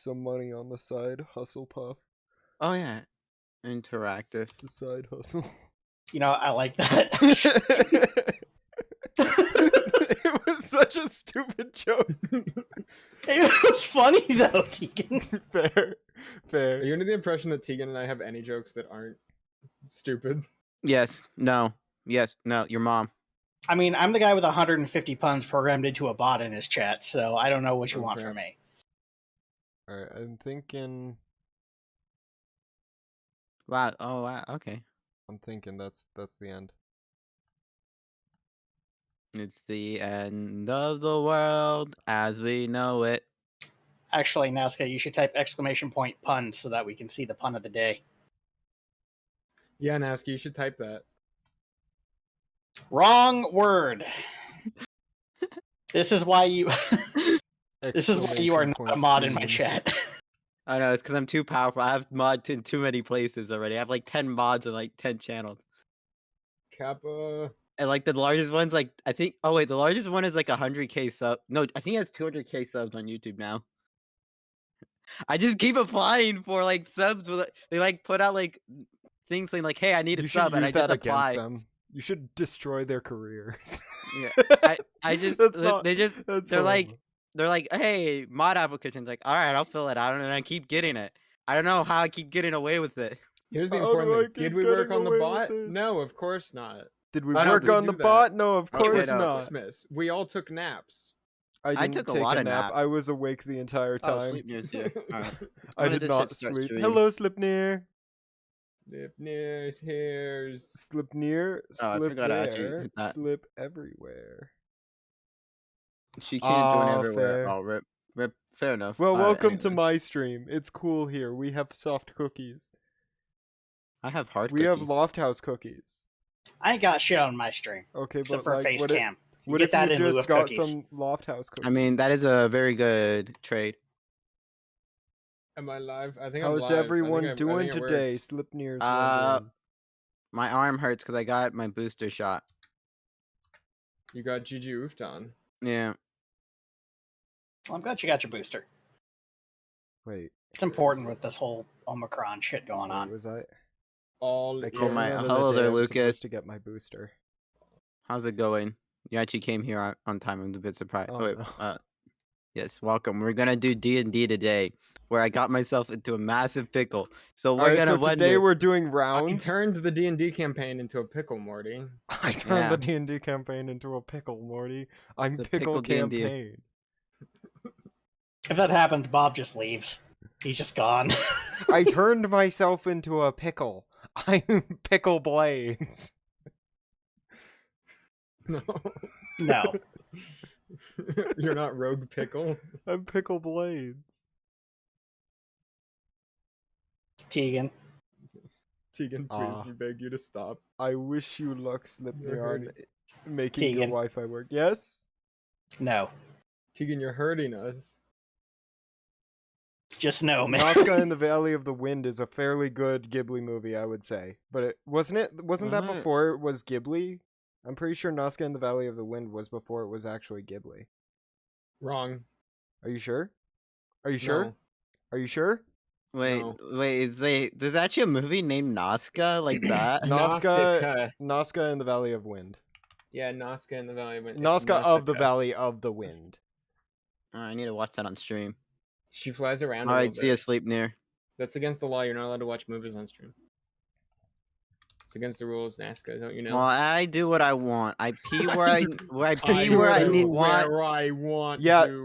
some money on the side. Hustle puff. Oh yeah, interactive. It's a side hustle. You know, I like that. It was such a stupid joke. It was funny though, Tegan. Fair. Are you under the impression that Tegan and I have any jokes that aren't stupid? Yes. No. Yes. No. Your mom. I mean, I'm the guy with 150 puns programmed into a bot in his chat, so I don't know what you want Okay. from me. Alright, I'm thinking. Wow. Oh wow. Okay. I'm thinking that's the end. It's the end of the world as we know it. Actually, Nazca, you should type ! Pun so that we can see the pun of the day. Yeah, Nasky, you should type that. Wrong word. This is why you. This is why you are not a mod in my chat. I know, it's because I'm too powerful. I have mods in too many places already. I have like 10 mods and like 10 channels. Kappa. And like the largest one's like, I think, oh wait, the largest one is like 100k sub. No, I think it has 200k subs on YouTube now. I just keep applying for like subs. With, they like put out like things saying like, hey, I need a You sub, should and I use just that against apply. them. You should destroy their careers. Yeah, I just, That's not- they just, that's they're like, horrible. they're like, hey, mod application's like, all right, I'll fill it out, and I keep getting it. I don't know how I keep getting away with it. Here's the How do important I thing. keep Did we work getting on the away with bot? this? No, of course not. Did we I don't work on do the that. bot? No, of It was course no. not. Christmas. We all took naps. I didn't took a take lot a of nap. naps. I was awake the entire Oh, time. sleep news here. Alright. I I'm gonna did just not hit start sleep. stream. Hello, Slipnir. Slip near hairs. Slip near, Oh, I slip forgot to actually there, hit that. slip everywhere. She can't join Ah, everywhere. fair. Oh, rip. Fair enough. Well, Alright, welcome to anyway. my stream. It's cool here. We have soft cookies. I have hard We have cookies. Loft House cookies. I ain't got shit on my stream Okay, except but for a like, face what if, cam. You what get if that you in lieu just of got cookies. some Loft House cookies? I mean, that is a very good trade. Am I live? I think I'm How's live. I everyone think doing it today? works. Slip near's Uh, wondering. My arm hurts because I got my booster shot. You got GG oofed on. Yeah. Well, I'm glad you got your booster. Wait, It's important with this whole Omicron shit going where on. was I? All I Oh can't my- remember hello the day there, I'm Lucas. supposed to get my booster. How's it going? You actually came here on time. I'm a bit surprised. Oh, Oh, wait, no. yes, welcome. We're gonna do D&D today, where I got myself into a massive pickle. So we're Alright, gonna so today wonder. we're doing I rounds. turned the D&D campaign into a pickle, Morty. I turned Yeah. the D&D campaign into a pickle, Morty. I'm The pickle pickle D&D. campaign. If that happens, Bob just leaves. He's just gone. I turned myself into a pickle. I'm Pickle Blades. No. No. You're not Rogue Pickle. I'm Pickle Blades. Tegan. Tegan, please, Ah. we beg you to stop. I wish you luck, Slipnir, You're on hurting. making Tegan. your Wi-Fi work. Yes? No. Tegan, you're hurting us. Just no, man. Nazca in the Valley of the Wind is a fairly good Ghibli movie, I would say. But it wasn't that What? before it was Ghibli? I'm pretty sure Nazca in the Valley of the Wind was before it was actually Ghibli. Wrong. Are you sure? Are you sure? No. Are you sure? Wait, No. wait, there's actually a movie named Nazca like that? Nazca in the Valley of Wind. Yeah, Nazca in the Valley of Wind. It's Nazca of the Nausicaa. Valley of the Wind. Oh, I need to watch that on stream. She flies around a Alright, little see you bit. Sleep Near. That's against the law. You're not allowed to watch movies on stream. It's against the rules, Nazca, don't you know? Well, I do what I want. I pee where I pee do where I where need want. I want Yeah, to.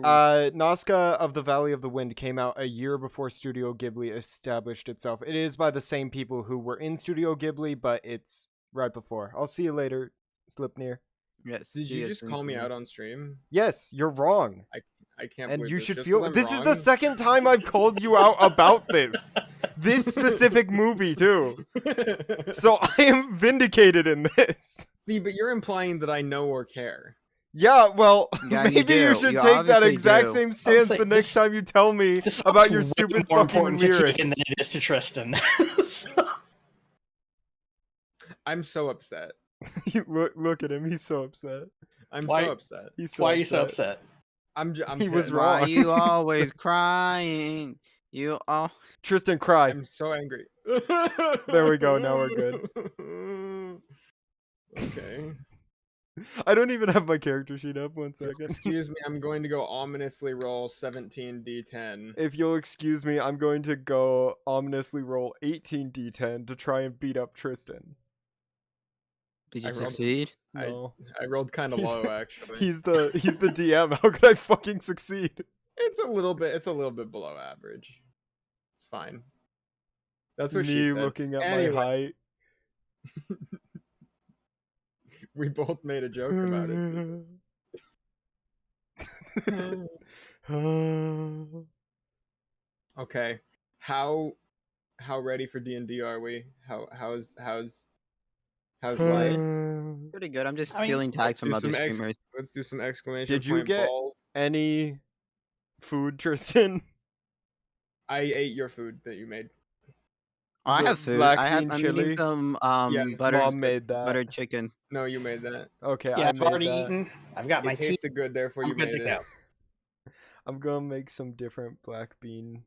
Nazca of the Valley of the Wind came out a year before Studio Ghibli established itself. It is by the same people who were in Studio Ghibli, but it's right before. I'll see you later, Slipnir. Yes. Did see you ya, just Sleep call me Near. out on stream? Yes, you're wrong. I can't And believe you this. should Just feel 'cause I'm this is the wrong? second time I've called you out about this. This specific movie too. So I am vindicated in this. See, but you're implying that I know or care. Yeah, well, Yeah, you maybe you do. should You take that obviously exact do. same stance say, the next this- time you tell me This about stuff's your way stupid more fucking important to Tegan lyrics. than it is to Tristan. So- I'm so upset. Look at him, he's so upset. I'm Why- so upset. He's so Why are you so upset? I'm He was pissed. wrong. Why you always crying? You all. Tristan, cry. I'm so angry. There we go, now we're good. Okay. I don't even have my character sheet up. 1 second. Excuse me, I'm going to go ominously roll 17d10. If you'll excuse me, I'm going to go ominously roll 18d10 to try and beat up Tristan. Did I you rolled- succeed? No. I rolled kind of He's- low actually. He's the DM. How could I fucking succeed? It's a little bit below average. It's fine. That's what she Me said. looking at Anyway, my height. we both made a joke about it. Okay. How ready for D&D are we? How's life? Pretty good. I'm just I mean, stealing tags from other Let's streamers. do some exclamation Did you point get balls. any food, Tristan? I ate your food that you made. Oh, I The have food. black I'm bean eating chili? some Yeah, butter Mom made that. buttered chicken. No, you made that. Okay, Yeah, I I've made already that. eaten. I've got my It tea. tasted good, therefore I'm you good made to it. go. I'm gonna make some different black bean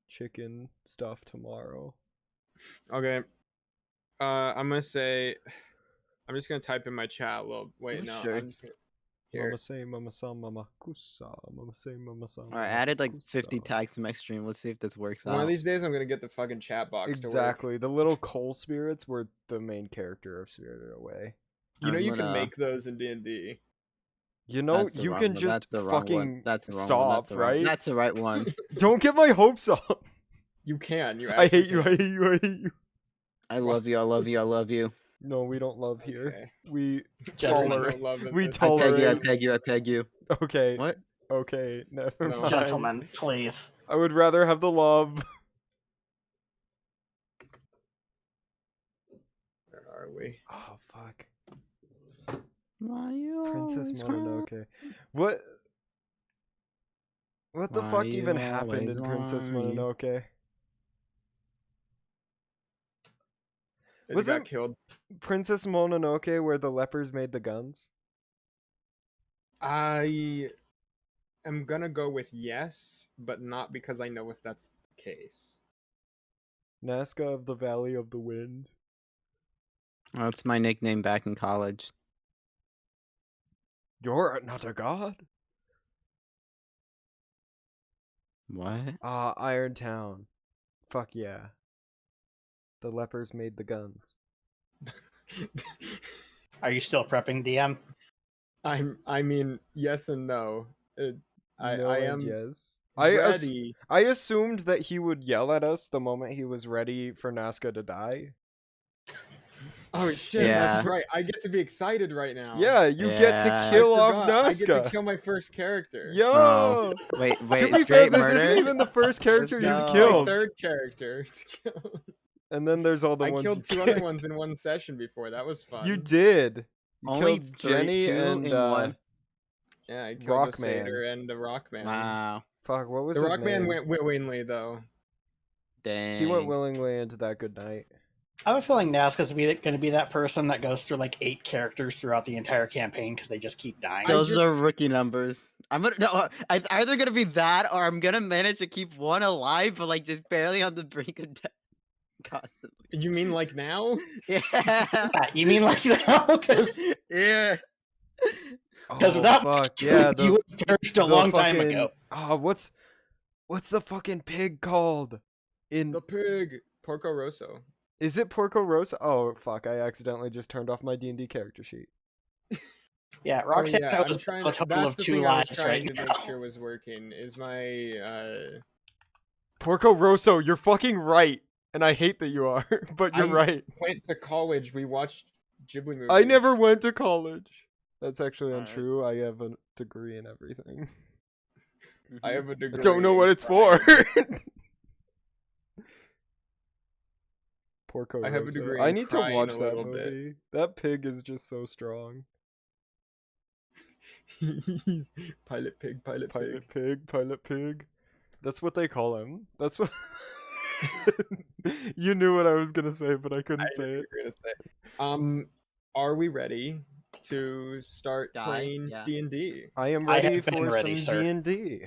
chicken stuff tomorrow. Okay. I'm gonna say. I'm just gonna type in my chat a little. Wait, no. Sure. I'm just gonna. Here. Mama say, mama san, mama kusa. Mama say, mama san. I added like 50 tags to my stream. Let's see if this works One out. of these days, I'm gonna get the fucking chat box to work. Exactly. The little coal spirits were the main character of Spirited Away. You know I'm you can gonna- make those in D&D. You know, That's the you wrong can one. just That's the wrong one. fucking That's the wrong one. stop, That's the wrong- right? That's the right one. Don't get my hopes up. You can. You. I hate actually you. I can. hate you. I hate you. I love you. I love you. I love you. No, we don't love here. Okay. We Gentlemen. tolerate. Don't love it, We this is I peg you. I tolerate. peg you. I peg you. Okay. What? Okay. Never No. mind. Gentlemen, please. I would rather have the love. Where are we? Oh fuck. Why you Princess always cry? Mononoke. What? What the Why fuck you even happened always in Princess lying? Mononoke? It Wasn't- got killed. Princess Mononoke where the lepers made the guns? I am gonna go with yes, but not because I know if that's the case. Nazca of the Valley of the Wind. That's my nickname back in college. You're not a god? What? Iron Town. Fuck yeah. The lepers made the guns. Are you still prepping, DM? I mean, yes and no. I No I and am yes. ready. I assumed that he would yell at us the moment he was ready for Nazca to die. Oh shit, Yeah. that's right. I get to be excited right now. Yeah, you get to Yeah. kill I off forgot. I get to Nazca. kill my first character. Yo! Oh. Wait, To wait. be fair, Straight this murder? isn't even the first character Let's he's go. My killed. third character. to kill. And then there's all the I ones killed you two other kicked. ones in one session before. That was fun. You did. You Only killed Jenny two and in one. Yeah, I killed Rockman. the satyr and the Rockman. Wow. fuck, what was The his Rockman name? went willingly though. Dang. He went willingly into that good night. I have a feeling Nazca's going to be that person that goes through like 8 characters throughout the entire campaign because they just keep dying. Those just- are rookie numbers. I'm gonna no. It's either gonna be that or I'm gonna manage to keep one alive, but like just barely on the brink of death. Constantly. You mean like now? Yeah. Yeah, you mean like that? Because Yeah. Oh, without fuck, yeah, you would have perished a the long time fucking- ago. Oh, what's the fucking pig called? The pig, Porco Rosso. Is it Porco Rosso? Oh fuck, I accidentally just turned off my D&D character sheet. Yeah, Oh, Roxanne yeah, knows I'm trying a to, total that's of the 2 thing I was lives trying right to now. make sure was working. Is my Porco Rosso, you're fucking right. And I hate that you are, but you're I- right. went to college. We watched Ghibli movies. I never went to college. That's actually Alright. untrue. I have a degree in everything. I have a I degree. don't know in what it's for. crime. Porco I have a Rosso. degree I in need to crying watch a that little bit. movie. That pig is just so strong. He's pilot pig, pilot Pilot pig. pig, pilot pig. That's what they call him. That's what. You knew what I was gonna say, but I couldn't say knew it. you were gonna say. Are we ready to start Die? playing Yeah. D&D? I am I ready have been for ready, some sir. D&D.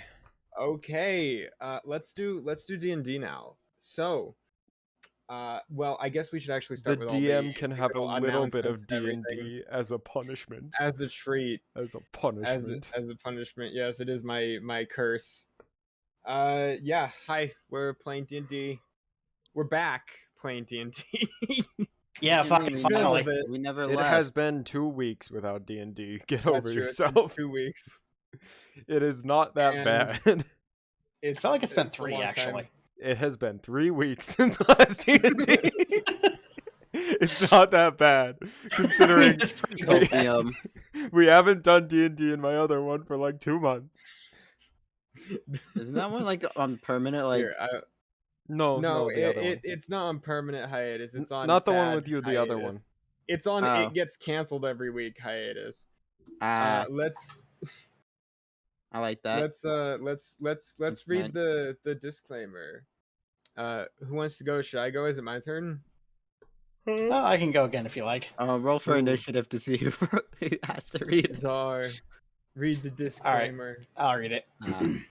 Okay, let's do D&D now. So, well, I guess we should actually The start with all DM can the have a little little bit announcements of and everything D&D as a punishment. as a treat, As a as punishment. as a punishment. Yes, it is my curse. Yeah. Hi, we're playing D&D. We're back playing D&D. Yeah, What do you fucking mean? It's been a little finally. bit. We never It left. has been 2 weeks without D&D. Get over That's true. It's been yourself. 2 weeks, It is not that and bad. I feel like it's been a 3 long time. actually. It has been 3 weeks since last D&D. It's not that bad, considering It's pretty we, bad. we haven't done D&D in my other one for like 2 months. Isn't that one like on permanent? Like, Here, No, no, the other one. it's not on permanent hiatus. It's on Not the one sad with you, the hiatus. other one. It's on Oh. it gets canceled every week hiatus. I like that. Let's read the disclaimer. Who wants to go? Should I go? Is it my turn? Oh, I can go again if you like. Roll for Ooh. initiative to see who has to read it. Czar, read the disclaimer. I'll read it. Mhm.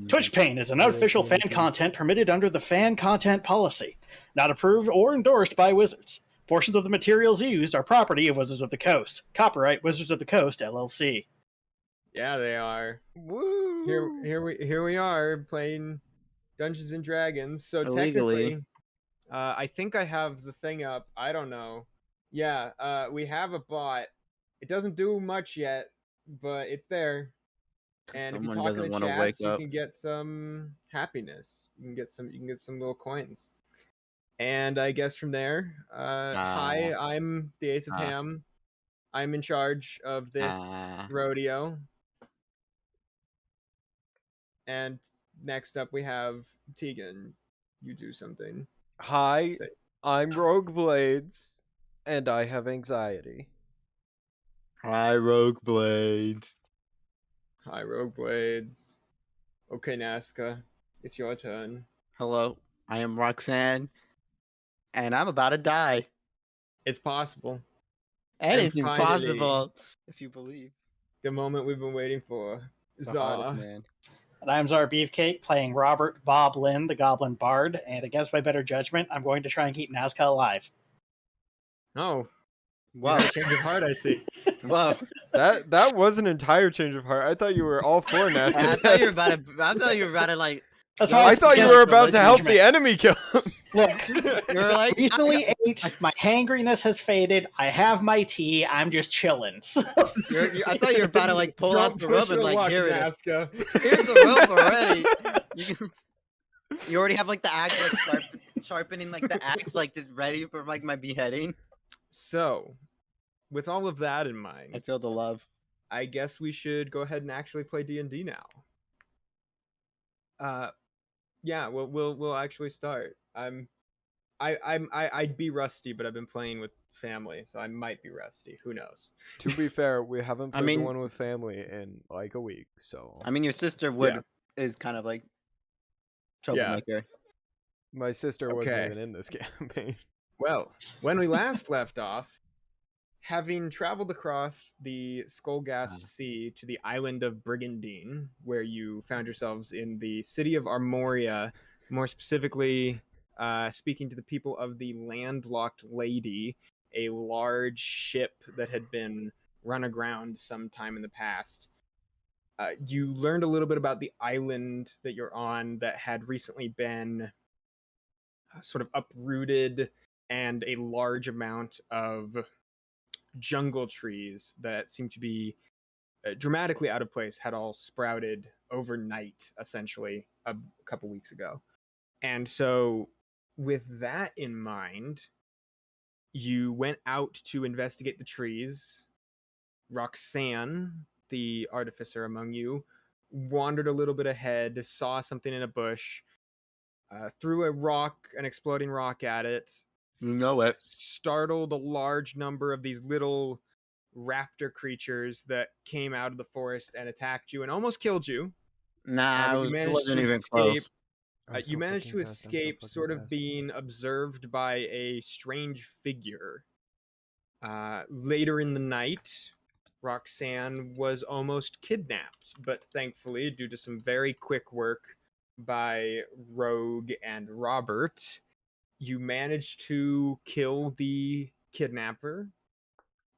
Twitchpaign is an unofficial fan content permitted under the fan content policy, not approved or endorsed by Wizards. Portions of the materials used are property of Wizards of the Coast. Copyright Wizards of the Coast, LLC. Yeah, they are. Woo! Here we are playing Dungeons and Dragons. So Illegally. technically, I think I have the thing up. I don't know. Yeah, we have a bot. It doesn't do much yet, but it's there. And if you Someone talk in doesn't the wanna chats, wake you up. can get some happiness. You can get some little coins. And I guess from there, hi, I'm TheAceOfHam. I'm in charge of this rodeo. And next up we have Tegan. You do something. Hi, Say, I'm Rogue Blades, and I have anxiety. Hi, Rogue Blades. hi, Rogue Blades. Okay, Nazca, it's your turn. Hello, I am Roxanne, and I'm about to die. It's possible. Anything's finally- possible if you believe. The moment we've been waiting for. The hardest Czar. man. And I'm CzarBeefCake, playing Robert Bob Lynn, the Goblin Bard, and against my better judgment, I'm going to try and keep Nazca alive. Oh, Whoa, change of heart, I see. whoa! That was an entire change of heart. I thought you were all for Nazca. I thought you were about to. I thought you were about to like. That's No, why I thought you against were about to help religion. the enemy kill him. Look, You were like recently ate, my hangriness has faded, I have my tea, I'm just chilling. So, I thought you were about to like pull out Don't the push rope and your like luck, here it is. Nazca. Here's the rope already. You already have like the axe like sharpening like the axe like just ready for like my beheading. So, with all of that in I mind, feel the love. I guess we should go ahead and actually play D&D now. Yeah, we'll actually start. I'd be rusty, but I've been playing with family, so I might be rusty. Who knows? To be fair, we haven't I played the mean- one with family in like a week, so I mean, your sister is kind of like troublemaker. my sister wasn't Okay. even in this campaign. Well, when we last left off, having traveled across the Skullgast Sea to the island of Brigandine, where you found yourselves in the city of Armoria, more specifically speaking to the people of the Landlocked Lady, a large ship that had been run aground sometime in the past. You learned a little bit about the island that you're on that had recently been sort of uprooted, and a large amount of jungle trees that seem to be dramatically out of place had all sprouted overnight, essentially, a couple weeks ago. And so, with that in mind, you went out to investigate the trees. Roxanne, the artificer among you, wandered a little bit ahead, saw something in a bush, threw an exploding rock at it, You know it. startled a large number of these little raptor creatures that came out of the forest and attacked you and almost killed you. Nah, But it wasn't even close. You managed to escape, sort of being observed by a strange figure. Later in the night, Roxanne was almost kidnapped, but thankfully, due to some very quick work by Rogue and Robert, you managed to kill the kidnapper,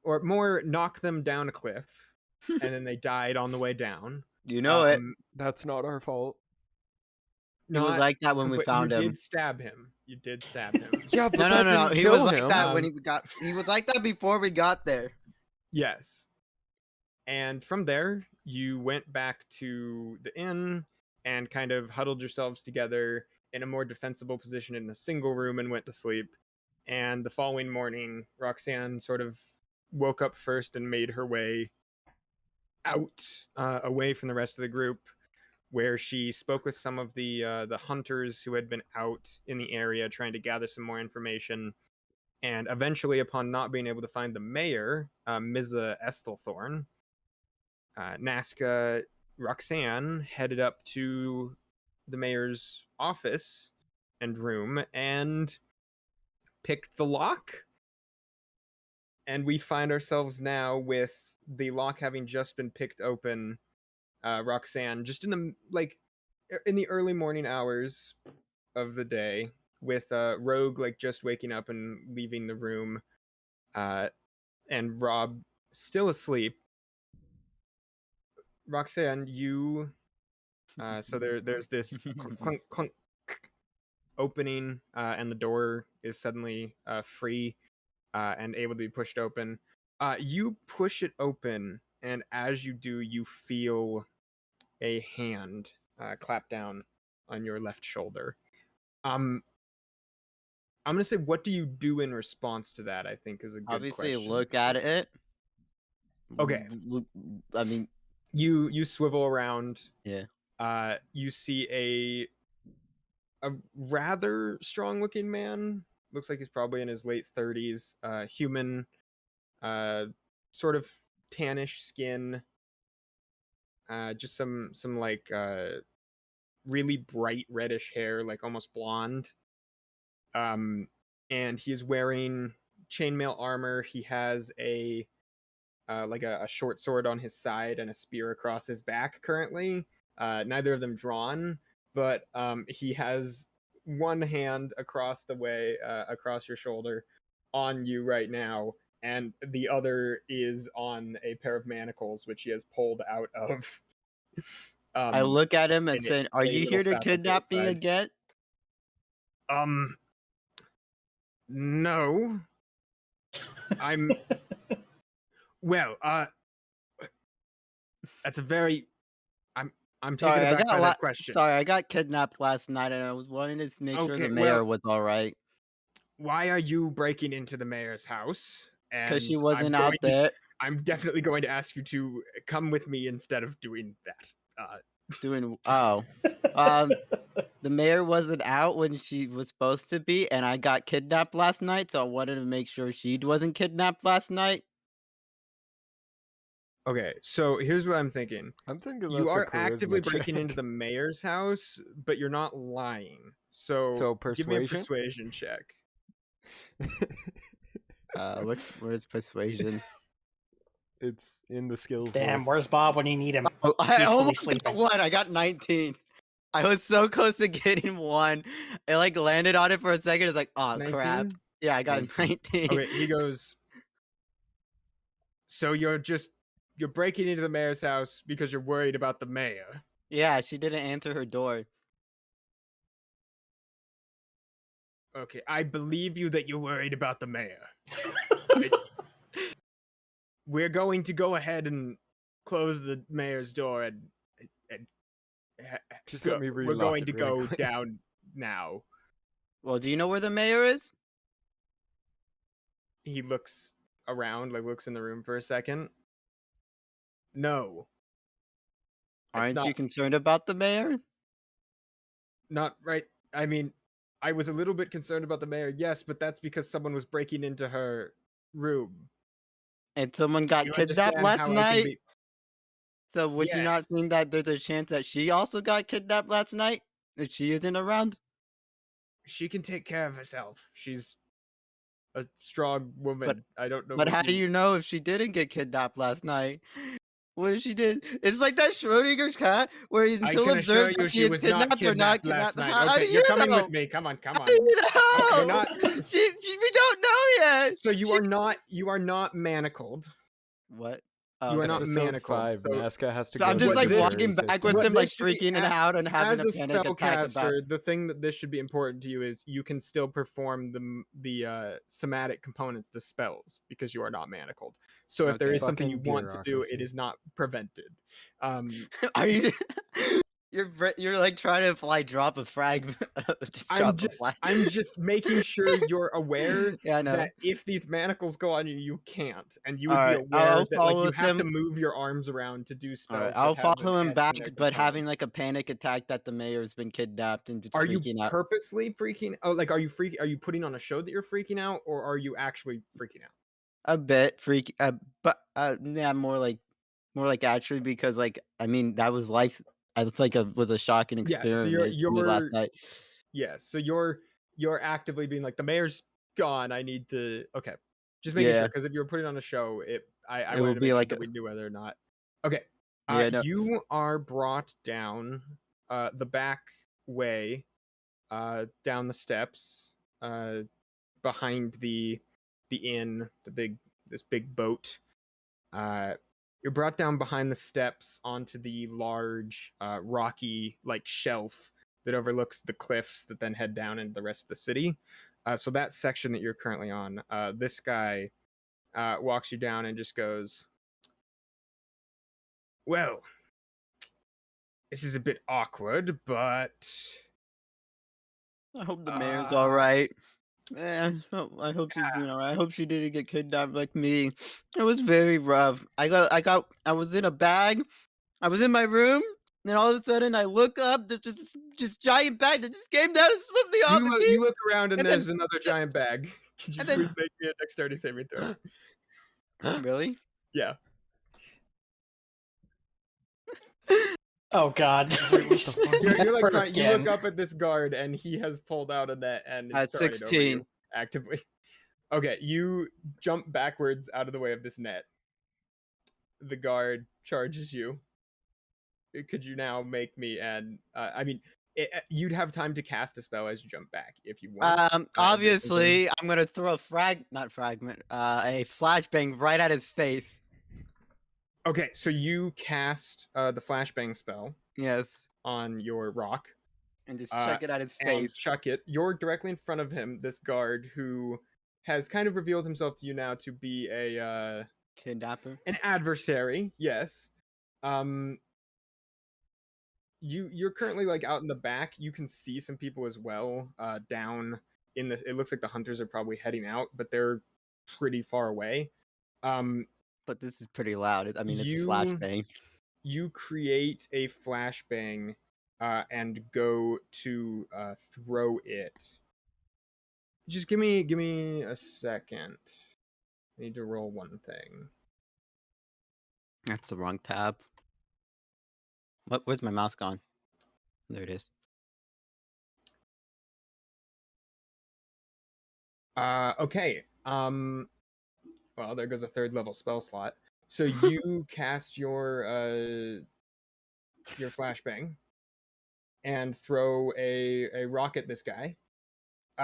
or more, knock them down a cliff, and then they died on the way down. You know it. That's not our fault. He was Not, like that when we but found you him. did stab him. You did stab him. Yeah, but No, that no, no. didn't He kill was like him. that when he was like that before we got there. Yes. And from there, you went back to the inn and kind of huddled yourselves together in a more defensible position in a single room and went to sleep. And the following morning, Roxanne sort of woke up first and made her way out, away from the rest of the group, where she spoke with some of the hunters who had been out in the area trying to gather some more information. And eventually, upon not being able to find the mayor, Misa Estelthorn, Nazca Roxanne headed up to the mayor's office and room and picked the lock. And we find ourselves now with the lock having just been picked open. Roxanne, just in the early morning hours of the day, with Rogue like just waking up and leaving the room, and Rob still asleep. Roxanne, you so there's this clunk clunk clunk opening, and the door is suddenly free and able to be pushed open. You push it open, and as you do, you feel a hand clap down on your left shoulder. I'm gonna say, what do you do in response to that? I think is a good Obviously, question. look at it. Okay. I mean, you swivel around. yeah. You see a rather strong looking man. Looks like he's probably in his late 30s. Human, sort of tannish skin. Just some like really bright reddish hair, like almost blonde. And he is wearing chainmail armor. He has a short sword on his side and a spear across his back currently. Neither of them drawn, but he has one hand across the way, across your shoulder, on you right now, and the other is on a pair of manacles which he has pulled out of. I look at him and and say, "Are a you little here to satchel his kidnap me side. again?" No. I'm well, that's a very I'm taken Sorry, aback by that question. Sorry, I got kidnapped last night, and I was wanting to make sure the Okay, mayor well, was all right why are you breaking into the mayor's house? because she And wasn't out there I'm definitely going to ask you to come with me instead of doing that. doing. Oh, the mayor wasn't out when she was supposed to be, and I got kidnapped last night, so I wanted to make sure she wasn't kidnapped last night. Okay, so here's what I'm thinking. I'm thinking You that's a are actively charisma breaking into check. the mayor's house, but you're not lying. So give me a persuasion? persuasion check. Where's persuasion? It's in the skills Damn, list. where's Bob when you need him? Oh, I Peacefully almost sleeping. got one. I got 19. I was so close to getting one. It like landed on it for a second. It's like, oh 19? crap. Yeah, I got 19. Okay, he goes, so you're breaking into the mayor's house because you're worried about the mayor. Yeah, she didn't answer her door. Okay, I believe you that you're worried about the mayor. We're going to go ahead and close the mayor's door and Just let me we're relock going it to really go quick. down now. Well, do you know where the mayor is? He looks around, like looks in the room for a second. No. Aren't you concerned about the mayor? Not right. I mean, I was a little bit concerned about the mayor, yes, but that's because someone was breaking into her room. And someone got You kidnapped understand last how I can night? be... So would you not Yes. think that there's a chance that she also got kidnapped last night? If she isn't around? She can take care of herself. She's a strong woman. I don't know. But what how do you know if she didn't get kidnapped last night? What if she did? It's like that Schrodinger's cat where he's I until can assure observed you that she she is was not kidnapped or not kidnapped last kidnapped. night. How do Okay, you you're coming know? with me. Come on, come How on. do you know? You're not. We don't know yet. So you are not manacled. What? You are not Episode manacled. 5, So Nazca has to So go I'm just through like the walking jury back with system. him, this like should be freaking out and having as a a panic attack about. spellcaster, the thing that this should be important to you is you can still perform the somatic components, the spells, because you are not manacled. So if there Okay. is something you Fucking want to do, it bureaucracy. is not prevented. Are you? You're like trying to fly drop a frag. Just drop a flag. I'm just making sure you're aware Yeah, I know. that if these manacles go on you, you can't, and you would All be right, aware I'll that like follow you with have to him. move your arms around to do All spells. right, that I'll have an follow him S in back, their but having components. like a panic attack that the mayor's been kidnapped and just Are you freaking out. purposely freaking? Oh, like are you putting on a show that you're freaking out, or are you actually freaking out? A bit freaky, but yeah, more like actually because like I mean that was life. It's like was a shocking Yeah. So experience for me last night. yeah. So you're actively being like the mayor's gone. I need to. Okay. Just making sure Yeah, because if you were putting on a show, I it will wanted to be make sure like that we knew whether or not. Okay. yeah, no, You are brought down the back way down the steps behind the inn, this big boat. You're brought down behind the steps onto the large rocky like shelf that overlooks the cliffs that then head down into the rest of the city. So that section that you're currently on, this guy walks you down and just goes, well, this is a bit awkward, but I hope the mayor's all right. Yeah, I hope she's yeah. doing all right. I hope she didn't get kidnapped like me. It was very rough. I was in a bag. I was in my room. Then all of a sudden, I look up. There's just giant bag that just came down and swept me off the You piece. look around and And there's then, another giant bag. Could you and then, please make me a dexterity saving throw? really? Yeah. Oh God. Wait, what the fuck? You're like Never trying, you again. look up at this guard and he has pulled out a net and is At throwing it over 16. you actively. Okay, you jump backwards out of the way of this net. The guard charges you. Could you now make me an? I mean, you'd have time to cast a spell as you jump back if you want. Obviously, I'm gonna throw a a flashbang right at his face. Okay, so you cast the flashbang spell Yes, on your rock. and just chuck it at his And face. chuck it. You're directly in front of him, this guard who has kind of revealed himself to you now to be Kidnapper. an adversary. Yes. You're currently like out in the back. You can see some people as well. Down in the. It looks like the hunters are probably heading out, but they're pretty far away. But this is pretty loud. I mean, it's a You- flashbang. You create a flashbang and go to throw it. Just give me a second. I need to roll one thing. That's the wrong tab. Where's my mouse gone? There it is. Okay. Well, there goes a third level spell slot. So you cast your flashbang and throw a rock at this guy.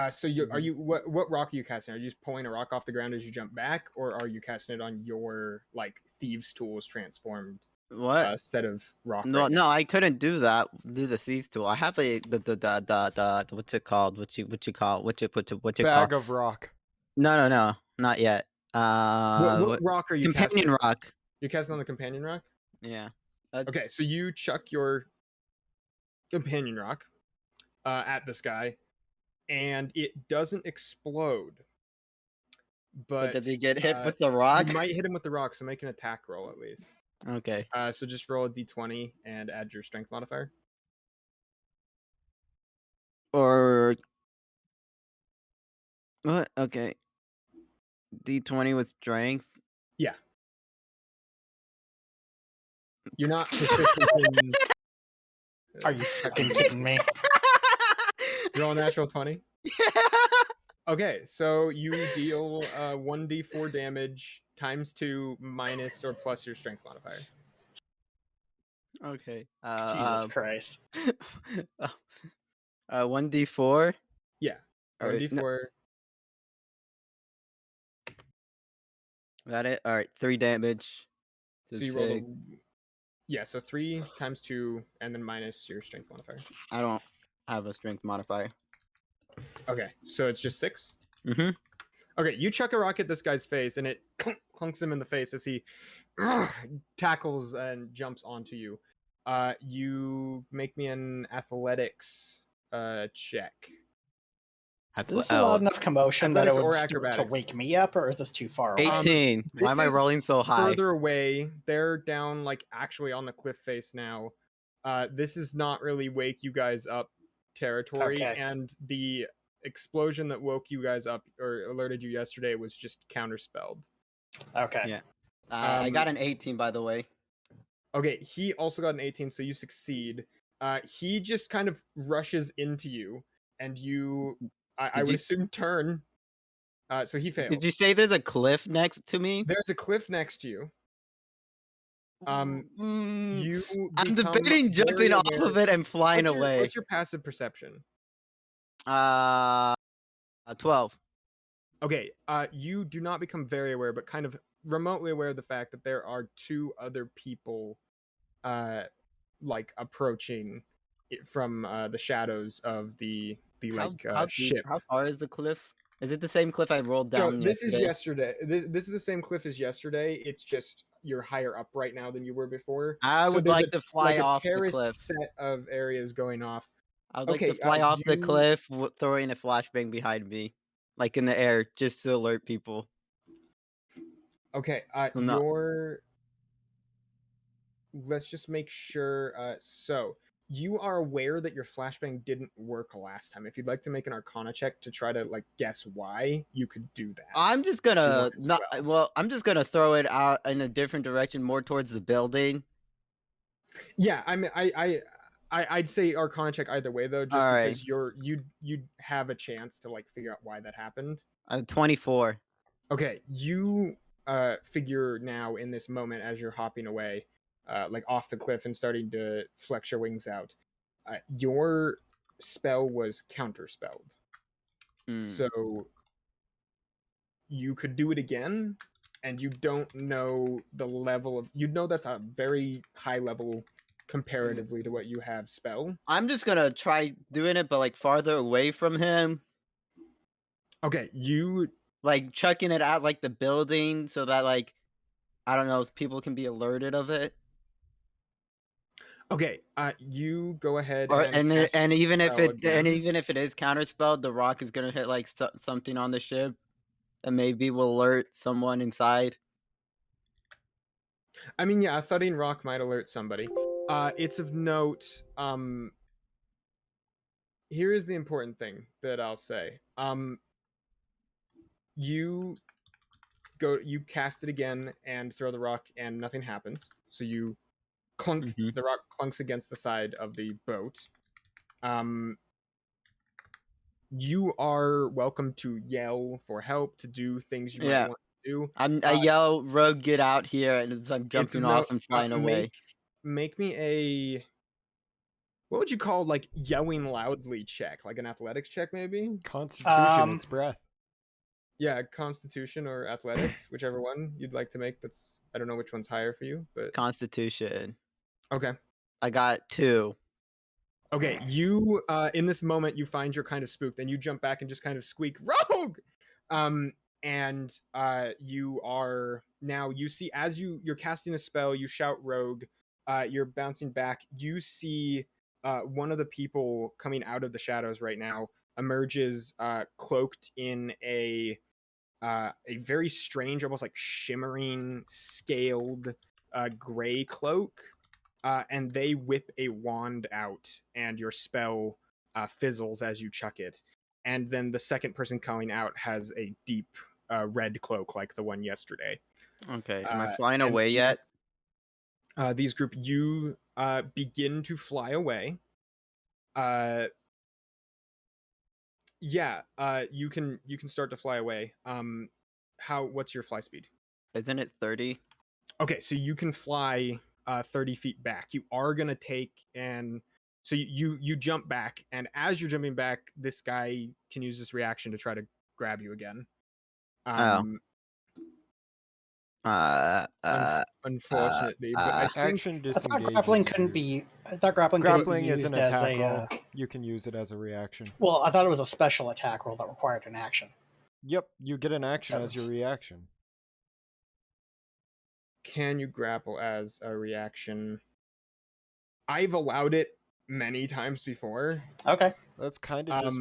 So are you what rock are you casting? Are you just pulling a rock off the ground as you jump back, or are you casting it on your like thieves' tools transformed What? set of rock? No, right now? no, I couldn't do that. Do the thieves tool. I have the what's it called? What you call? What you call? Bag of rock. No, not yet. What rock are you companion casting? rock. You're casting on the companion rock. Yeah. Okay, so you chuck your companion rock at this guy, and it doesn't explode. But did he get hit with the rock? You might hit him with the rock, so make an attack roll at least. Okay. So just roll a d20 and add your strength modifier. Or what? Okay. D20 with strength. Yeah. You're not proficient in. Are you fucking kidding me? Roll a natural 20. Yeah. Okay, so you deal 1d4 damage times 2 minus or plus your strength modifier. Okay. Jesus Christ. 1d4. Yeah, All right. 1d4. Got it. All right. 3 damage. To So you rolled a 6. yeah, so 3 times 2 and then minus your strength modifier. I don't have a strength modifier. Okay, so it's just 6. Mm-hmm. Okay, you chuck a rock at this guy's face and it clunks him in the face as he tackles and jumps onto you. You make me an athletics check. Is this a loud enough commotion that it Athletics would or start to acrobatics? wake me up, or is this too far away? 18. Why am I This rolling is so high? Further away. They're down like actually on the cliff face now. This is not really wake you guys up territory, Okay. and the explosion that woke you guys up or alerted you yesterday was just counterspelled. Okay. Yeah. I got an 18, by the way. Okay, he also got an 18, so you succeed. He just kind of rushes into you, and you, I would you- assume, turn. So he fails. Did you say there's a cliff next to me? There's a cliff next to you. You I'm become debating jumping very off aware- of it and flying What's away. your passive perception? 12. Okay, you do not become very aware, but kind of remotely aware of the fact that there are 2 other people, like approaching it from the shadows of the ship. How far is the cliff? Is it the same cliff I rolled So down this is yesterday? yesterday. This is the same cliff as yesterday. It's just you're higher up right now than you were before. I So would there's like to fly a off the terraced cliff. set of areas going off. I would like Okay, to fly off the you- cliff, throwing a flashbang behind me, like in the air, just to alert people. Okay, So not- let's just make sure. So you are aware that your flashbang didn't work last time. If you'd like to make an Arcana check to try to like guess why, you could do that. I'm just You gonna might as not. well. Well, I'm just gonna throw it out in a different direction, more towards the building. Yeah, I mean, I'd say Arcana check either way though, just All because you'd have a chance to like figure out why that happened. 24. Okay, you figure now in this moment as you're hopping away, like off the cliff and starting to flex your wings out, your spell was counterspelled. So you could do it again, and you don't know the level of. You'd know that's a very high level comparatively to what you have spell. I'm just gonna try doing it, but like farther away from him, Okay, you like chucking it at like the building, so that like I don't know, people can be alerted of it. okay. You go ahead Or and cast and even if spell it and again. even if it is counterspelled, the rock is gonna hit like something on the ship that maybe will alert someone inside. I mean, yeah, a thudding rock might alert somebody. It's of note. Here is the important thing that I'll say. You cast it again and throw the rock, and nothing happens. So you clunk. Mhm. The rock clunks against the side of the boat. You are welcome to yell for help, to do things you might Yeah. want to do. I yell, "Rogue, get out here!" and as I'm It's jumping of off note. and flying away. Make me a. What would you call like yelling loudly check? Like an athletics check, maybe? Constitution, it's breath. Yeah, Constitution or athletics, whichever one you'd like to make. That's I don't know which one's higher for you, but Constitution. okay. I got 2. Okay, you in this moment you find you're kind of spooked, and you jump back and just kind of squeak "Rogue!" And you are now you see as you're casting a spell, you shout "Rogue!" You're bouncing back. You see one of the people coming out of the shadows right now emerges cloaked in a very strange, almost like shimmering, scaled gray cloak. And they whip a wand out, and your spell fizzles as you chuck it. And then the second person coming out has a deep red cloak like the one yesterday. Okay, am I flying away yet? These group, you begin to fly away. Yeah. You can start to fly away. What's your fly speed? Isn't it 30? Okay, so you can fly 30 feet back. You are gonna take and so you jump back, and as you're jumping back, this guy can use this reaction to try to grab you again. Oh. Unfortunately, but I think Action I thought disengages grappling couldn't you. be. I thought grappling couldn't be Grappling is used an as attack a. roll. You can use it as a reaction. Well, I thought it was a special attack roll that required an action. Yep, you get an action That as your was- reaction. can you grapple as a reaction? I've allowed it many times before. Okay. That's kind of just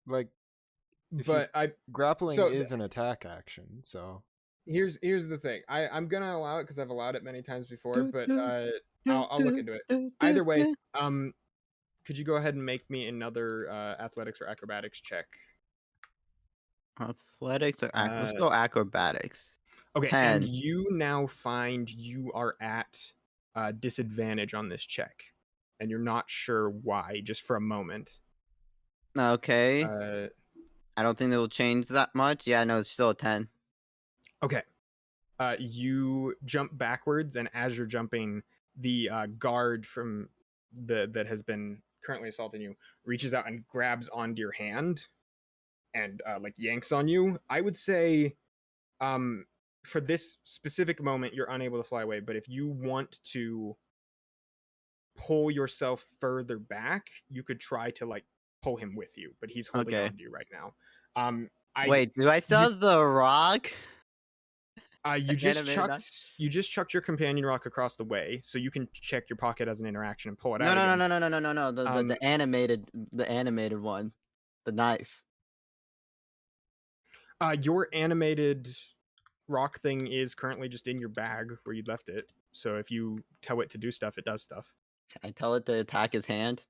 like if but grappling so is an attack action, so here's the thing. I'm gonna allow it because I've allowed it many times before, but I'll look into it. Either way, could you go ahead and make me another athletics or acrobatics check? Athletics or let's go acrobatics. Okay, 10. and you now find you are at disadvantage on this check, and you're not sure why, just for a moment. Okay. I don't think it will change that much. Yeah, no, it's still a 10. Okay. You jump backwards, and as you're jumping, the guard from that has been currently assaulting you reaches out and grabs onto your hand and like yanks on you. I would say for this specific moment you're unable to fly away, but if you want to pull yourself further back, you could try to like pull him with you, but he's holding Okay. on to you right now. Wait, do I still have the rock? You just chucked your companion rock across the way, so you can check your pocket as an interaction and pull it out again. No. The animated one, the knife. Your animated rock thing is currently just in your bag where you left it. So if you tell it to do stuff, it does stuff. Can I tell it to attack his hand?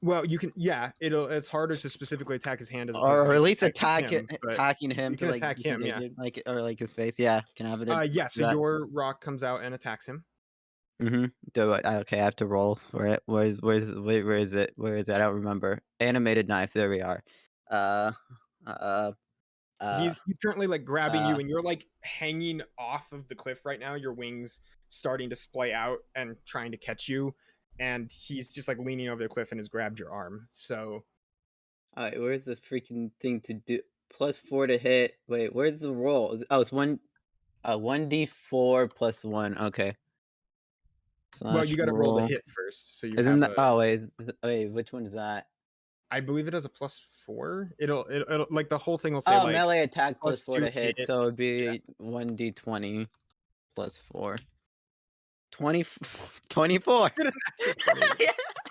Well, you can. Yeah, it's harder to specifically attack his hand as opposed Or to at just least attacking attacking him you to can like attack him, yeah. disengage him, like or like his face. Yeah, can I have it? Yeah. So that? your rock comes out and attacks him. Do it. Okay, I have to roll for it. Where is it? Where is it? I don't remember. Animated knife. There we are. He's currently like grabbing you, and you're like hanging off of the cliff right now. Your wings starting to splay out and trying to catch you, and he's just like leaning over the cliff and has grabbed your arm. So, all right, where's the freaking thing to do? +4 to hit. Wait, where's the roll? Oh, it's 1d4 + 1. Okay. well, you got to roll the hit first. So you Isn't have that? Oh wait, which one is that? I believe it has a +4. It'll like the whole thing will say Oh, like melee attack +4 to +2 hit, so it'd be 1d20 + 4. 24.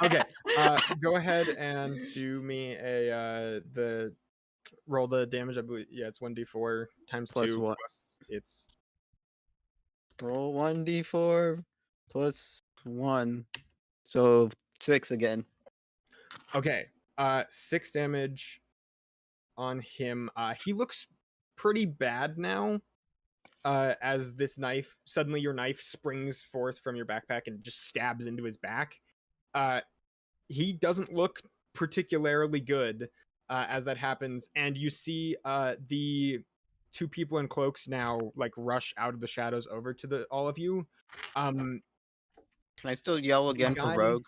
Okay. Go ahead and do me a the roll the damage. I believe it's 1d4 times Plus 2 what? plus it's Roll 1d4 + 1. So 6 again. okay. 6 damage on him. He looks pretty bad now. As this knife, suddenly your knife springs forth from your backpack and just stabs into his back. He doesn't look particularly good as that happens, and you see the 2 people in cloaks now like rush out of the shadows over to all of you. Can I still yell again for rogue?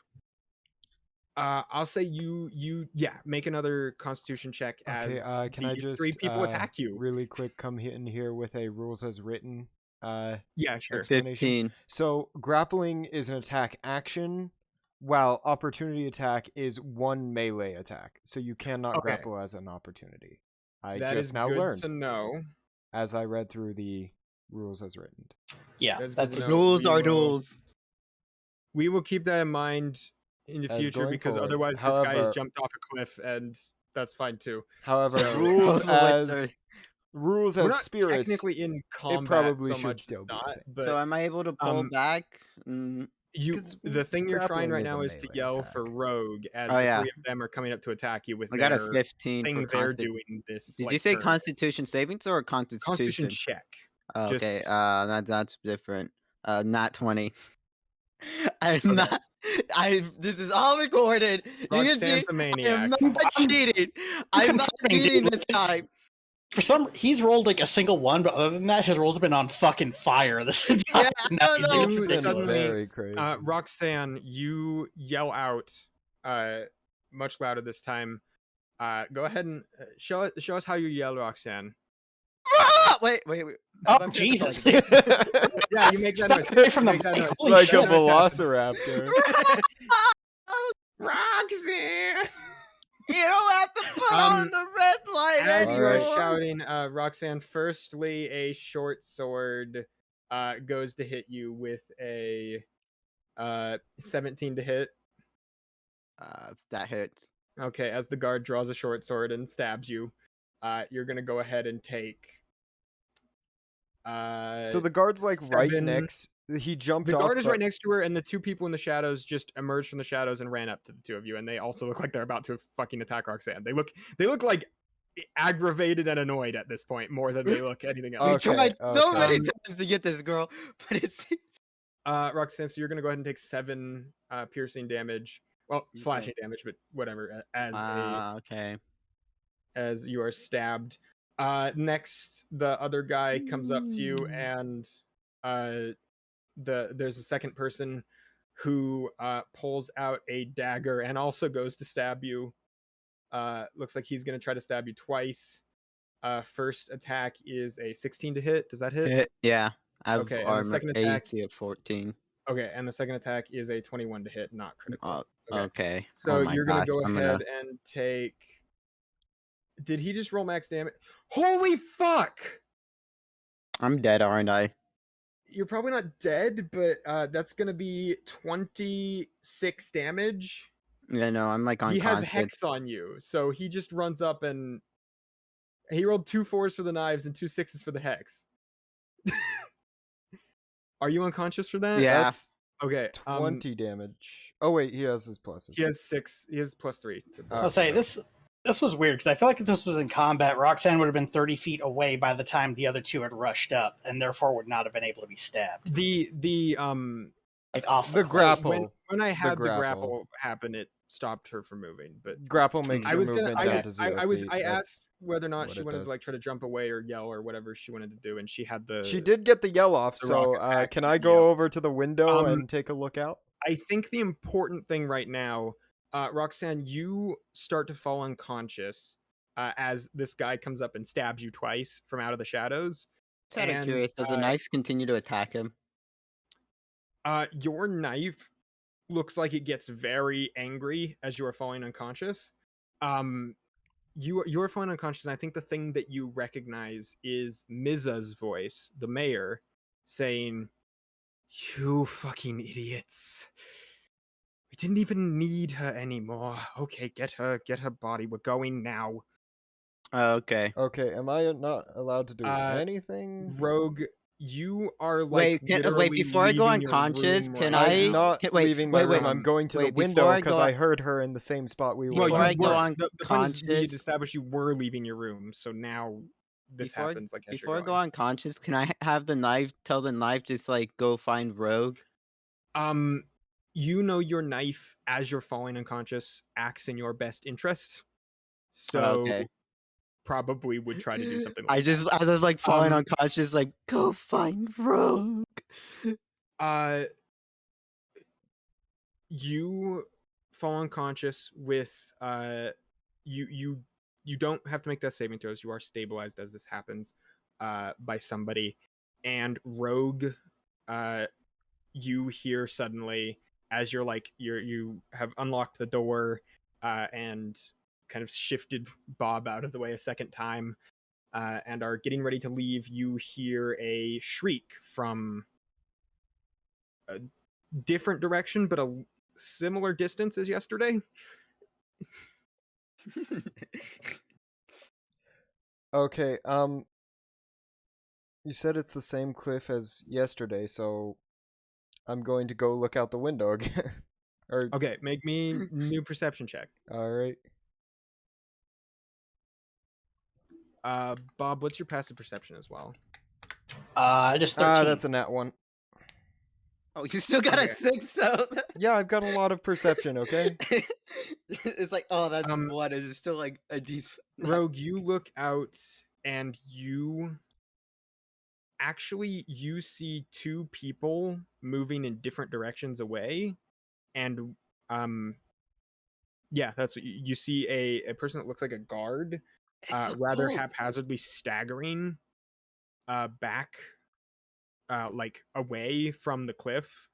I'll say you make another Constitution check as Okay, can I these just 3 people attack you. really quick come in here with a rules as written Yeah, sure. explanation. 15. So grappling is an attack action, while opportunity attack is 1 melee attack. So you cannot Okay. grapple as an opportunity. I That just is now good learned to know. as I read through the rules as written. Yeah, That's that's good to know. Rules We are will- duels. We will keep that in mind in the As future going because forward. otherwise this guy has However- jumped off a cliff, and that's fine too. However, So- rules Which as We're as not spirits, technically in combat probably so should much still as be a not, thing. but So am I able to pull back? the thing you're trying grappling right is a now is to melee yell attack. for rogue as Oh, the yeah. 3 of them are coming up to attack you with I got a their 15 thing for they're doing this. Did like, you say turn. Constitution savings or Constitution Constitution? check? Oh, okay, Just- that's different. Not 20. I'm Okay. not. This is all recorded. You can see Roxanne's a I maniac. am not cheating. I'm not confirming, cheating dude, this it's- time. For some, he's rolled like a single one, but other than that, his rolls have been on fucking fire this entire Yeah, I don't night. know. It's You ridiculous. suddenly- very crazy. Roxanne, you yell out much louder this time. Go ahead and show us how you yell, Roxanne. Ah! Wait. Oh, I'm Jesus. tripping. Yeah, you make that noise. Step away from You the make that mic. noise. Holy like shit. a velociraptor. Roxanne! You don't have to put on the red light As you are Alright. shouting, Roxanne, firstly, a short sword goes to hit you with a 17 to hit. That hurts. Okay, as the guard draws a short sword and stabs you, you're gonna go ahead and take. So the guard's like right 7. next. He jumped The off. guard is but- right next to her, and the two people in the shadows just emerged from the shadows and ran up to the two of you, and they also look like they're about to fucking attack Roxanne. They look like aggravated and annoyed at this point more than they look anything else. We Okay, tried so okay. many times to get this girl, but it's Roxanne, so you're gonna go ahead and take 7 piercing damage. Well, Okay. slashing damage, but whatever. okay. As you are stabbed. Next, the other guy comes up to you, and there's a second person who pulls out a dagger and also goes to stab you. Looks like he's gonna try to stab you twice. First attack is a 16 to hit. Does that hit? Yeah. I have Okay, and the armor second attack- AC at 14. Okay, and the second attack is a 21 to hit, not critical. Okay. Okay. So Oh my you're gonna gosh, go I'm ahead and take. Did he just roll max damage? Holy fuck! I'm dead, aren't I? You're probably not dead, but that's gonna be 26 damage. Yeah, no, I'm like He has unconscious. hex on you, so he just runs up and he rolled 2 4s for the knives and 2 6s for the hex. Are you unconscious for that? Yeah. That's Okay. 20 damage. Oh wait, he has his pluses. He has 6. He has +3. To Oh. I'll say this was weird because I feel like if this was in combat, Roxanne would have been 30 feet away by the time the other two had rushed up, and therefore would not have been able to be stabbed. The Like off The cliff. grapple. when I had the grapple. grapple happen, it stopped her from moving. But Grapple makes I your was gonna. movement I down was. to 0 feet. I That's- asked whether or not what she it wanted does. to like try to jump away or yell or whatever she wanted to do, and she had the. She did get the yell off, the so rock attack can and I the go yell. over to the window Um, and take a look out? I think the important thing right now, Roxanne, you start to fall unconscious as this guy comes up and stabs you twice from out of the shadows. Just out of and, curious, does the knives continue to attack him? Your knife looks like it gets very angry as you are falling unconscious. You're falling unconscious, and I think the thing that you recognize is Miza's voice, the mayor, saying, "You fucking idiots. We didn't even need her anymore. Okay, get her body. We're going now." Oh, okay. Okay, am I not allowed to do Uh, anything? Rogue, you are like Wait, literally before I go leaving your unconscious, room can right I- I'm now. not Wait, leaving my wait, room. wait, I'm going to the wait, before window I because go- I heard her in the same spot we Well, were. Before I go were. on The point is we had conscious- established you were leaving your room, so now this Before I- happens like as Before I you're go going. unconscious, can I tell the knife just like go find Rogue? You know your knife as you're falling unconscious acts in your best interest, so Okay. probably would try to do something. I Like just as I'm like falling Um, unconscious, like go find Rogue. that. You fall unconscious with you don't have to make that saving throws. You are stabilized as this happens by somebody, and Rogue, you hear suddenly as you're like you have unlocked the door and kind of shifted Bob out of the way a second time and are getting ready to leave. You hear a shriek from a different direction but a similar distance as yesterday. Okay, you said it's the same cliff as yesterday, so I'm going to go look out the window again. Or Okay, make me new perception check. all right. Bob, what's your passive perception as well? Just 13. That's a nat one. Oh, you still got Okay. a 6, so Yeah, I've got a lot of perception, okay? it's like, oh, that's Um, one. It's still like a decent. Rogue, you look out and you see two people moving in different directions away, and yeah, that's what you see a person that looks like a guard, It's a rather cult. haphazardly staggering back like away from the cliff,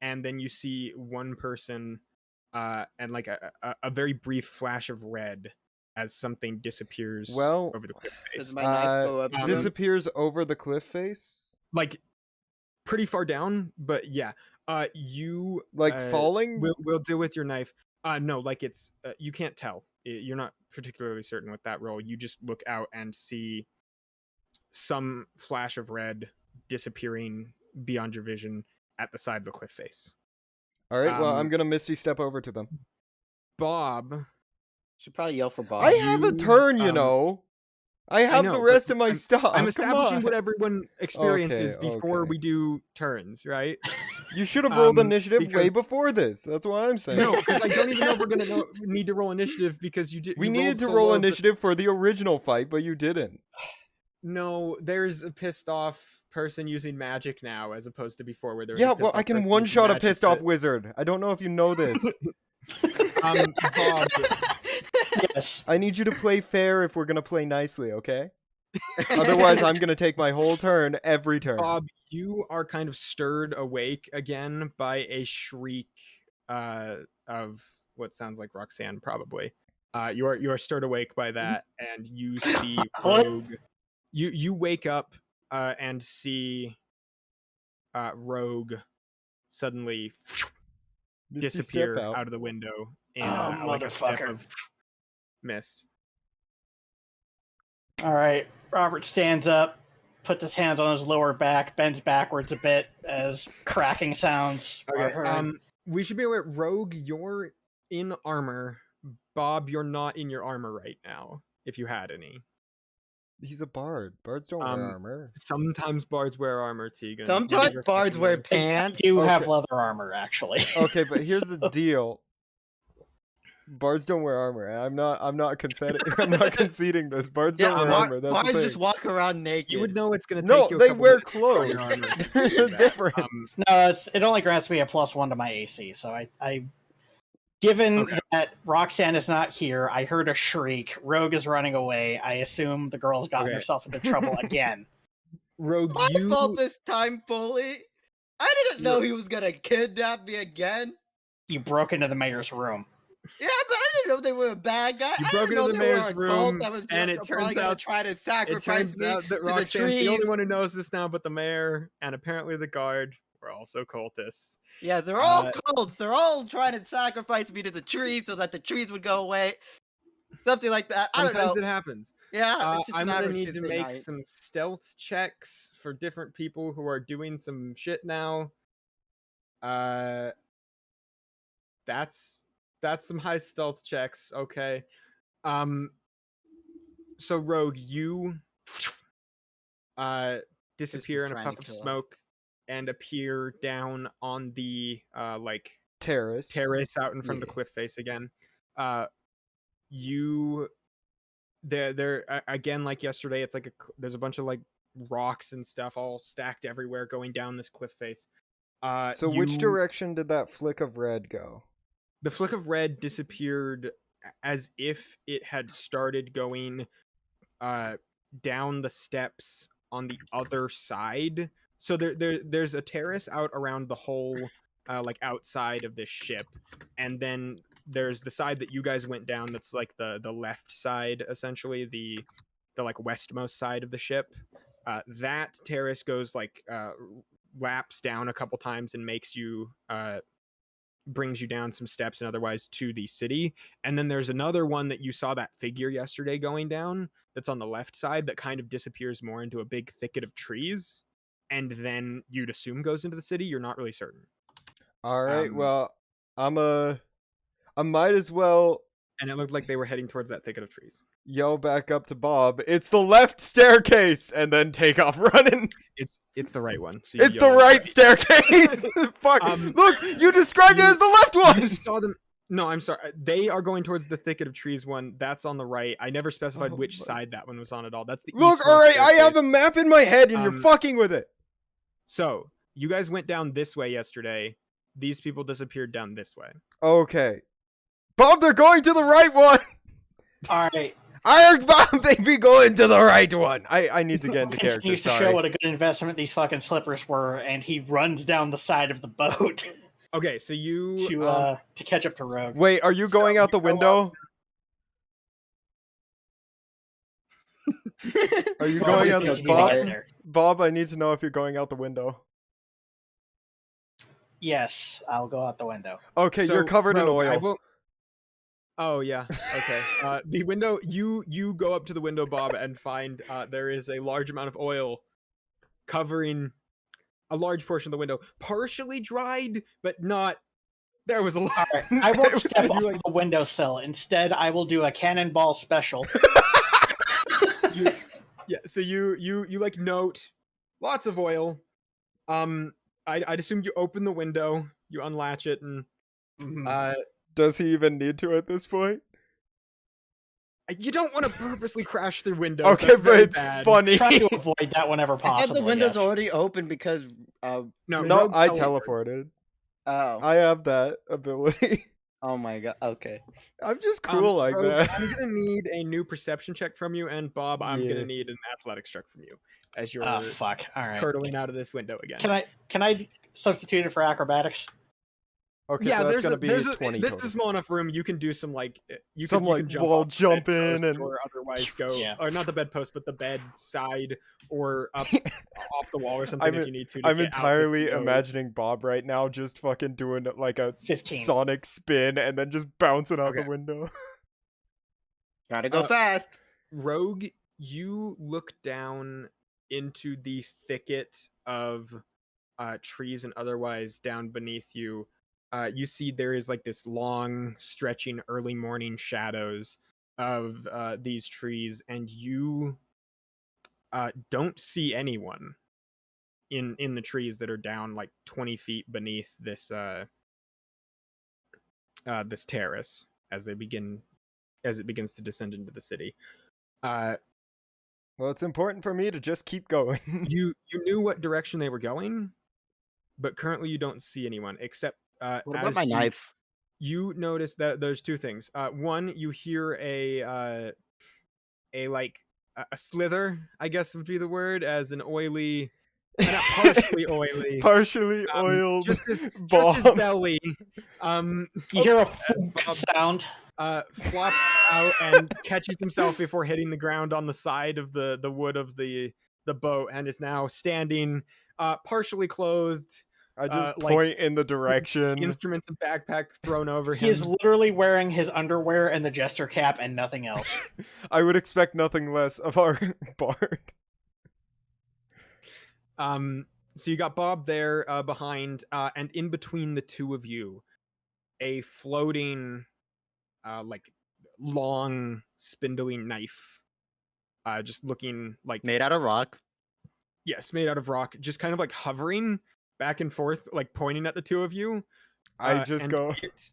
and then you see one person and like a very brief flash of red as something disappears Well, over the cliff Does face. my knife go up? disappears over the cliff face? Like pretty far down, but yeah. You Like falling? we'll deal with your knife. No, like it's you can't tell. You're not particularly certain with that roll. You just look out and see some flash of red disappearing beyond your vision at the side of the cliff face. Alright, well, I'm Um, gonna Misty Step over to them. Bob, Should probably yell for Bob. I have a you, turn, you know. I have know, the but rest of my I'm stuff. I'm Come establishing on. what everyone experiences Okay, before okay. we do turns, right? You should have rolled initiative way because- before this. That's what I'm saying. No, because I don't even know if we're gonna need to roll initiative because you We you needed rolled to so roll low that- initiative for the original fight, but you didn't. No, there's a pissed off person using magic now, as opposed to before, where there was Yeah, a pissed well, off I can person one using shot a magic pissed off that- wizard. I don't know if you know this. Bob, Yes. I need you to play fair if we're gonna play nicely, okay? Otherwise, I'm gonna take my whole turn every turn. Bob, you are kind of stirred awake again by a shriek of what sounds like Roxanne, probably. You are stirred awake by that, and you see What? Rogue. You wake up and see Rogue suddenly Misty disappear step out. out of the window in Oh, like a step motherfucker. of mist. All right. Robert stands up, puts his hands on his lower back, bends backwards a bit as cracking sounds are Okay. heard. We should be aware, Rogue, you're in armor. Bob, you're not in your armor right now, if you had any. He's a bard. Bards don't wear armor. Sometimes bards wear armor, Tegan. Sometimes bards wear I pants. do have Okay. leather armor, actually. Okay, but here's the So- deal. Bards don't wear armor. I'm not conceding. I'm not conceding this. Bards Yeah, don't wear armor. That's bards the just thing. walk around naked. You would know it's gonna take No, you a they couple wear minutes to put on clothes. your armor to There's do a that. difference. No, it only grants me a +1 to my AC. So I given Okay. that Roxanne is not here, I heard a shriek. Rogue is running away. I assume the girl's gotten Okay. herself into trouble again. Rogue, My you fault this time, Foley. I didn't know he was gonna kidnap me again. You broke into the mayor's room. Yeah, but I didn't know they were a bad guy. You I broke didn't know into the they were mayor's a room, cult that was and just it probably turns gonna out- try to it sacrifice turns me out that to the Roxanne's trees. the only one who knows this now, but the mayor and apparently the guard were also cultists. Yeah, they're all cults. They're all trying to sacrifice me to the trees so that the trees would go away. Something like that. I don't Sometimes know. it happens. Yeah, it's just I'm an gonna average need to Tuesday make night. some stealth checks for different people who are doing some shit now. That's some high stealth checks. Okay. So Rogue, you disappear in a trying puff to of kill us. smoke and appear down on the like Terrace. out in front of the Yeah. cliff face again. You there again, like yesterday, it's like there's a bunch of like rocks and stuff all stacked everywhere going down this cliff face. So which direction did that flick of red go? The flick of red disappeared as if it had started going down the steps on the other side. So there's a terrace out around the whole like outside of this ship, and then there's the side that you guys went down that's like the left side, essentially the like westmost side of the ship. That terrace goes like laps down a couple times and makes you brings you down some steps and otherwise to the city. And then there's another one that you saw that figure yesterday going down that's on the left side that kind of disappears more into a big thicket of trees, and then you'd assume goes into the city. You're not really certain. All right. Well, I might as well and it looked like they were heading towards that thicket of trees. Yell back up to Bob. It's the left staircase, and then take off running. It's the right one. So you It's the yell right staircase. Fuck. Look, you described it as the left one. You saw them. No, I'm sorry. They are going towards the thicket of trees one. That's on the right. I never specified which side that one was on at all. That's the Look, eastmost alright, I have a staircase. map in my head, and you're fucking with it. So you guys went down this way yesterday. These people disappeared down this way. Okay. Bob, they're going to the right one. All right. I heard Bob, they be going to the right one. I need to get into character. Continues to show Sorry. what a good investment these fucking slippers were, and he runs down the side of the boat Okay, so you to catch up to Rogue. Wait, are you going out the window? Are you Well, going out you the need to get Bob? there. Bob, I need to know if you're going out the window. Yes, I'll go out the window. Okay, So, you're covered in Rogue, I oil. will- Oh yeah. Okay. The window. You go up to the window, Bob, and find there is a large amount of oil covering a large portion of the window, partially dried, but not. There was a lot. All right, I won't step You, off like- the windowsill. Instead, I will do a cannonball special. Yeah. So you like note lots of oil. I'd assume you open the window, you unlatch it, and Does he even need to at this point? you don't want to purposely crash through windows. Okay, that's but very it's bad. funny. Try to avoid that whenever I possible. had the windows yes. already open because No, No, Rogue I teleported. teleported. oh I have that ability. oh my god. Okay. I'm just cool like Rogue, that. I'm gonna need a new perception check from you, and Bob, I'm Yeah. gonna need an athletics check from you as you're Oh fuck! All right. hurtling out of this window again. Can I substitute it for acrobatics? Okay, Yeah, so that's there's gonna a, be there's 20 this total. is a small enough room. You can do some like you Some, can like, jump wall off the jump bedpost in and- or otherwise go Yeah. or not the bedpost but the bed side or up off the wall or something I'm if you need to. I'm get out this entirely road. imagining Bob right now just fucking doing like a 15. Sonic spin and then just bouncing out the Okay. window. Gotta go Uh, fast. Rogue, you look down into the thicket of trees and otherwise down beneath you. You see there is like this long, stretching early morning shadows of these trees, and you don't see anyone in the trees that are down like 20 feet beneath this this terrace as it begins to descend into the city. Well, it's important for me to just keep going. You knew what direction they were going, but currently you don't see anyone except What about as my you, knife? You notice that there's two things. One, you hear a slither, I guess would be the word, as an oily, not partially oily, Partially oiled just his Bob. belly. You hear a Bob- sound. Flops out and catches himself before hitting the ground on the side of the wood of the boat, and is now standing, partially clothed, I just like, point in the direction. instruments and backpack thrown over He him. is literally wearing his underwear and the jester cap and nothing else. I would expect nothing less of our bard. So you got Bob there behind, and in between the two of you, a floating, like long, spindly knife, just looking like Made out of rock. yes, made out of rock, just kind of like hovering back and forth, like pointing at the two of you. I just and go, It,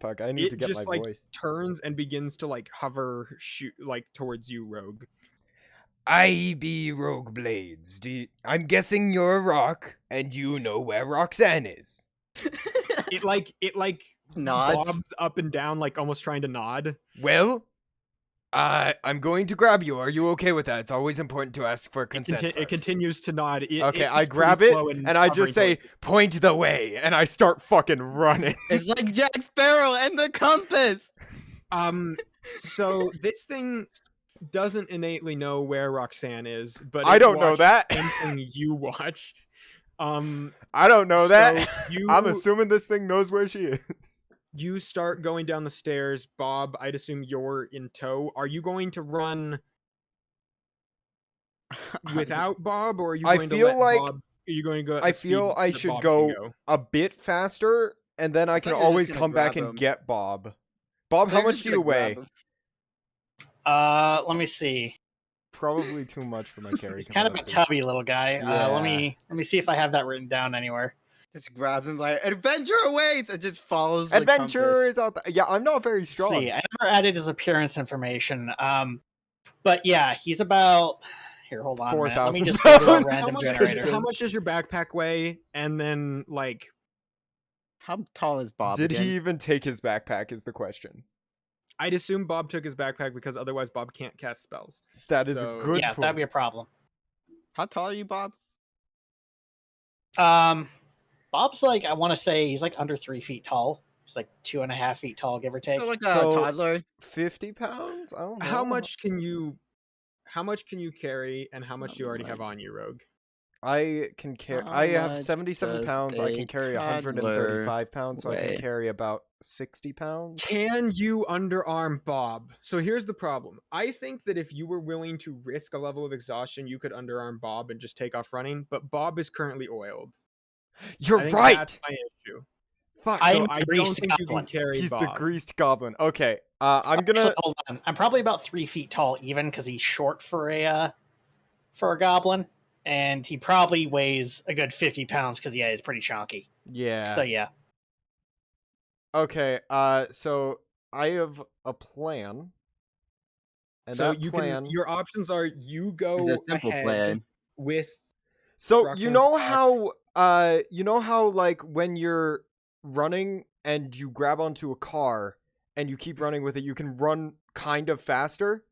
fuck, I need it to get just my like voice. turns and begins to like hover, shoot like towards you, Rogue. I be Rogue Blades. I'm guessing you're a rock, and you know where Roxanne is. It like Nods. bobs up and down, like almost trying to nod. Well, I'm going to grab you. Are you okay with that? It's always important to ask for consent It first. continues to nod. Okay, I it's pretty grab it, slow and I just hovering say, point the way, and I start fucking running. It's like Jack Sparrow and the compass. towards- So this thing doesn't innately know where Roxanne is, but I it don't know watched that. the same thing you watched. I don't know so that. You, I'm assuming this thing knows where she is. you start going down the stairs. Bob, I'd assume you're in tow. Are you going to run without Bob, or are you I going feel to let like- Bob? Are you going to go? At I the speed feel I that should Bob can go a bit faster, and then I can thought you were just always gonna come back grab and him. get Bob. Bob, how They're much just do gonna you grab weigh? him. Let me see. Probably too much for my carry He's kind of a capacity. tubby little guy. Let Yeah. me see if I have that written down anywhere. Just grabs him like adventure awaits and just follows the Adventure compass. is out there. Yeah, I'm not very Let's strong. see, I never added his appearance information. But yeah, he's about. Here, hold on a minute. Let me 4,000 just go to a pounds. random How generator. much does your backpack weigh? And then like, How tall is Bob Did again? he even take his backpack is the question. I'd assume Bob took his backpack because otherwise Bob can't cast spells. That is So- a good Yeah, point. that'd be a problem. How tall are you, Bob? Bob's like, I want to say he's like under 3 feet tall. He's like 2.5 feet tall, give or take. Like a So- toddler. 50 pounds? I don't know. How much can you carry, and how much do you already have on you, Rogue? I can carry. How I have much 77 does pounds. I a can carry toddler 135 pounds, so I weigh? can carry about 60 pounds. Can you underarm Bob? So here's the problem. I think that if you were willing to risk a level of exhaustion, you could underarm Bob and just take off running, but Bob is currently oiled. You're I think right. that's my issue. Fuck. I'm So the I don't greased think you can goblin. carry He's Bob. the greased goblin. Okay. I'm gonna. Actually, hold on. I'm probably about 3 feet tall, even because he's short for a goblin, and he probably weighs a good 50 pounds because he's pretty chunky. Yeah. So yeah, Okay. So I have a plan. And So that you plan. can. Your options are you It's go a simple ahead plan. with. So you Roxanne's know how like when you're running and you grab onto a car and you keep running with it, you can run kind of faster?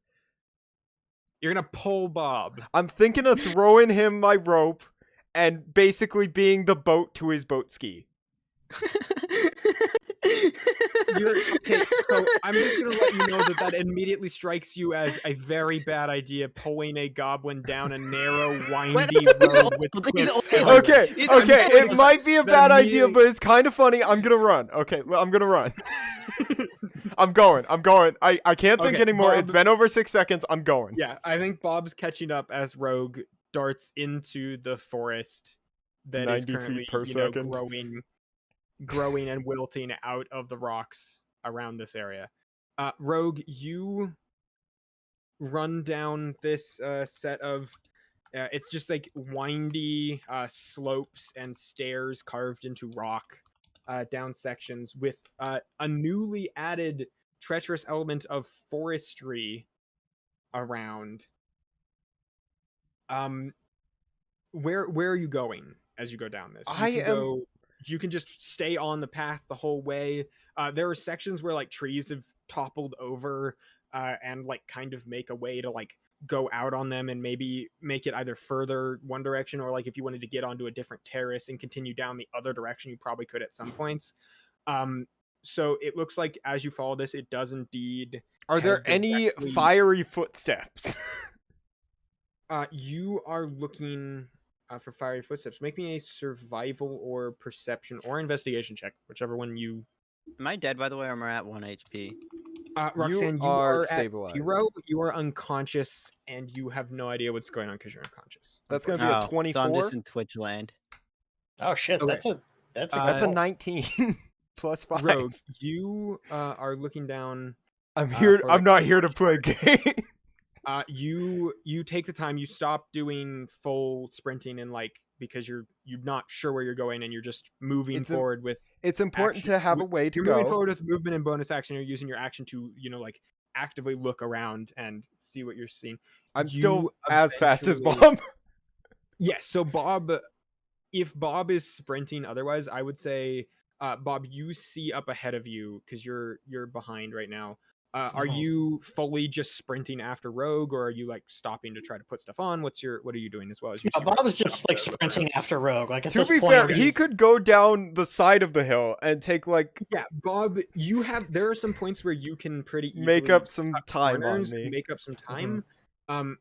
You're gonna pull Bob. I'm thinking of throwing him my rope and basically being the boat to his boat ski. Okay, so I'm just gonna let you know that immediately strikes you as a very bad idea, pulling a goblin down a narrow, windy road with cliffs everywhere. Okay, He's okay, old. it might be a That bad idea, immediately- but it's kind of funny. I'm gonna run. Okay, I'm gonna run. I'm going. I can't think Okay, anymore. Bob- It's been over 6 seconds. I'm going. Yeah, I think Bob's catching up as Rogue darts into the forest that is 90 feet currently, per second. growing and wilting out of the rocks around this area. Rogue, you run down this set of it's just like windy slopes and stairs carved into rock down sections with a newly added treacherous element of forestry around. Where are you going as you go down this? You can just stay on the path the whole way. There are sections where like trees have toppled over and like kind of make a way to like go out on them and maybe make it either further one direction, or like if you wanted to get onto a different terrace and continue down the other direction, you probably could at some points. So it looks like as you follow this, it does indeed. Are there head any directly- fiery footsteps? You are looking for fiery footsteps. Make me a survival or perception or investigation check, whichever one you. Am I dead, by the way, or am I at 1 HP? Roxanne, you are are stabilized. at 0. You are unconscious, and you have no idea what's going on because you're unconscious. That's gonna be a Oh, so 24. I'm just in Twitch land. oh shit, Okay. that's That's a goal. 19 plus 5. Rogue, you are looking down. I'm here. for, I'm like, not here to play a game. You take the time. You stop doing full sprinting and like because you're not sure where you're going and you're just moving forward with. It's important action. to have a way to You're go. moving forward with movement and bonus action. You're using your action to like actively look around and see what you're seeing. I'm still as fast as eventually- Bob. Yes. So Bob, if Bob is sprinting, otherwise I would say, Bob, you see up ahead of you because you're behind right now. Are you fully just sprinting after Rogue, or are you like stopping to try to put stuff on? What are you doing as well as you? Yeah, see Bob Rogue is just stop like to look sprinting around? after Rogue. Like at To this be point, fair, he could go down the side of the hill and take like Yeah, Bob, there are some points where you can pretty easily make up some cut time on corners me. and make up some time. And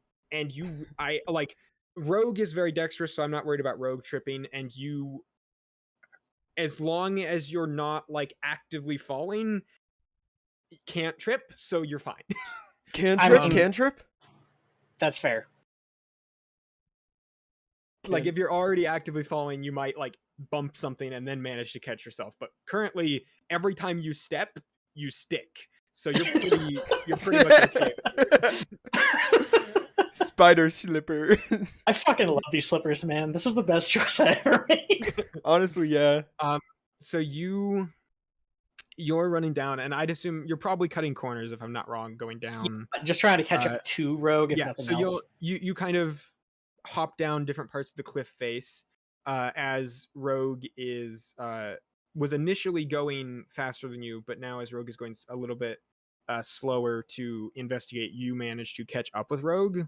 I like Rogue is very dexterous, so I'm not worried about Rogue tripping. And you, as long as you're not like actively falling, can't trip, so you're fine. Cantrip? That's fair. Like if you're already actively falling, you might like bump something and then manage to catch yourself. But currently, every time you step, you stick. So you're pretty much okay. Spider slippers. I fucking love these slippers, man. This is the best choice I ever made. Honestly, yeah. So you're running down, and I'd assume you're probably cutting corners if I'm not wrong, going down. Just trying to catch up to Rogue, if nothing else. So you kind of hop down different parts of the cliff face, as Rogue was initially going faster than you, but now as Rogue is going a little bit slower to investigate, you manage to catch up with Rogue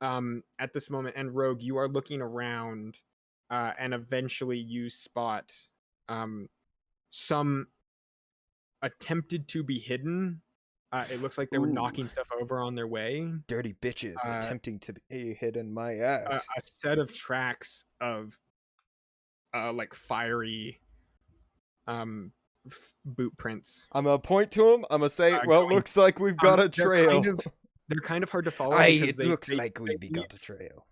at this moment. And Rogue, you are looking around, and eventually you spot some attempted to be hidden. It looks like they were knocking stuff over on their way. Dirty bitches attempting to be hidden my ass. A set of tracks of like fiery boot prints. I'm gonna point to him. I'm gonna say, well, going- looks like we've got a trail. They're kind of hard to follow. It looks like we've got a trail.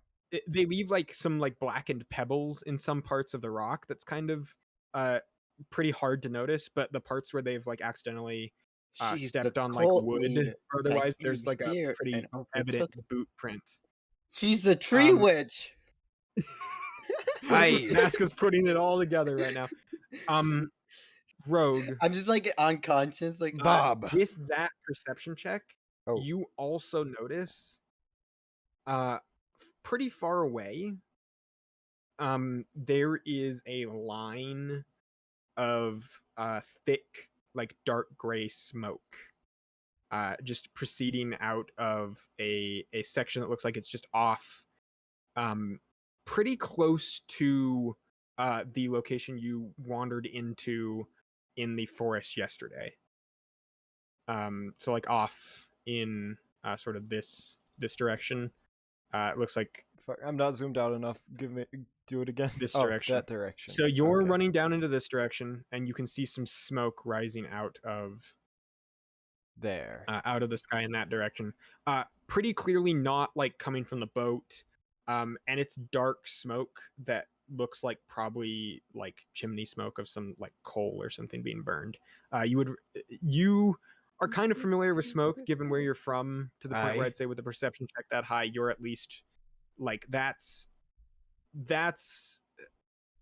They leave like some like blackened pebbles in some parts of the rock. That's kind of pretty hard to notice. But the parts where they've like accidentally stepped on like wood or otherwise, there's like a pretty evident boot print. She's a tree witch. Nazca's putting it all together right now. Rogue, I'm just like unconscious, like Bob. With that perception check, Oh. you also notice, pretty far away, there is a line of thick, like dark gray smoke, just proceeding out of a section that looks like it's just off, pretty close to the location you wandered into in the forest yesterday. So like off in sort of this direction. It looks like Fuck, I'm not zoomed out enough. Do it again. This Oh, direction. that direction. So you're Okay. running down into this direction, and you can see some smoke rising out of There. out of the sky in that direction. Pretty clearly not like coming from the boat, and it's dark smoke that looks like probably like chimney smoke of some like coal or something being burned. You are kind of familiar with smoke given where you're from, to the point where Aye. I'd say with the perception check that high, you're at least like that's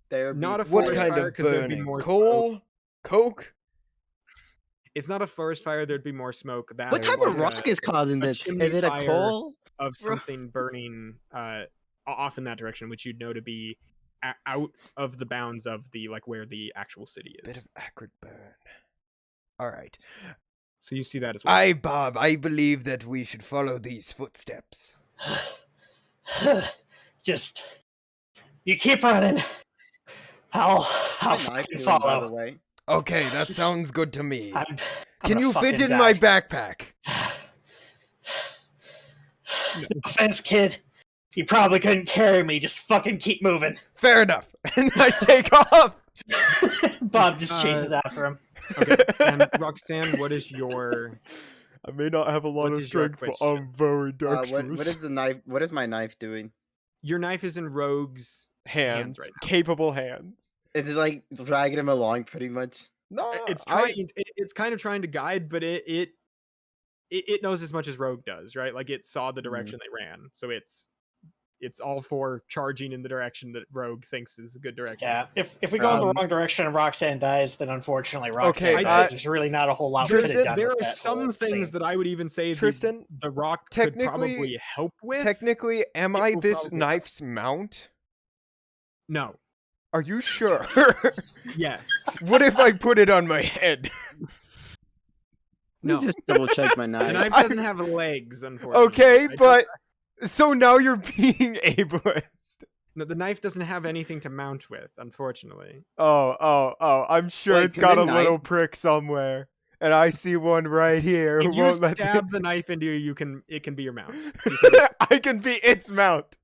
there. not a What forest kind fire, of 'cause there'd be burning? more smoke. Coal? Coke? It's not a forest fire. There'd be more smoke. That What type was of rock is causing a this? chimney Is it a fire coal? of something burning off in that direction, which you'd know to be out of the bounds of the like where the actual city is. Bit of acrid burn. All right. So you see that as well. Bob, I believe that we should follow these footsteps. Just you keep running. I'll My knife fucking doing, by the follow. way. Okay, that sounds good to me. I'm Can gonna you fit fucking in my die. backpack? No offense, kid. You probably couldn't carry me. Just fucking keep moving. Fair enough. And I take off. Bob just chases after him. Okay. And Roxanne, what is your I may not have a lot What of is your strength, but question? I'm very dexterous. What is the knife? What is my knife doing? your knife is in Rogue's hands? right now. Capable hands. Is it like dragging him along, pretty much? No, It's trying. It's kind of trying to guide, but it knows as much as Rogue does, right? Like it saw the direction they ran, so it's all for charging in the direction that Rogue thinks is a good direction. Yeah, if we go in the Um, wrong direction and Roxanne dies, then unfortunately Roxanne Okay, dies. There's really not a whole lot we could have Tristan, done There with are that some whole things scene. that I would even say Tristan, the Rock could technically- probably help with. Technically, am It I will this probably- knife's mount? No. Are you sure? Yes. What if I put it on my head? Let No. me just double check my The knife. knife doesn't have legs, unfortunately. Okay, I don't- but so now you're being ableist. No, the knife doesn't have anything to mount with, unfortunately. Oh, I'm sure Wait, it's can got the a little knife- prick somewhere. And I see one right here who If you won't let stab the knife into you, it can be your mount. I can be its mount.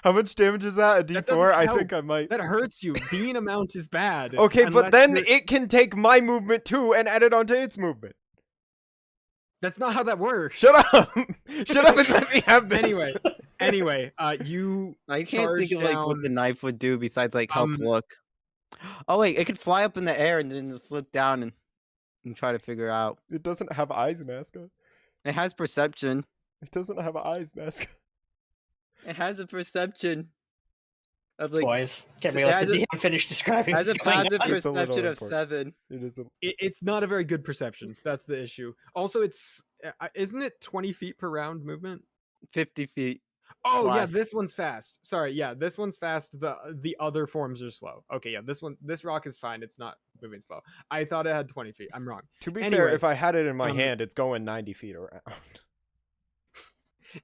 How much damage is that? A That D4? doesn't I help. think I might. That hurts you. Being a mount is bad. Okay, but unless then you're- it can take my movement too and add it onto its movement. That's not how that works. Shut up! Shut up and let me have this. Anyway, you I can't think charge of like what the down- knife would do besides like help Um, look. Oh wait, it could fly up in the air and then just look down and and try to figure out. It doesn't have eyes, Nazca. It has perception. It doesn't have eyes, Nazca. It has a perception of like. Boys, can we it let has the a- DM finish describing Has what's a going passive on? It's a little perception of important. 7. It is a... It's not a very good perception. That's the issue. Also, it's isn't it 20 feet per round movement? 50 feet. Oh yeah, Fly. this one's fast. Sorry, yeah, this one's fast. The other forms are slow. Okay, yeah, this rock is fine. It's not moving slow. I thought it had 20 feet. I'm wrong. To be Anyway, fair, if I had it in my um, hand, it's going 90 feet around.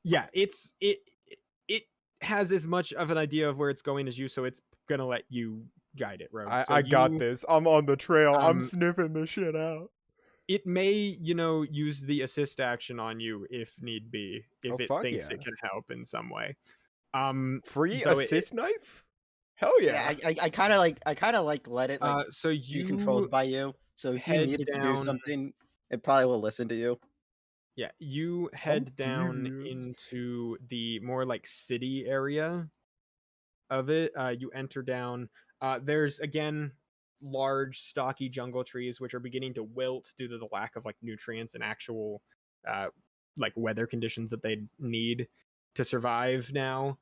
Yeah, it has as much of an idea of where it's going as you, so it's gonna let you guide it, Rogue. So I got you- this. I'm on the trail. I'm um, sniffing the shit out. It may, use the assist action on you if need be, if Oh, it fuck thinks yeah. it can help in some way. Free though it- assist knife? Hell yeah. I kind of like let it like so be you controlled by you. So if you head needed to do down- something, it probably will listen to you. Yeah, you head down devious. into the more like city area of it. You enter down. There's again large, stocky jungle trees which are beginning to wilt due to the lack of like nutrients and actual like weather conditions that they need to survive now.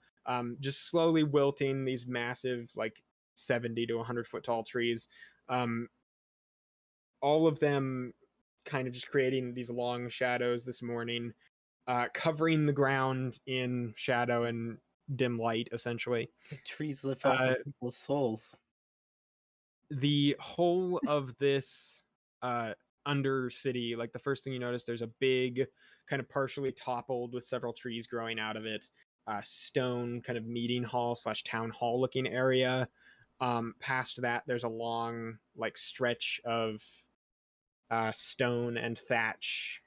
Just slowly wilting these massive like 70 to 100 foot tall trees. All of them kind of just creating these long shadows this morning, covering the ground in shadow and dim light, essentially. The trees live off of people's souls. The whole of this undercity, like the first thing you notice, there's a big, kind of partially toppled with several trees growing out of it, stone kind of meeting hall / town hall looking area. Past that, there's a long like stretch of stone and thatch,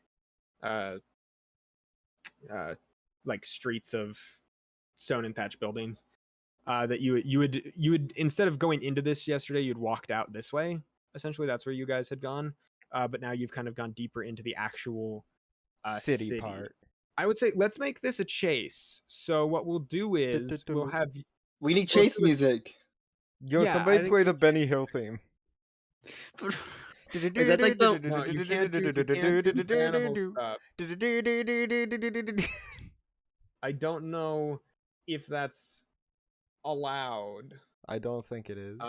like streets of stone and thatch buildings. That you would instead of going into this yesterday, you'd walked out this way. Essentially, that's where you guys had gone. But now you've kind of gone deeper into the actual city part. I would say let's make this a chase. So what we'll do is we'll have We need chase music. Yo, Yeah, I somebody think play we the should- Benny Hill theme. Is that like the? No, you can't do animal stuff. I don't know if that's allowed. I don't think it is.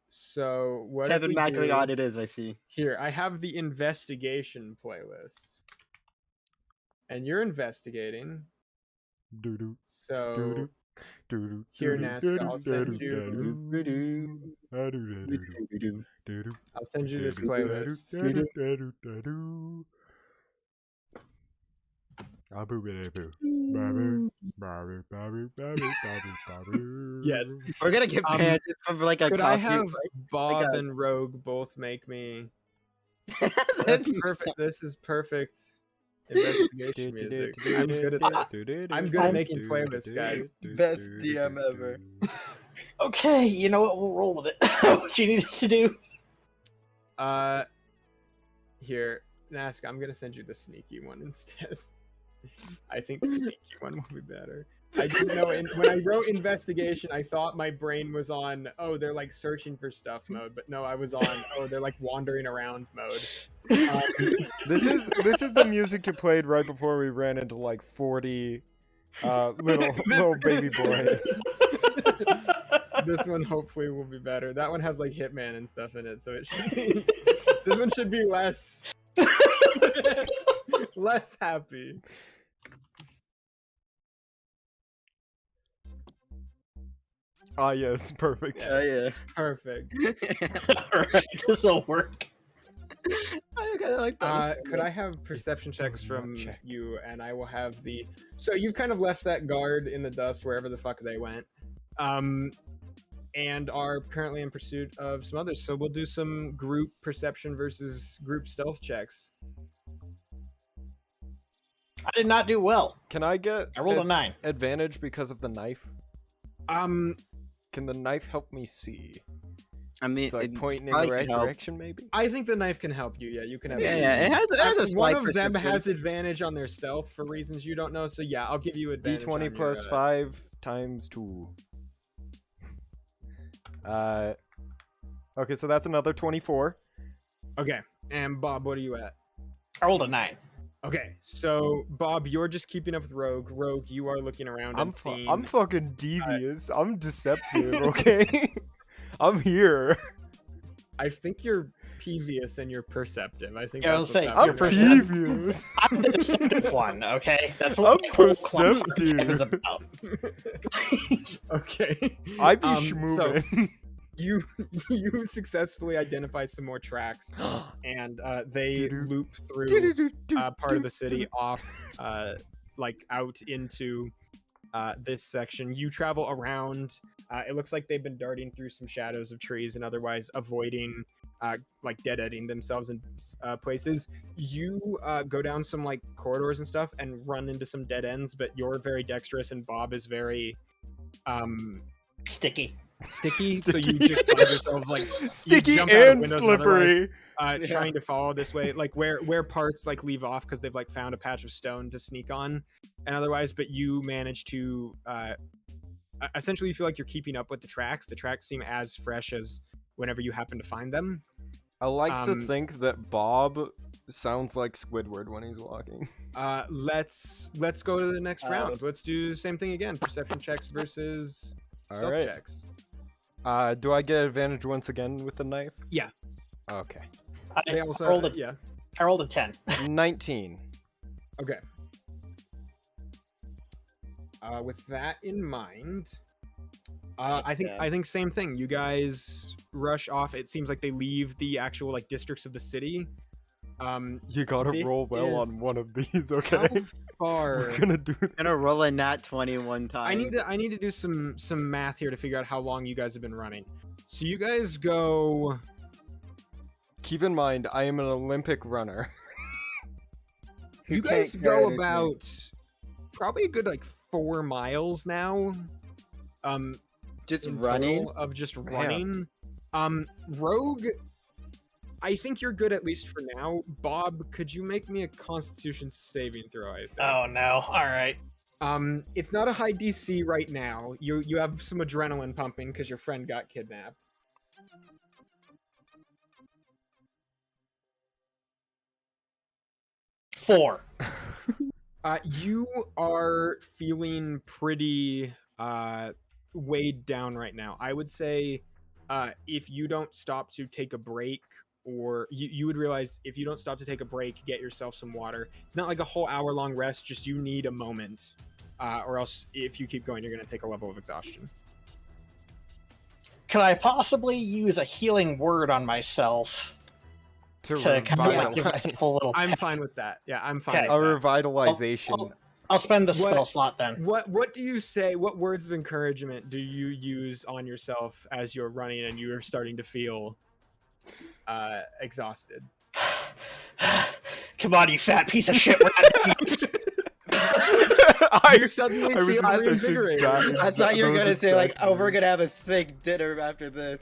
So what Kevin if we MacLeod do... it is, I see. Here, I have the investigation playlist. And you're investigating. Doo-doo, So doo-doo, doo-doo, here, doo-doo, Nazca, I'll send doo-doo, Doo-doo. doo-doo, I'll send you this doo-doo, playlist. doo-doo, doo-doo, doo-doo. Ah-boo-ba-da-boo. Ba-boo, ba-boo, ba-boo, ba-boo, ba-boo, ba-boo. Yes. We're gonna get banned from like a Could I coffee. have Bob a- and Rogue both make me? That'd That's be perfect. This is perfect investigation music. I'm good at this. I'm good at making playlists, guys. Best DM ever. Okay, you know what? We'll roll with it. What do you need us to do? Here, Nazca, I'm gonna send you the sneaky one instead. I think the sneaky one will be better. I didn't know when I wrote investigation, I thought my brain was on, oh, they're like searching for stuff mode, but no, I was on, oh, they're like wandering around mode. This is the music you played right before we ran into like 40 little baby boys. This one hopefully will be better. That one has like Hitman and stuff in it, so it should be. This one should be less less happy. Ah yes, perfect. Oh yeah. Perfect. Alright, this'll work. I kinda like that. Could I have perception checks still not from checked. you, and I will have the. So you've kind of left that guard in the dust wherever the fuck they went, and are currently in pursuit of some others. So we'll do some group perception versus group stealth checks. I did not do well. Can I get I rolled a 9. advantage because of the knife? Can the knife help me see? I mean, It's like it pointing in probably the right could help. direction, maybe? I think the knife can help you. Yeah, you can have. Yeah, yeah. It has a One slight of them perception. has advantage on their stealth for reasons you don't know. So yeah, I'll give you advantage. D20 on plus your, 5 times 2. Okay, so that's another 24. Okay. And Bob, what are you at? I rolled a 9. Okay, so Bob, you're just keeping up with Rogue. Rogue, you are looking around and seeing. I'm fucking devious. I'm deceptive. Okay. I'm here. I think you're peevious and you're perceptive. I think Yeah, I that's was what's saying, you're happening. Devious. I'm the deceptive one, okay? That's what I'm my whole clump perceptive. is about. Okay. I be So schmoovin'. you successfully identify some more tracks, and they loop through part of the city off, like out into this section. You travel around. It looks like they've been darting through some shadows of trees and otherwise avoiding like dead-ending themselves in places. You go down some like corridors and stuff and run into some dead ends, but you're very dexterous and Bob is very Sticky. sticky. So you just find yourselves like Sticky jump out of and windows and otherwise, slippery. trying to follow this way, like where parts like leave off because they've like found a patch of stone to sneak on and otherwise, but you manage to essentially you feel like you're keeping up with the tracks seem as fresh as whenever you happen to find them. I like to think that Bob sounds like Squidward when he's walking. Let's go to the next round. Let's do the same thing again. Perception checks versus stealth Alright. checks. Do I get advantage once again with the knife? Yeah. Okay. They also I rolled a 10. 19. Okay. With that in mind, I think same thing. You guys rush off. It seems like they leave the actual like districts of the city. You gotta this roll well is- on one of these, okay? How far? We're gonna do I'm gonna roll a nat 21 times. I need to do some math here to figure out how long you guys have been running. So you guys go. Keep in mind, I am an Olympic runner. You guys go about probably a good like 4 miles now. Just in running. total of just running. Rogue, I think you're good at least for now. Bob, could you make me a Constitution saving throw? I think. Oh no! All right. It's not a high DC right now. You have some adrenaline pumping because your friend got kidnapped. 4. You are feeling pretty weighed down right now. I would say if you don't stop to take a break, or you would realize if you don't stop to take a break, get yourself some water. It's not like a whole hour-long rest, just you need a moment. Or else if you keep going, you're going to take a level of exhaustion. Could I possibly use a healing word on myself to kind of like give myself a little I'm pep? fine with that. Yeah, I'm fine Okay. A with that. revitalization. I'll spend the spell slot then. What do you say? What words of encouragement do you use on yourself as you're running and you're starting to feel exhausted? Come on, you fat piece of shit. You suddenly feel reinvigorated. I thought you were gonna say like, "Oh, we're gonna have a sick dinner after this."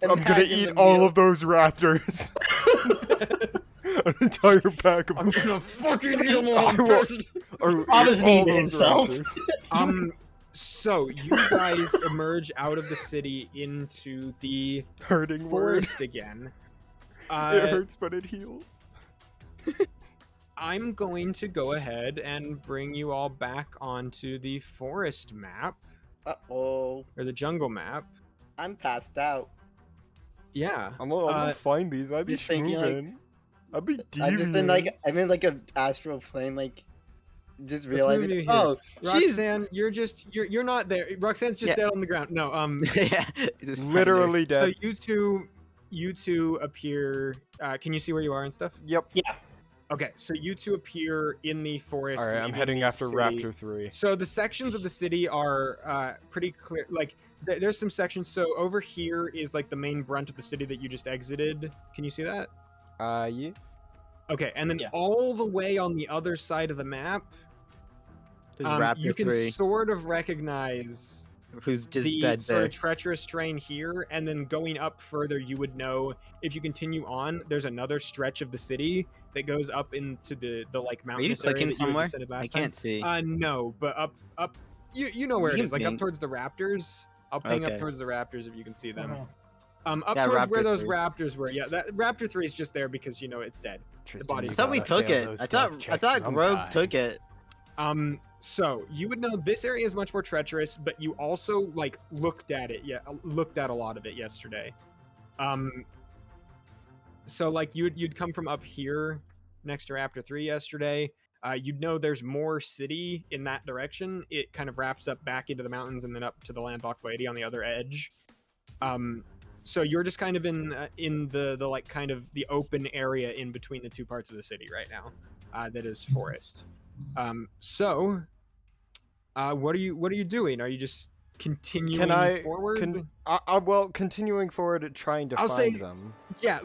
I'm gonna eat all of those raptors. An entire pack of I'm gonna fucking eat them I all. will- Bob is all mean to those himself. raptors. So you guys emerge out of the city into the Hurting word. forest again. It hurts, but it heals. I'm going to go ahead and bring you all back onto the forest map, Uh-oh. or the jungle map. I'm passed out. Yeah. I'm gonna find these. I'd be just thinking, like, schmoovin'. I'd be devious. I'm in like a astral plane, like just move realizing. you here. Oh, she's Roxanne, you're not there. Roxanne's just Yeah. dead on the ground. No, yeah, just Literally so dead. you two appear. Can you see where you are and stuff? Yep. Okay, so you two appear in the forest. Alright, I'm leaving heading the after city. Raptor 3. So the sections of the city are pretty clear. Like there's some sections. So over here is like the main brunt of the city that you just exited. Can you see that? Yeah. Okay, and then Yeah. all the way on the other side of the map, There's Raptor you can 3, sort of recognize who's just the dead sort there. of treacherous terrain here, and then going up further, you would know if you continue on. There's another stretch of the city that goes up into the like Are you mountainous area clicking that you had somewhere? descended last I can't see. time. No, but up. You know where You it can is, like up ping. towards the raptors. I'll ping up Okay. towards the raptors if you can see them. Up Yeah, towards where Raptor those 3. raptors were. Yeah, that Raptor 3 is just there because it's dead. Tristan, body you I thought we gotta took fail it. those I death thought checks Rogue sometime. took it. So you would know this area is much more treacherous, but you also like looked at a lot of it yesterday. So like you'd come from up here next to Raptor 3 yesterday. You'd know there's more city in that direction. It kind of wraps up back into the mountains and then up to the landlocked lady on the other edge. So you're just kind of in the like kind of the open area in between the two parts of the city right now. That is forest. So what are you doing? Are you just continuing forward? Well, continuing forward, trying to I'll find say- them. Yeah,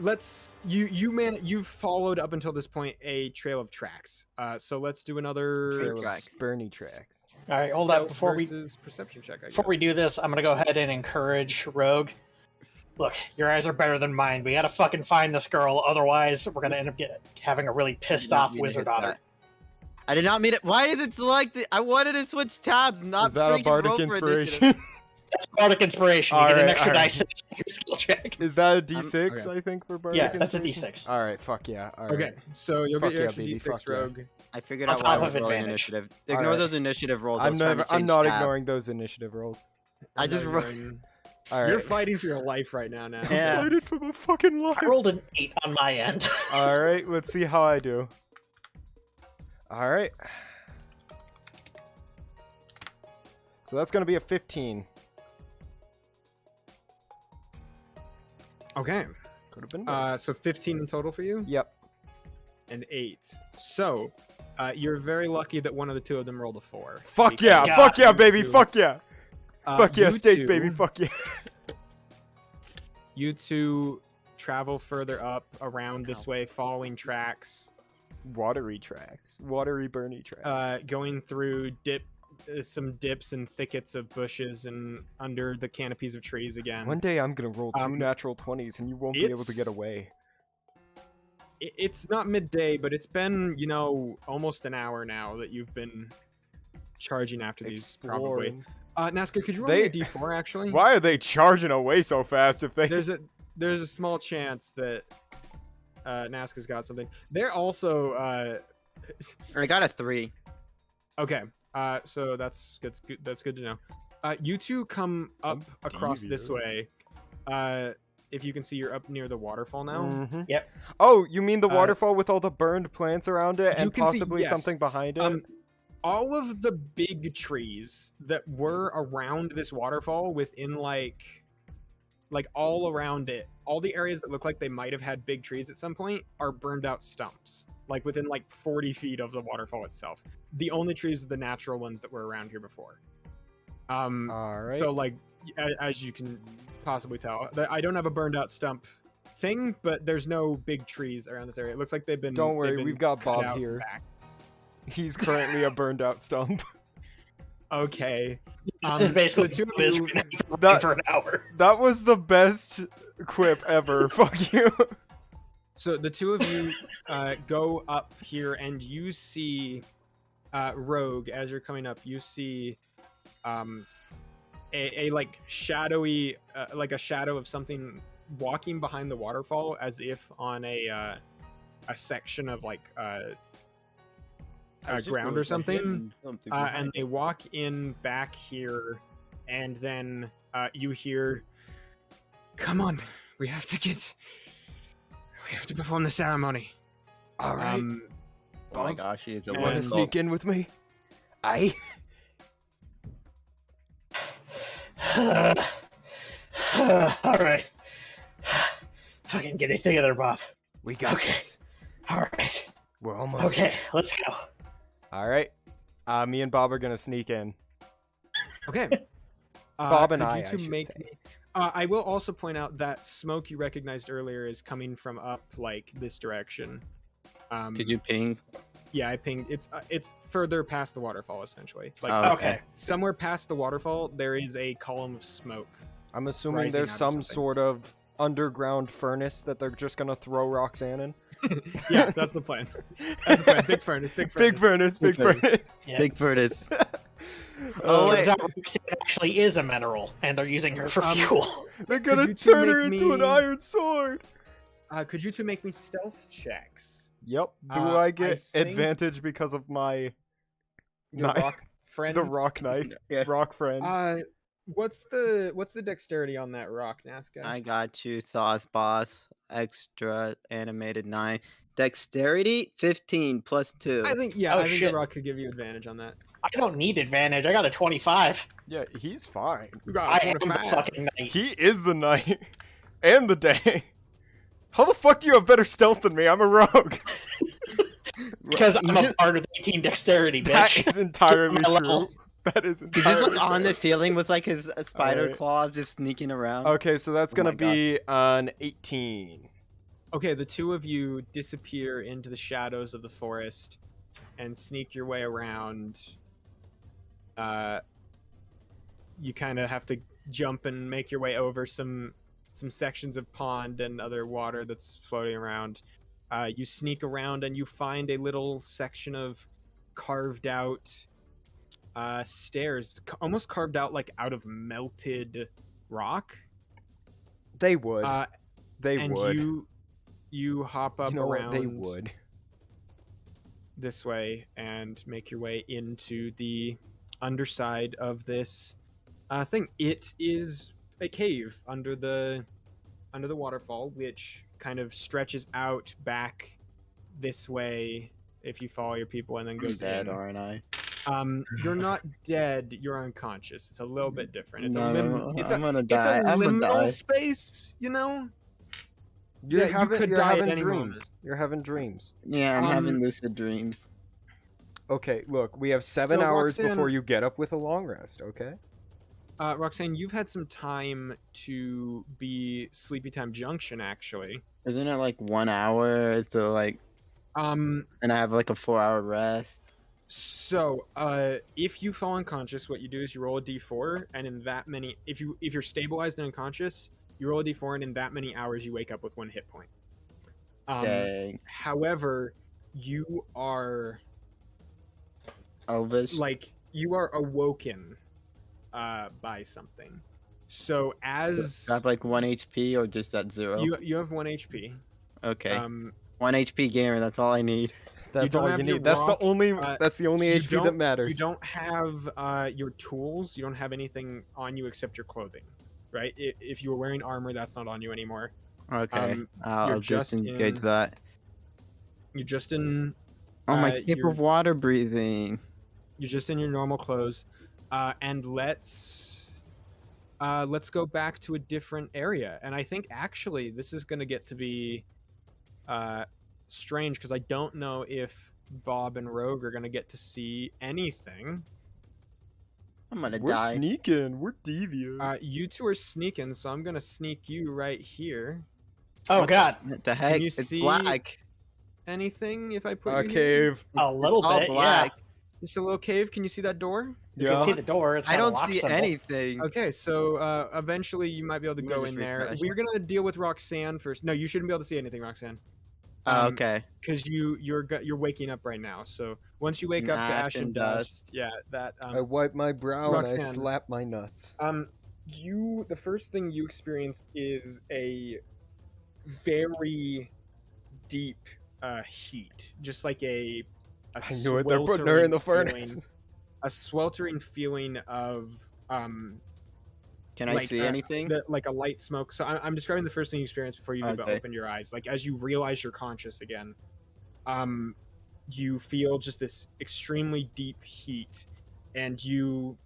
you've followed up until this point a trail of tracks. So let's do another Trail of tracks. Bernie tracks. All right, hold up. stealth Before we versus perception check. I Before we guess. do this, I'm gonna go ahead and encourage Rogue. Look, your eyes are better than mine. We gotta fucking find this girl, otherwise we're gonna end up having a really pissed off wizard on her. I did not mean it. Why is it selected? I wanted to switch tabs, not Is that a freaking bardic roll for inspiration? initiative. That's bardic inspiration. You get an Alright, extra alright. dice in your skill check. Is that a D6? okay. I think for bardic. Yeah, that's a inspiration? D6. All right, fuck yeah. All right. Okay, so you'll Fuck get your yeah, extra baby, D6 fuck yeah. rogue. I figured On out why I top was of rolling advantage. initiative. Ignore Alright. those initiative rolls. I was trying to I'm change not tab. ignoring those initiative rolls. I I know just you're ro- in- All right. You're fighting for your life right now. Yeah. I'm fighting for my fucking life. I rolled an 8 on my end. All right, let's see how I do. All right. So that's gonna be a 15. Okay. Could have been worse. So 15 in total for you, Yep. and 8. So, you're very lucky that one of the two of them rolled a 4. Fuck because, yeah! God, Fuck yeah, you baby! two- Fuck yeah! Fuck yeah, you steak, two- baby! Fuck yeah! You two travel further up around this way, following tracks, Watery tracks. Watery Bernie tracks. going through some dips and thickets of bushes and under the canopies of trees again. One day I'm gonna roll 2 um, natural 20s and you won't be able to get it's- away. It's not midday, but it's been, almost an hour now that you've been charging after these, probably. Exploring. Nazca, could you roll They- me a D4, actually? Why are they charging away so fast if they... There's a small chance that Nazca's got something. They're also I got a 3. okay. So that's good. That's good to know. You two come up I'm across this devious. way. If you can see, you're up near the waterfall now. Mhm. Yep. Oh, you mean the Uh, waterfall with all the burned plants around it you and can see- possibly yes. something behind it? All of the big trees that were around this waterfall, within like all around it, all the areas that look like they might have had big trees at some point are burned out stumps, like within like 40 feet of the waterfall itself. The only trees are the natural ones that were around here before. all right. So like, as you can possibly tell, I don't have a burned out stump thing, but there's no big trees around this area. It looks like they've been. Don't worry, they've been we've got cut Bob out here. back. He's currently a burned out stump. Okay. This is basically the two of what it is. you- We've been working That- for an hour. That was the best quip ever. Fuck you. So the two of you go up here, and you see Rogue as you're coming up. You see a like shadowy, like a shadow of something walking behind the waterfall, as if on a section of like ground or something. And they walk in back here, and then you hear, "Come on, we have to perform the ceremony." All right. Oh my Bob, gosh, he is a and- you want to wonderful. sneak in with me? Aye. All right. Fucking get it together, Bob. We got Okay. this. All right. We're almost. Okay, let's go. All right. Me and Bob are gonna sneak in. Okay. Bob and could I you two should make say. me- I will also point out that smoke you recognized earlier is coming from up like this direction. Did you ping? Yeah, I pinged. It's further past the waterfall, essentially. Like Oh, Okay. somewhere past the waterfall, there is a column of smoke. I'm assuming rising there's out of some something. sort of underground furnace that they're just gonna throw Roxanne in. Yeah, that's the plan. That's the plan. Big furnace. Big furnace. Big furnace. Big Big furnace. furnace. Yeah. Big furnace. Oh, Turns wait. out Roxanne actually is a mineral, and they're using her for fuel. They're gonna you two turn her make into an me- iron sword. Could you two make me stealth checks? Yep. Do I I get think- advantage because of my Your Knife. rock friend. the rock knife? Yeah. Rock friend. What's the dexterity on that rock, Nazca? I got you, Sauce Boss. Extra animated 9. Dexterity 15 plus 2. I think Oh, I think shit. the rock could give you advantage on that. I don't need advantage. I got a 25. Yeah, he's fine. You got I am the 25. fucking knight. He is the knight and the day. How the fuck do you have better stealth than me? I'm a rogue. Because I'm a part of 18 dexterity, That bitch. is entirely My level. true. That is He's entirely just like on the ceiling with like his spider Alright. claws just sneaking around. Okay, so that's Oh gonna my God. be an 18. Okay, the two of you disappear into the shadows of the forest and sneak your way around. You kind of have to jump and make your way over some sections of pond and other water that's floating around. You sneak around and you find a little section of carved out stairs, almost carved out like out of melted rock. They would. They and would. you hop up You know around what? They would. this way and make your way into the underside of this thing. It is a cave under the waterfall, which kind of stretches out back this way if you follow your people and then I'm goes dead, in. aren't I? You're not dead, you're unconscious. It's a little bit different. It's No, a lim- no, it's I'm gonna it's die. a I'm gonna liminal die. space, you know? You're Yeah, you having, could you're die at having any dreams. moment. You're having dreams. Yeah, I'm having Um, lucid dreams. Okay, look, we have 7 So, hours Roxanne- before you get up with a long rest, okay? Roxanne, you've had some time to be Sleepy Time Junction, actually. Isn't it like 1 hour? So like, and I have like a 4-hour rest. So, if you fall unconscious, what you do is you roll a d4, and in that many, if you're stabilized and unconscious, you roll a d4, and in that many hours, you wake up with 1 hit point. Dang. However, you are Elvish. like you are awoken by something. So as I have like 1 HP or just at 0? you have 1 HP. Okay. 1 HP gamer, that's all I need. That's don't all have you your need. That's rock, the only that's the only you HP that don't- matters. You don't have your tools. You don't have anything on you except your clothing, right? If you were wearing armor, that's not on you anymore. Okay. you're I'll just just engage in- that. You're just in. Oh, my you're- cape of water breathing. You're just in your normal clothes, and let's go back to a different area. And I think actually this is gonna get to be strange because I don't know if Bob and Rogue are gonna get to see anything. I'm gonna We're die. sneaking. We're devious. You two are sneaking, so I'm gonna sneak you right here. Oh god, What the heck? you It's see- black. Anything if I put A you here? cave. a little all bit, black. Just a little cave. Can you see that door? yeah. You Yeah. can see the door. It's I got a don't lock see symbol. anything. Okay, so eventually you might be able to Let me go just in there. refresh. We're gonna deal with Roxanne first. No, you shouldn't be able to see anything, Roxanne. Oh, okay. Because you're waking up right now. So once you wake up to ash and dust, yeah, that I wipe my brow and I Roxanne. slap my nuts. the first thing you experience is a very deep heat, just like a I knew it. They're putting her in the sweltering furnace. feeling- a sweltering feeling of Can I like, see anything? like a light smoke. So I'm describing the first thing you experience before you Okay. open your eyes. Like as you realize you're conscious again, you feel just this extremely deep heat, and you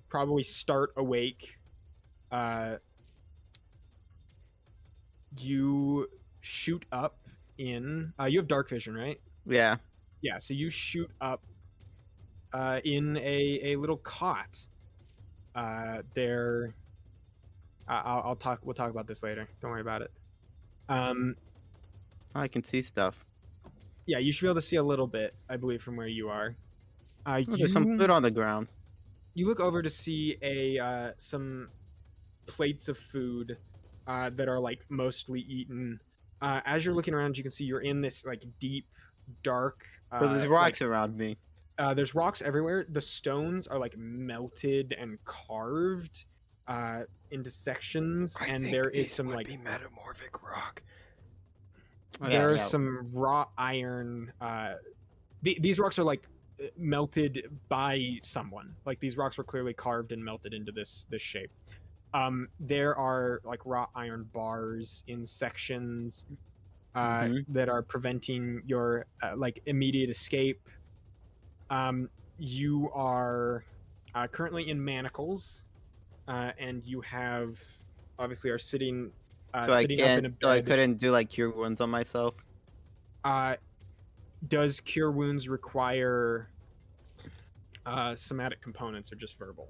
probably start awake. You shoot up in. You have dark vision, right? Yeah. Yeah. So you shoot up in a little cot. There. We'll talk about this later. Don't worry about it. Oh, I can see stuff. Yeah, you should be able to see a little bit, I believe, from where you are. Oh, there's some food on the ground. You look over to see some plates of food that are like mostly eaten. As you're looking around, you can see you're in this like deep, dark. But there's rocks around me. there's rocks everywhere. The stones are like melted and carved into sections, and there is some like be metamorphic rock. Oh, there are yeah. some raw iron. These rocks are like melted by someone. Like these rocks were clearly carved and melted into this shape. There are like raw iron bars in sections that are preventing your like immediate escape. You are currently in manacles, and you have obviously are sitting So I sitting up in can't. a So I bed. couldn't do like cure wounds on myself. Does cure wounds require somatic components or just verbal?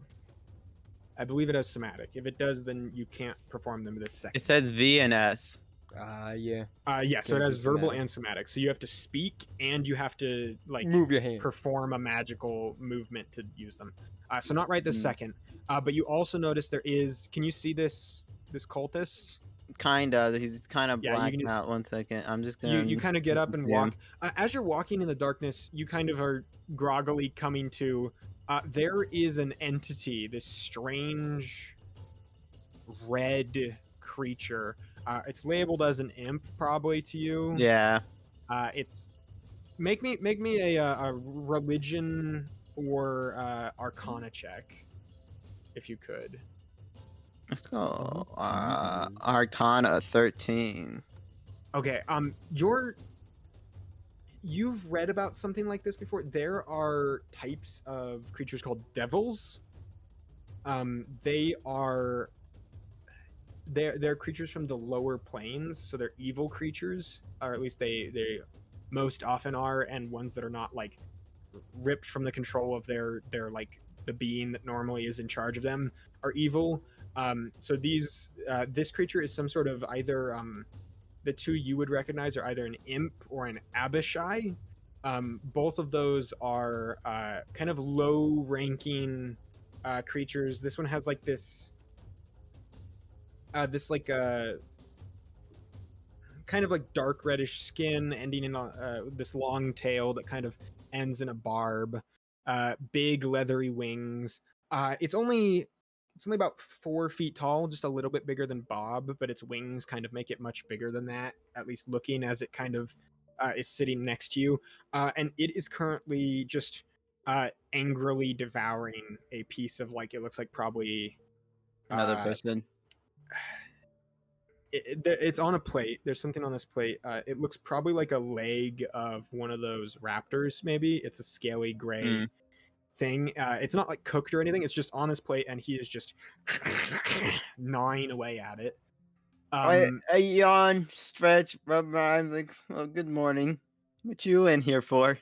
I believe it has somatic. If it does, then you can't perform them this second. It says V and S. Yeah. Yeah, so it Gonna has do verbal somatic. and somatic. So you have to speak and you have to like Move your hands. perform a magical movement to use them. So not right this Mm. second. But you also notice there is. Can you see this cultist? Kinda. He's kind of Yeah, you blacked can just out. 1 second. I'm just you gonna. kind of get up and see him. walk. As you're walking in the darkness, you kind of are groggily coming to. There is an entity, this strange red creature. It's labeled as an imp, probably to you. Yeah. It's make me a religion or arcana check, if you could. Let's go. Oh, Arcana 13. Okay. You've read about something like this before. There are types of creatures called devils. They're creatures from the lower planes, so they're evil creatures, or at least they most often are, and ones that are not like ripped from the control of their like the being that normally is in charge of them are evil. So this creature is some sort of either the two you would recognize are either an imp or an abishai. Both of those are kind of low-ranking creatures. This one has like this like kind of like dark reddish skin, ending in this long tail that kind of ends in a barb. Big leathery wings. It's only about 4 feet tall, just a little bit bigger than Bob, but its wings kind of make it much bigger than that, at least looking as it kind of is sitting next to you. And it is currently just angrily devouring a piece of like, it looks like probably Another person. it's on a plate. There's something on this plate. It looks probably like a leg of one of those raptors, maybe. It's a scaly gray thing. It's not like cooked or anything. It's just on his plate, and he is just gnawing away at it. I yawn, stretch, rub my eyes like, oh, good morning. What you in here for?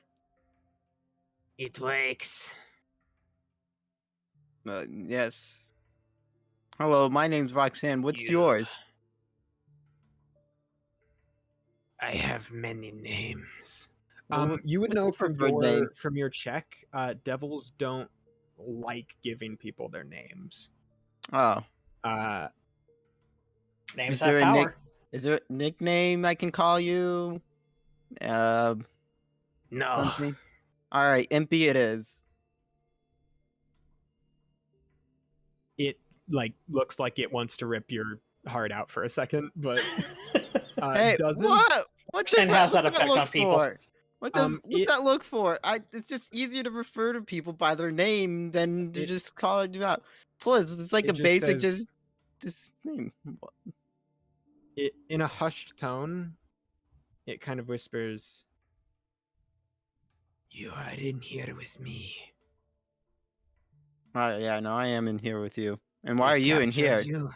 It works. Yes. Hello, my name's Roxanne. What's yours? I have many names. Well, You would what's know your from preferred name? your check. Devils don't like giving people their names. Oh. Names Is there have a power. Is there a nickname I can call you? No. Something? Alright, Impy it is. It like looks like it wants to rip your heart out for a second, but Hey, doesn't. what? What does Roxanne has that what's effect look on people. for? What's it- that look for? It's just easier to refer to people by their name than to just call it out. Plus, it's like it a just basic says- just name. It in a hushed tone, it kind of whispers, "You are in here with me. Yeah, no, I am in here with you. And why They are you in captured here? You.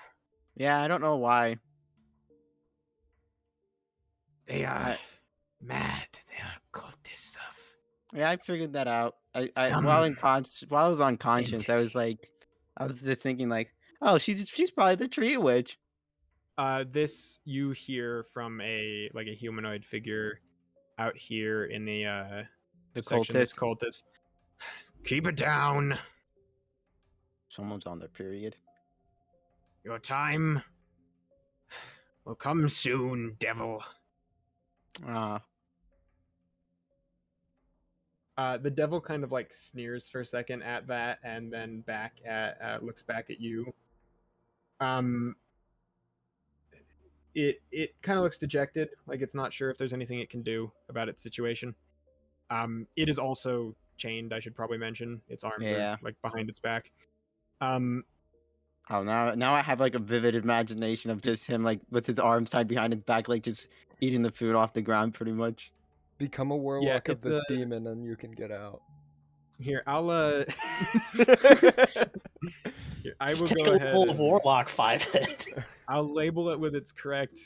Yeah, I don't know why. They are I- mad. They are cultists of Yeah, I figured that out. I Some while I was unconscious, entity. I was just thinking like, oh, she's probably the tree witch. This you hear from a humanoid figure out here in the section. This cultist. Keep it down. Someone's on their period. Your time will come soon, devil. The devil kind of like sneers for a second at that, and then looks back at you. It kind of looks dejected, like it's not sure if there's anything it can do about its situation. It is also chained. I should probably mention its arms are like behind its back. Oh, now I have like a vivid imagination of just him like with his arms tied behind his back, like just eating the food off the ground, pretty much. Become a warlock of this demon, and you can get out. Here, I'll Here, I will take go a ahead. level of Warlock 5 hit. I'll label it with its correct,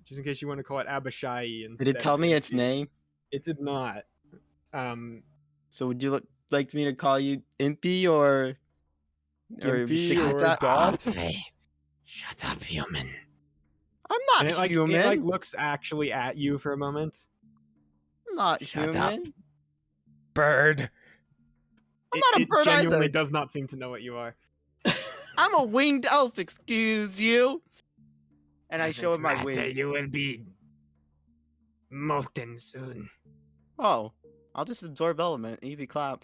just in case you want to call it Abishai instead. Did it tell me its name? It did not. So would you like me to call you Impy or Gimpy or Dot? Dot? Shut up, human. I'm not and human. It like looks actually at you for a moment. I'm not human. Bird. I'm not a bird It genuinely either. does not seem to know what you are. I'm a winged elf, excuse you. And I show him my wings. You will be molten soon. Oh, I'll just absorb element. Easy clap.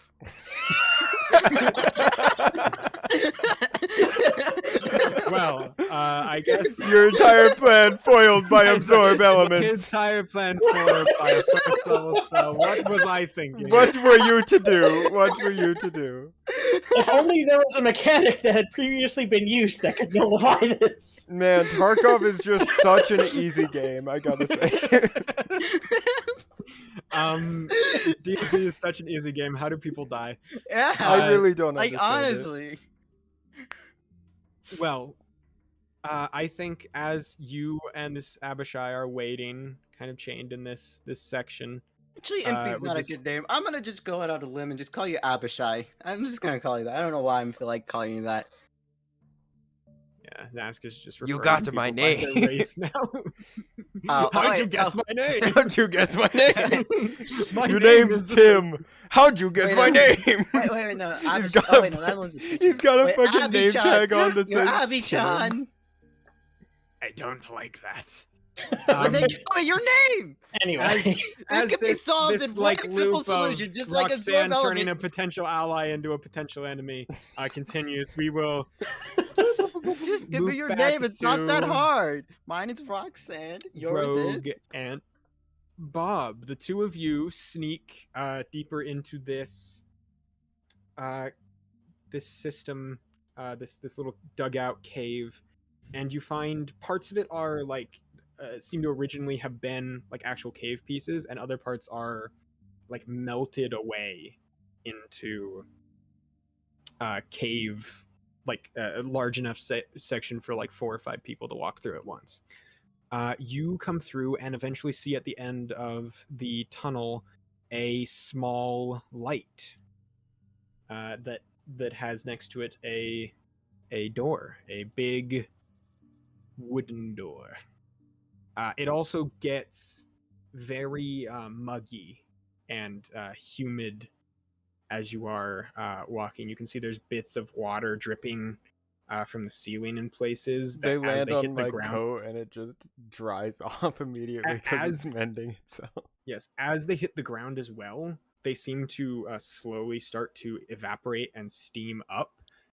Well, I guess Your entire plan foiled by absorb His elements. entire plan foiled by a first level spell. What was I thinking? What were you to do? What were you to do? If only there was a mechanic that had previously been used that could nullify this. Man, Tarkov is just such an easy game, I gotta say. D&D is such an easy game. How do people die? Yeah. I really don't like understand it. honestly. Well, I think as you and this Abishai are waiting, kind of chained in this section. Actually, Impy's with not a this- good name. I'm gonna just go out on a limb and just call you Abishai. I'm just gonna call you that. I don't know why I feel like calling you that. Yeah, Nazca's just You referring got to my people by their name. race now. Oh, How'd you wait, guess oh. my name? How'd you guess my name? My Your name name's is the same- Tim. How'd you guess Wait, my no. name? Wait, no. He's Abish- got oh, a wait, no, that one's a picture. He's got a Wait, fucking name Abichan. tag on that You're says Abichan. Tim. I don't like that. But then tell me your name! Anyway, This could be solved this, in like, one simple loop solution, of just like a Roxanne absorb turning a element. potential ally into a potential enemy continues. We will Just give loop me your back name, it's not that to hard. Mine is Rocksand, yours is... Rogue and Bob. The two of you sneak deeper into this this system, this little dugout cave, and you find parts of it are like seem to originally have been like actual cave pieces, and other parts are like melted away into cave, like a large enough section for like 4 or 5 people to walk through at once. You come through and eventually see at the end of the tunnel a small light that has next to it a door, a big wooden door. It also gets very muggy and humid as you are walking. You can see there's bits of water dripping from the ceiling in places. They That as land they on hit the my ground, coat and it just dries off immediately because it's mending itself. yes, as they hit the ground as well, they seem to slowly start to evaporate and steam up,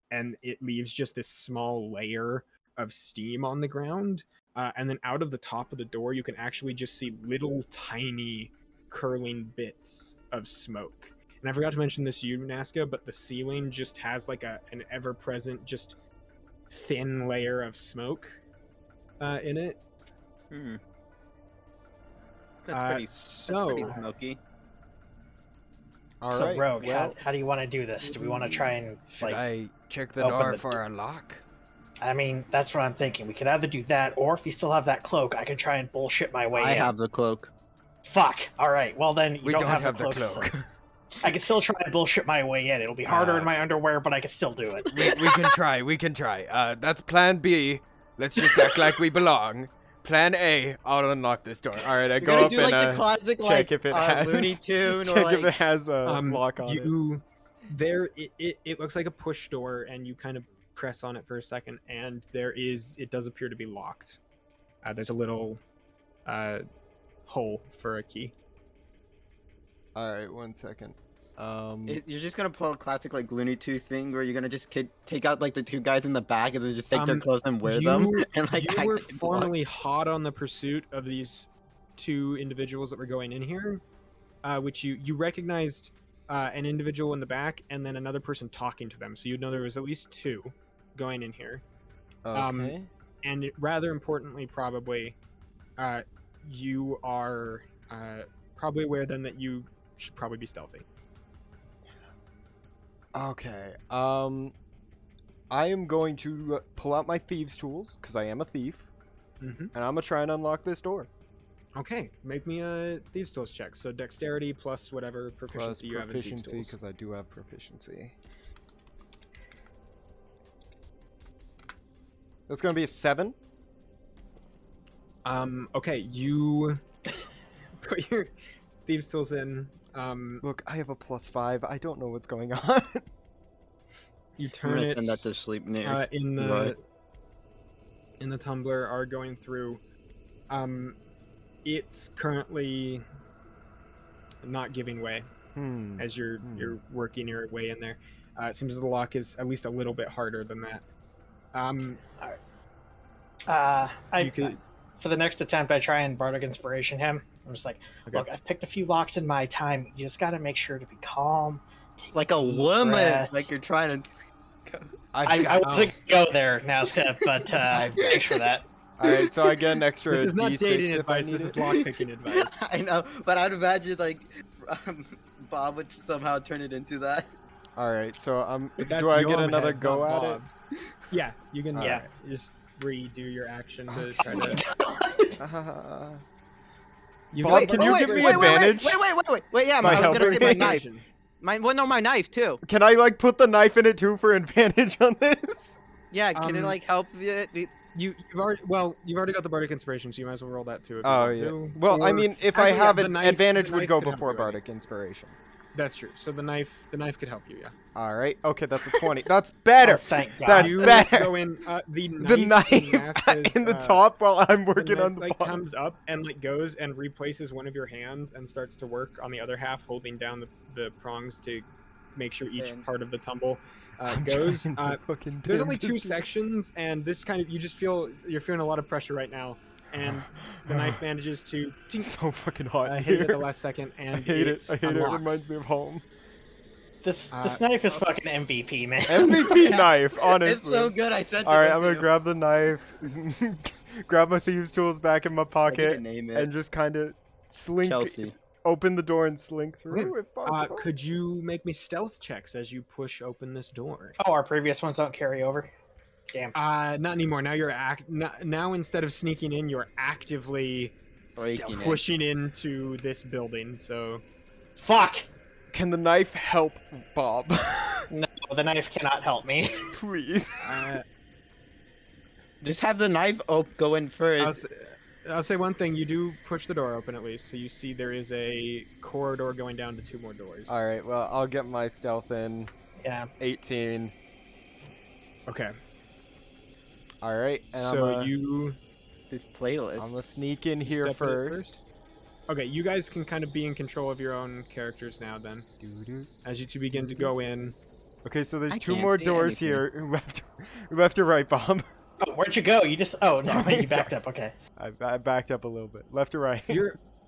and it leaves just this small layer of steam on the ground. And then out of the top of the door, you can actually just see little tiny curling bits of smoke. And I forgot to mention this to you, Nazca, but the ceiling just has like an ever-present, just thin layer of smoke in it. That's pretty smoky. All so right. Rogue, well, how do you want to do this? Do we want to try and should I check the open door the for a lock? I mean, that's what I'm thinking. We could either do that, or if you still have that cloak, I can try and bullshit my way in. I have the cloak. Fuck. All right. Well, then you We don't, don't have the cloak. the cloak. So I can still try and bullshit my way in. It'll be harder in my underwear, but I can still do it. we can try. We can try. That's Plan B. Let's just act like we belong. Plan A. I'll unlock this door. All right. I You're go gonna up do and like the classic check like if it has Looney Tune check or like if it has a lock on it. you there it looks like a push door, and you kind of press on it for a second, and it does appear to be locked. There's a little hole for a key. All right. 1 second. You're just gonna pull a classic like Looney Tunes thing where you're gonna just take out like the two guys in the back and then just take their clothes and wear them and like you act were like blood. formerly hot on the pursuit of these two individuals that were going in here, which you recognized an individual in the back and then another person talking to them, so you know there was at least two going in here. Okay. And rather importantly, probably, you are probably aware then that you should probably be stealthy. Okay. I am going to pull out my thieves' tools because I am a thief, Mm-hmm. and I'm gonna try and unlock this door. Okay, make me a thieves' tools check. So dexterity plus whatever proficiency Plus you have in thieves' proficiency tools. because I do have proficiency. That's gonna be a 7. Okay, you put your thieves' tools in. Look, I have a +5. I don't know what's going on. You I'm turn gonna it send that to sleep near. in the tumbler are going through. It's currently not giving way as you're working your way in there. It seems the lock is at least a little bit harder than that. For the next attempt, I try and bardic inspiration him. I'm just like, Okay. look, I've picked a few locks in my time. You just got to make sure to be calm. Take Like a deep woman, breaths. like you're trying to. I wasn't gonna go there, Nazca, but thanks for that. Alright, so I get an extra This is not D6 dating if I advice. need This it. is lockpicking advice. I know, but I'd imagine like Bob would somehow turn it into that. Alright, so That's do I get your another head, go not at it? Bob's. Yeah, you can. Yeah. Just redo your action to Okay. try to. You Bob, got- can you give me advantage? Wait, yeah, by I was gonna say helping my me? knife. My knife too. Can I like put the knife in it too for advantage on this? Yeah, can it like help you? You've already got the bardic inspiration, so you might as well roll that too. If you Oh want yeah. to. Well, I Or- mean, if I actually, yeah, have the it, knife- advantage the would knife go could help before you already. bardic inspiration. That's true. So the knife could help you. Yeah. All right. Okay, that's a 20. That's better. Oh, thank God. That's you better. go in. The The knife knife in the top while I'm working on the like bottom. comes up and like goes and replaces one of your hands and starts to work on the other half, holding down the prongs to make sure each Man. part of the tumble I'm goes. trying to fucking There's do only 2 this. sections, and this kind of you're feeling a lot of pressure right now, and the knife manages to tink, So fucking hot in hit it at the here. last second, and I hate it. I hate it. It unlocks. reminds me of home. This knife is fucking MVP, man. MVP knife, It's honestly. so good. I sent it. All right, to I'm gonna you. grab the knife, grab my thieves' tools back in my I need to pocket, name and it. just kind of slink, Chelsea. open the door and slink through if possible. Could you make me stealth checks as you push open this door? Oh, our previous ones don't carry over. Damn. Not anymore. Now you're now instead of sneaking in, you're actively Breaking it. pushing into this building. So Fuck. Can the knife help Bob? No, the knife cannot help me. Please. Just have the knife go in first. I'll say one thing. You do push the door open at least, so you see there is a corridor going down to 2 more doors. All right. Well, I'll get my stealth in. Yeah. 18. Okay. All right. And So you This playlist. I'm gonna sneak in here step in it first. Okay, you guys can kind of be in control of your own characters now. Then, as you two begin to go in. Okay, so there's I 2 can't more see doors anything. here. Left or right, Bob? Oh, where'd you go? You just. Oh, no, Sorry, you backed up. Okay. I backed up a little bit. Left or right?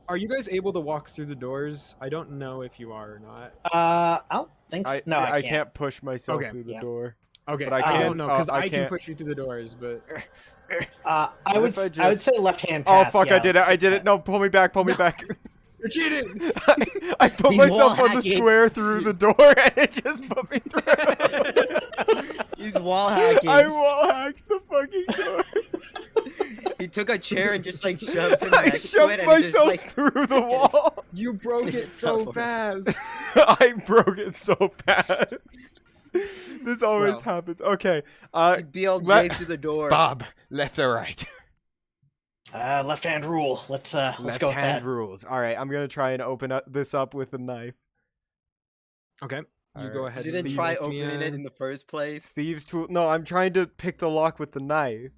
Are you guys able to walk through the doors? I don't know if you are or not. I don't think so. No, I can't. can't push myself Okay. through the Yeah. door. Okay, But I I can't- don't know because I I can can't- push you through the doors, but I What would. if I I would just- say left hand. Oh path, fuck! yeah, I did it! I did it! No, pull me back! Pull me No. back! you're cheating. I put He's myself wall on the hacking. square through the door, and it just put me through. He's wall hacking. I wall hacked the fucking door. He took a chair and just like shoved him I next to shoved it, and it just myself like. through the wall. You broke it so So- fast. I broke it so fast. This always Well. happens. Okay. He BLJ let- through the door. Bob, left or right? Left hand rule. Let's go with Left-hand that. rules. All right, I'm gonna try and open this up with a knife. Okay, you Alright. go You ahead. didn't and try lead opening me it in the first place. Thieves tool. No, I'm trying to pick the lock with the knife.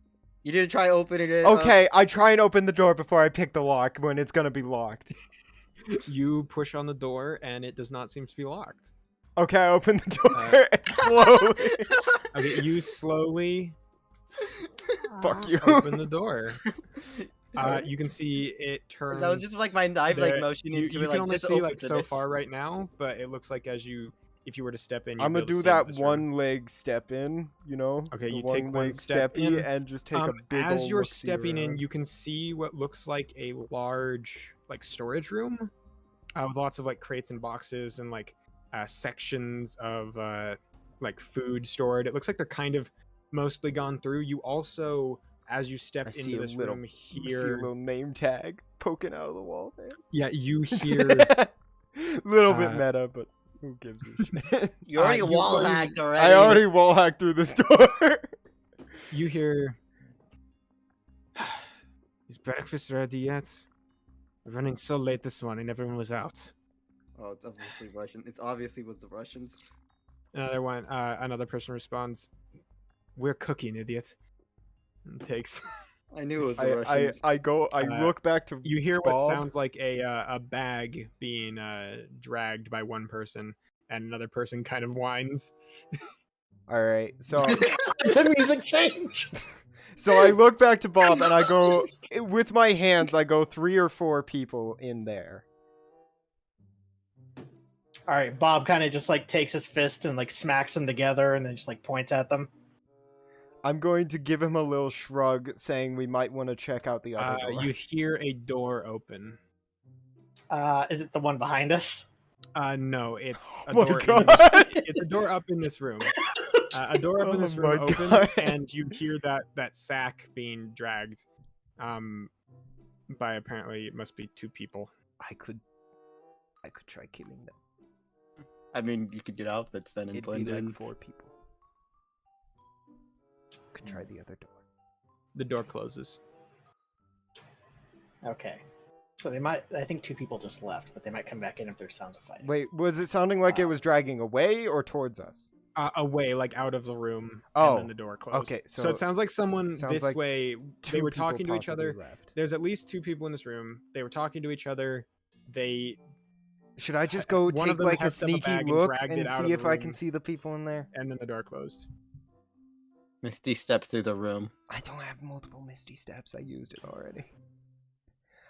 You didn't try opening it. Okay, I try and open the door before I pick the lock when it's gonna be locked. You push on the door, and it does not seem to be locked. Okay, I open the door and slowly. Okay, you slowly Fuck you. open the door. Alright. You can see it turns. That was just like my knife like motion you into can it, like only just see like opens so it. far right now, but it looks like if you were to step in, I'm you'd gonna be able do to see into that this room. one leg step in, you know? Okay, the you take one leg step steppy in. and just take a big As ol' you're look-see stepping in, around. you can see what looks like a large like storage room with lots of like crates and boxes and like sections of like food stored. It looks like they're kind of mostly gone through. You also, as you step I see into a this little, room, see a hear little name tag poking out of the wall there. yeah, you hear Little bit meta, but who gives a shit? You already you wall already- hacked already. I already wall hacked through this door. you hear. Is breakfast ready yet? We're running so late this morning. Everyone was out. Oh, it's obviously Russian. It's obviously with the Russians. Another person responds, "We're cooking, idiot." And takes. I knew it was the Russians. I look back to You hear what Bob. sounds like a bag being dragged by one person, and another person kind of whines. All right, so The music changed. so I look back to Bob and I go with my hands. I go 3 or 4 people in there. All right, Bob kind of just like takes his fist and like smacks them together, and then just like points at them. I'm going to give him a little shrug, saying we might want to check out the other door. You hear a door open. Is it the one behind us? No, it's a Oh my door. God. It's a door up in this room. A door up in this Oh room my opens, God. and you hear that sack being dragged. By apparently it must be 2 people. I could try killing them. I mean, you could get outfits then and It'd blend be in. like 4 people. Could try the other door. The door closes. Okay. So they might. I think 2 people just left, but they might come back in if there's sounds of fighting. Wait, was it sounding like it was dragging away or towards us? Away, like out of the room, Oh, and then the door closed. okay, So so it sounds like someone sounds this like way. 2 They were people talking to each possibly other. left. There's at least 2 people in this room. They were talking to each other. They Should I just go one of take them like a heft up a sneaky bag and look dragged it and out of see the if I can room. see the people in there? and then the door closed. Misty stepped through the room. I don't have multiple misty steps. I used it already.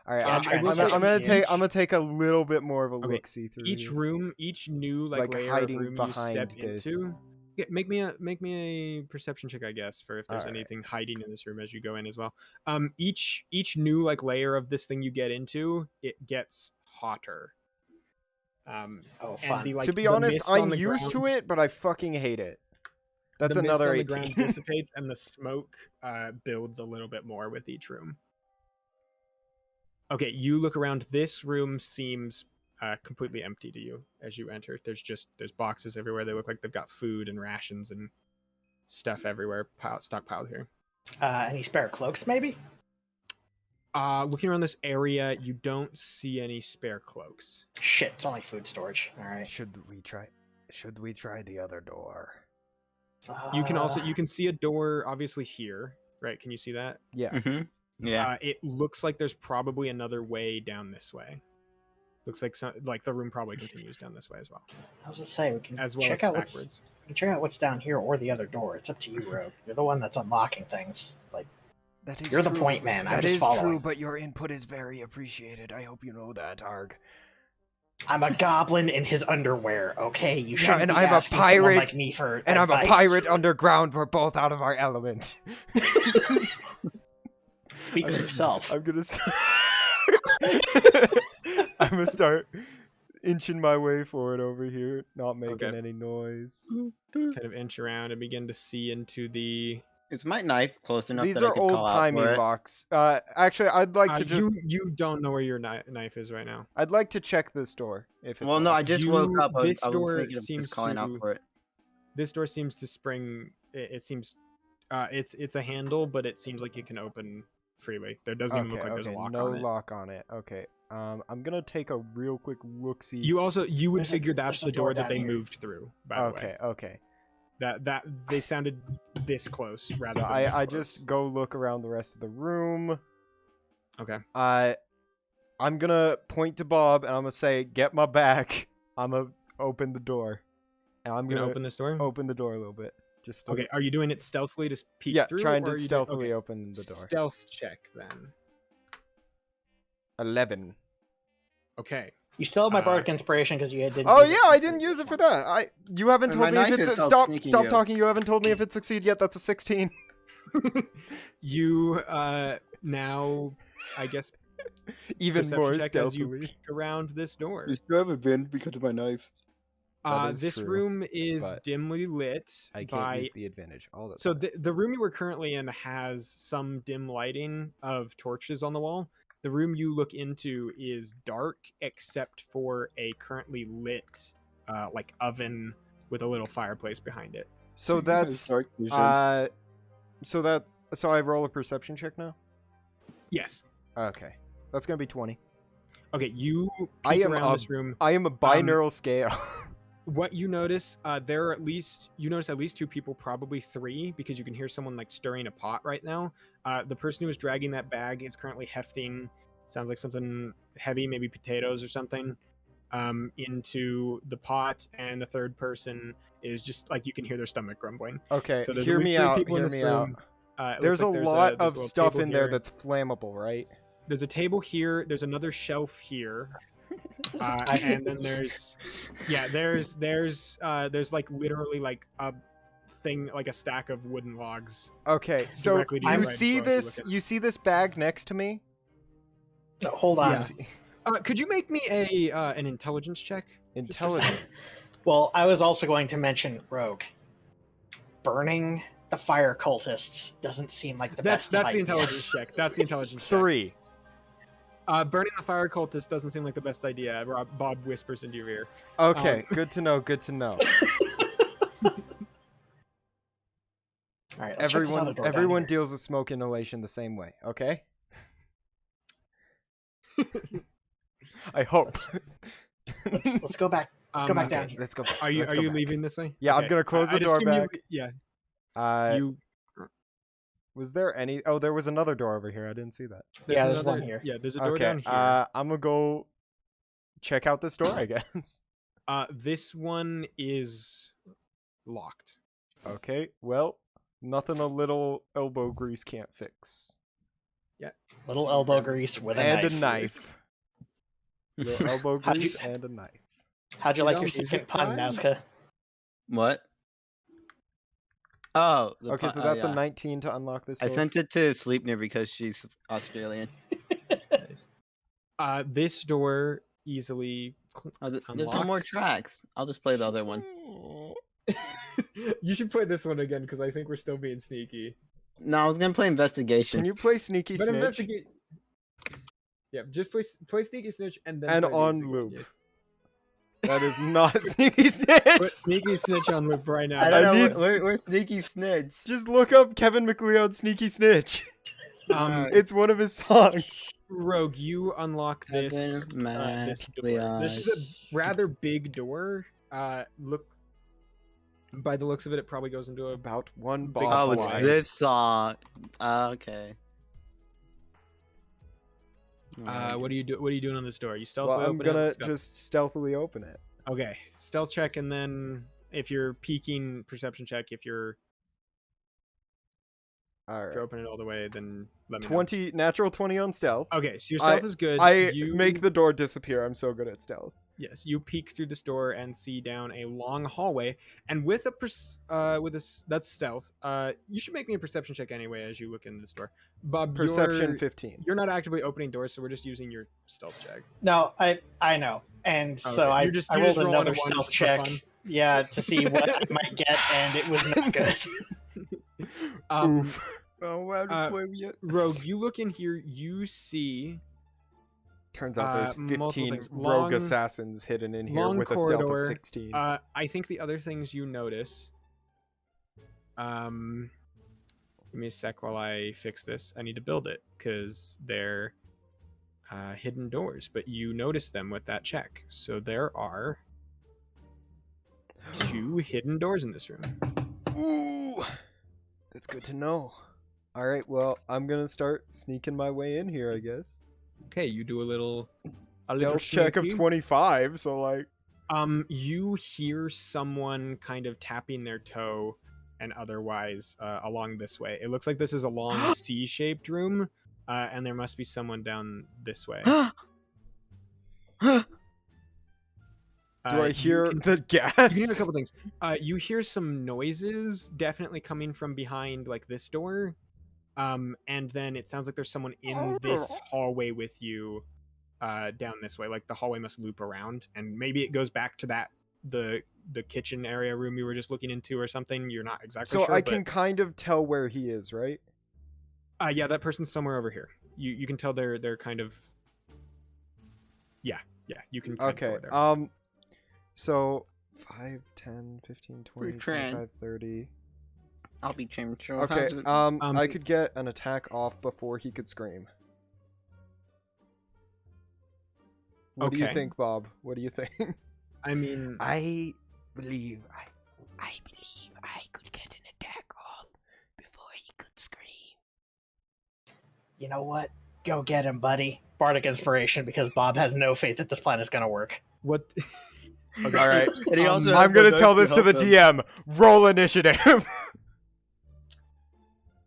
All right, Yeah, I'm, try I'm, to gonna- see I'm gonna each. take I'm gonna take a little bit more of a Okay, look see through Each here. room, each new like layer hiding of room you behind step this. into. Yeah, make me a perception check, I guess, for if there's Alright. anything hiding in this room as you go in as well. Each new like layer of this thing you get into, it gets hotter. Oh, and fun. the, like, To be the honest, mist on I'm the used ground- to it, but I fucking hate it. That's the mist another on the 18. ground dissipates and the smoke builds a little bit more with each room. Okay, you look around. This room seems completely empty to you as you enter. There's boxes everywhere. They look like they've got food and rations and stuff everywhere stockpiled here. Any spare cloaks, maybe? Looking around this area, you don't see any spare cloaks. Shit, it's only food storage. All right. Should we try the other door? You can see a door obviously here, right? Can you see that? Yeah. Mm-hmm. Yeah. It looks like there's probably another way down this way. Looks like the room probably continues down this way as well. I was just saying we can As well check as out backwards. check out what's down here or the other door. It's up to you, Rogue. You're the one that's unlocking things. Like That is you're the true. point man. I'm That just is following. true, but your input is very appreciated. I hope you know that, Arg. I'm a goblin in his underwear. Okay, you Yeah, shouldn't and be I'm a asking someone pirate, like me for And I'm a advice. pirate underground. We're both out of our element. Speak for yourself. I'm gonna start. I'm gonna start inching my way forward over here, not making Okay. any noise. Kind of inch around and begin to see into the. Is my knife close enough These that I are could call old out timey for it? box. Actually, I'd like to just. You don't know where your knife is right now. I'd like to check this door if it's. Well, no, I locked. just woke up. I was This door thinking of seems just calling out to- for it. This door seems to spring. It seems. It's a handle, but it seems like it can open freely. There doesn't even look like there's a lock no on it. lock on it. Okay. I'm gonna take a real quick look see. You would There's a- figure that's there's a the door door that down they here. moved through. By the way, Okay. Okay. that they sounded this close rather So than this I close. just go look around the rest of the room. Okay. I'm gonna point to Bob and I'm gonna say, "Get my back." I'm gonna open the door, and I'm You gonna gonna open this door? open the door a little bit. Just Okay. Are you doing it stealthily to peek Yeah, through? trying or to are you stealthily okay. open the door. Stealth check then. 11. Okay. You still have my bardic inspiration because you didn't. Oh use yeah, it for I the didn't use previous it for one. that. You haven't And told my me if knife it's is help stop sneaking stop you. talking. You haven't told me if it succeed yet. That's a 16. You now, I guess, Even perception more check as you stealthily. peek around this door. You still have a vent because of my knife. That is This true, room is but dimly lit I can't by. use the advantage all the So time. the room you were currently in has some dim lighting of torches on the wall. The room you look into is dark except for a currently lit like oven with a little fireplace behind it. So that's so I roll a perception check now. Yes. Okay, that's gonna be 20. Okay, you I peek am around this room. I am a binaural scale. What you notice, there are at least two people, probably 3, because you can hear someone like stirring a pot right now. The person who is dragging that bag is currently hefting, sounds like something heavy, maybe potatoes or something, into the pot, and the third person is just like you can hear their stomach grumbling. Okay, So there's hear at least me 3 out. people in Hear this me out. room. It There's a looks like lot there's of a little stuff table in there here. that's flammable, right? There's a table here. There's another shelf here. And then there's like literally like a thing, like a stack of wooden logs. Okay, so directly to your you right as see well if you this? look at it. You see this bag next to me? No, hold on. You see- Could you make me an intelligence check? Intelligence. Well, I was also going to mention Rogue. Burning the fire cultists doesn't seem like the best That's of the ideas. intelligence check. That's the intelligence check. 3. Burning the fire cultist doesn't seem like the best idea. Bob whispers into your ear. Okay, good to know. Good to know. All right, let's check this other door down Everyone here. deals with smoke inhalation the same way. Okay. I hope. Let's go back. Let's go back Okay, down here. let's go back. Are you Let's go back. leaving this way? Yeah, I'm Okay. gonna close the I'd door assume back. Yeah. You. Was there any? Oh, there was another door over here. I didn't see that. Yeah, there's another- one here. Yeah, there's a door Okay. down here. I'm gonna go check out this door, I guess. This one is locked. Okay. Well, nothing a little elbow grease can't fix. Little elbow grease with a And knife. a knife. Little elbow How'd you- grease and a knife. How'd you You like know, your is second it pun, fine? Nazca? What? Oh, Okay, so that's a 19 to unlock this I door. sent it to Sleepner because she's Australian. This door easily. Oh, there's no more Unlocks? tracks. I'll just play the other one. You should play this one again because I think we're still being sneaky. No, I was gonna play investigation. Can you play Sneaky But Snitch? investigate. Yeah, just play sneaky snitch and then And play on these loop. again. That is not Sneaky Put Snitch! sneaky snitch on loop right now. I don't know. need- Where's Sneaky Snitch? Just look up Kevin McLeod Sneaky Snitch. It's one of his songs. Rogue, you unlock this. Kevin This door. This is a rather big door. Look. By the looks of it, it probably goes into a. About one Big boss. Oh, Why? it's this song. Okay. What are you doing on this door? You stealthily Well, I'm open it? gonna Let's go. just stealthily open it. Okay, stealth check, and then if you're peeking, perception check. If you're Alright. opening it all the way, then let me 20, natural 20 on stealth. know. Okay, so your stealth is good. I you make the door disappear. I'm so good at stealth. Yes, you peek through this door and see down a long hallway, and with that's stealth. You should make me a perception check anyway as you look into this door. Bob, Perception 15. You're not actively opening doors, so we're just using your stealth check. No, I know. And so Okay, I you're rolled just rolling another a one stealth just for check. fun. Yeah, to see what I might get, and it was not good. Oof. Rogue, you look in here. You see Turns out there's multiple 15 things. rogue Long- assassins hidden in here long with a stealth of corridor. 16. I think the other things you notice. Give me a sec while I fix this. I need to build it because they're hidden doors, but you notice them with that check. So there are 2 hidden doors in this room. Ooh, that's good to know. All right, well, I'm gonna start sneaking my way in here, I guess. Okay, you do a little Stealth check of sneaky. 25, so like. You hear someone kind of tapping their toe and otherwise along this way. It looks like this is a long C-shaped room, and there must be someone down this way. Do I You hear can- the You gas? can hear a couple things. You hear some noises, definitely coming from behind, like this door. And then it sounds like there's someone in this hallway with you, down this way. Like the hallway must loop around, and maybe it goes back to the kitchen area room you were just looking into or something. You're not exactly So sure. I can kind of tell where he is, right? Yeah, that person's somewhere over here. You can tell they're kind of. Yeah, you can. Kind of tell Okay. where they're. So 5, 10, 15, 20, Retrain. 25, 30. I'll be changed. So Okay. how's it- I could get an attack off before he could scream. What do you Okay. think, Bob? What do you think? I mean, I believe I could get an attack off before he could scream. You know what? Go get him, buddy. Bardic inspiration, because Bob has no faith that this plan is going to work. what? All right. And he also I'm has no gonna dice tell this to help the him. DM. Roll initiative.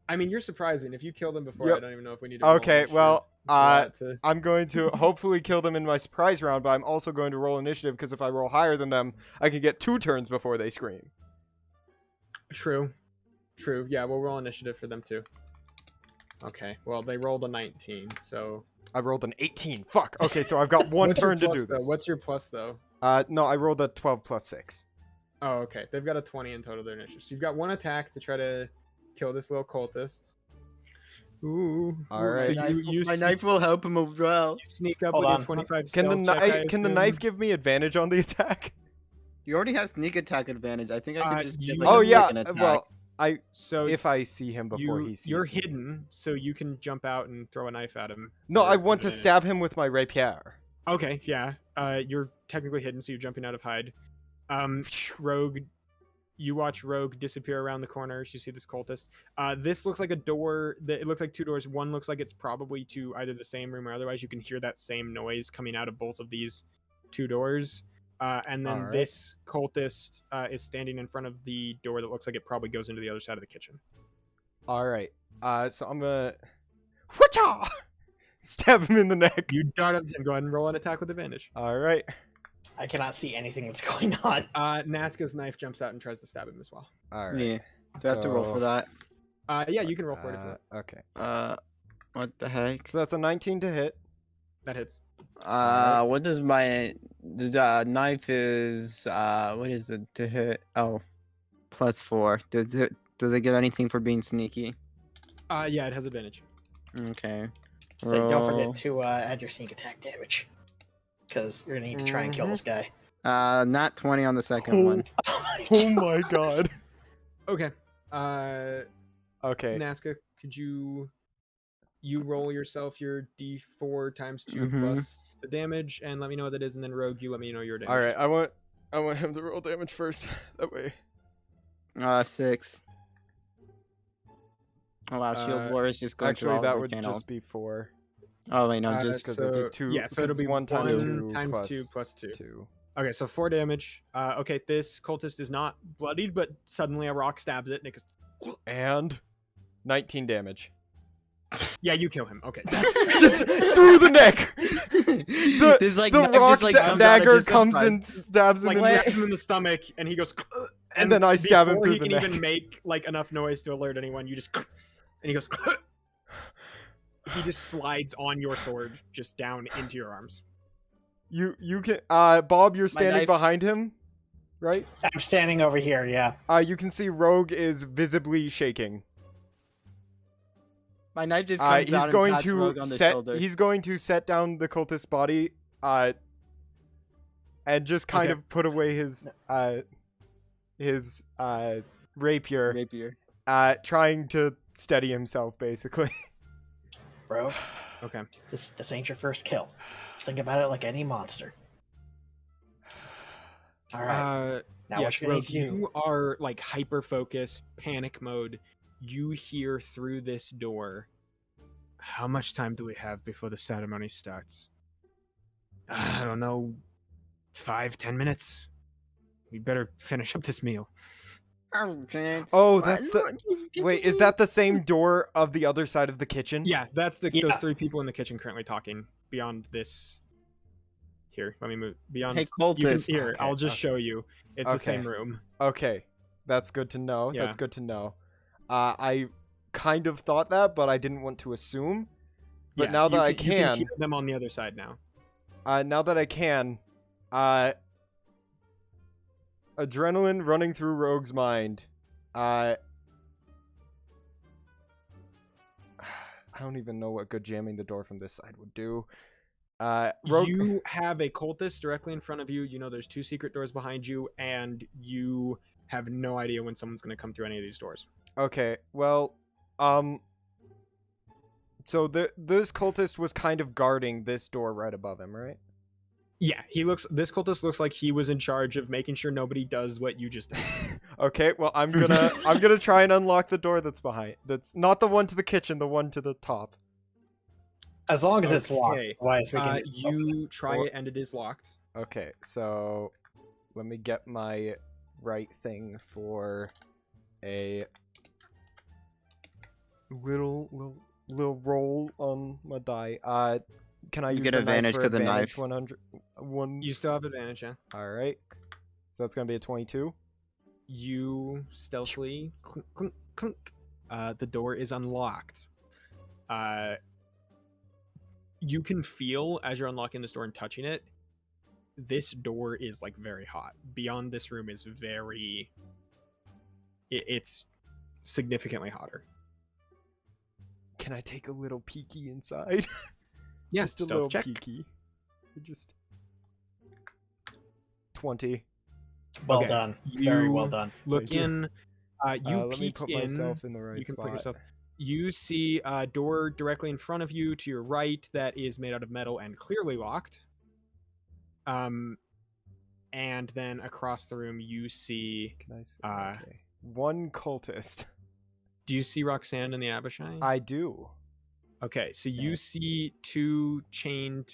I mean, you're surprising. If you killed him before, Yep. I don't even know if we need to. Roll Okay, initiative well, for that to- I'm going to hopefully kill them in my surprise round, but I'm also going to roll initiative because if I roll higher than them, I can get 2 turns before they scream. True. Yeah, we'll roll initiative for them too. Okay. Well, they rolled a 19, so. I rolled an 18. Fuck. Okay, so I've got 1 What's your turn to plus, do though? this. What's your plus though? No, I rolled a 12 plus 6. Oh, okay. They've got a 20 in total their initiative. So you've got 1 attack to try to kill this little cultist. Ooh. All Ooh, right. So My you knife, my knife will help him as well. sneak up Hold with on. your 25 Can the stealth check, I can the assume? knife give me advantage on the attack? You already have sneak attack advantage. I think I could just get like Oh a yeah. second attack. Well, So if I see him before he sees you're me. hidden, so you can jump out and throw a knife at him. No, for I want to advantage. stab him with my rapier. Okay, yeah. You're technically hidden, so you're jumping out of hide. Rogue, you watch Rogue disappear around the corner. You see this cultist. This looks like a door. It looks like 2 doors. One looks like it's probably to either the same room or otherwise you can hear that same noise coming out of both of these 2 doors. And then Alright. this cultist is standing in front of the door that looks like it probably goes into the other side of the kitchen. All right. So I'm gonna Whatcha! Stab him in the neck. You dart up and go ahead and roll an attack with advantage. All right. I cannot see anything that's going on. Nazca's knife jumps out and tries to stab him as well. All right. Yeah. Do I have to roll for that? Yeah, you can roll for it if you want. Okay. What the heck? So that's a 19 to hit. That hits. What does my knife is? What is it to hit? Oh, +4. Does it get anything for being sneaky? Yeah, it has advantage. Okay. So don't Roll. forget to add your sneak attack damage, because you're gonna need to try and kill this guy. Not 20 on the second one. Oh my god. Okay. Okay. Nazca, could you roll yourself your d4 times 2 Mhm. plus the damage and let me know what that is, and then Rogue, you let me know your damage. All right. I want him to roll damage first. That way. 6. Oh wow, Shield War is just going Actually, through all that of would their channels. just be 4. Oh wait, no, Uh, just because so, it's 2. Yeah, so because it'll be 1 times 1 2 times plus 2 plus 2. 2. Okay, so 4 damage. Okay, this cultist is not bloodied, but suddenly a rock stabs it, and it goes, And 19 damage. yeah, you kill him. Okay. Just through the neck. The, This, like, the knife just, rock like, comes out of dagger his comes side. and stabs him Like in the stabs him in the stomach, and he goes, And then I stab him before through he the can neck. even make like enough noise to alert anyone, you just, and he goes, he just slides on your sword, just down into your arms. You can Bob, you're standing knife- behind him, right? I'm standing over here. Yeah. You can see Rogue is visibly shaking. My knife just comes He's out going and pats Rogue to on the set shoulder. he's going to set down the cultist's body and just kind Okay. of put away his rapier, Rapier. trying to steady himself basically. Bro, Okay. this ain't your first kill. Just think about it like any monster. All right. Now Yes, what you need Rogue, to do? you are like hyper focused, panic mode. You hear through this door. How much time do we have before the ceremony starts? I don't know, 5-10 minutes. We better finish up this meal. Oh, that's the. Wait, is that the same door of the other side of the kitchen? Yeah, that's Yeah. those 3 people in the kitchen currently talking. Beyond this, here, let me move. Beyond, Hey, you can cultist. here. Okay, I'll just okay. show you. It's the same Okay. room. Okay, that's good to know. Yeah. That's good to know. I kind of thought that, but I didn't want to assume. But Yeah, now that I you can can, hear them on the other side now. now that I can, adrenaline running through Rogue's mind. I don't even know what good jamming the door from this side would do. Rogue. You have a cultist directly in front of you. You know there's 2 secret doors behind you, and you have no idea when someone's going to come through any of these doors. Okay, well, so this cultist was kind of guarding this door right above him, right? Yeah, this cultist looks like he was in charge of making sure nobody does what you just did. Okay, well, I'm gonna try and unlock the door that's behind. That's not the one to the kitchen, the one to the top. As long as it's locked. Okay, Otherwise, we can you try it and it is locked. Okay, so let me get my right thing for a little roll on my die. Can I You use get the advantage knife 'cause for the advantage? knife. 100. One. You still have advantage, yeah. All right. So that's gonna be a 22. You stealthily clunk, clunk, clunk. The door is unlocked. You can feel as you're unlocking this door and touching it, this door is like very hot. Beyond this room is very. It's significantly hotter. Can I take a little peeky inside? Yeah, Just a stealth little check. peeky. Just 20. Well Okay, done. Very well you done. Look Thank you. in. You Let me peek put in. myself in the right You can spot. put yourself. You see a door directly in front of you to your right that is made out of metal and clearly locked. And then across the room you see. Can I say? Okay. One cultist. Do you see Roxand and the Abishai? I do. Okay, so you Okay. see 2 chained,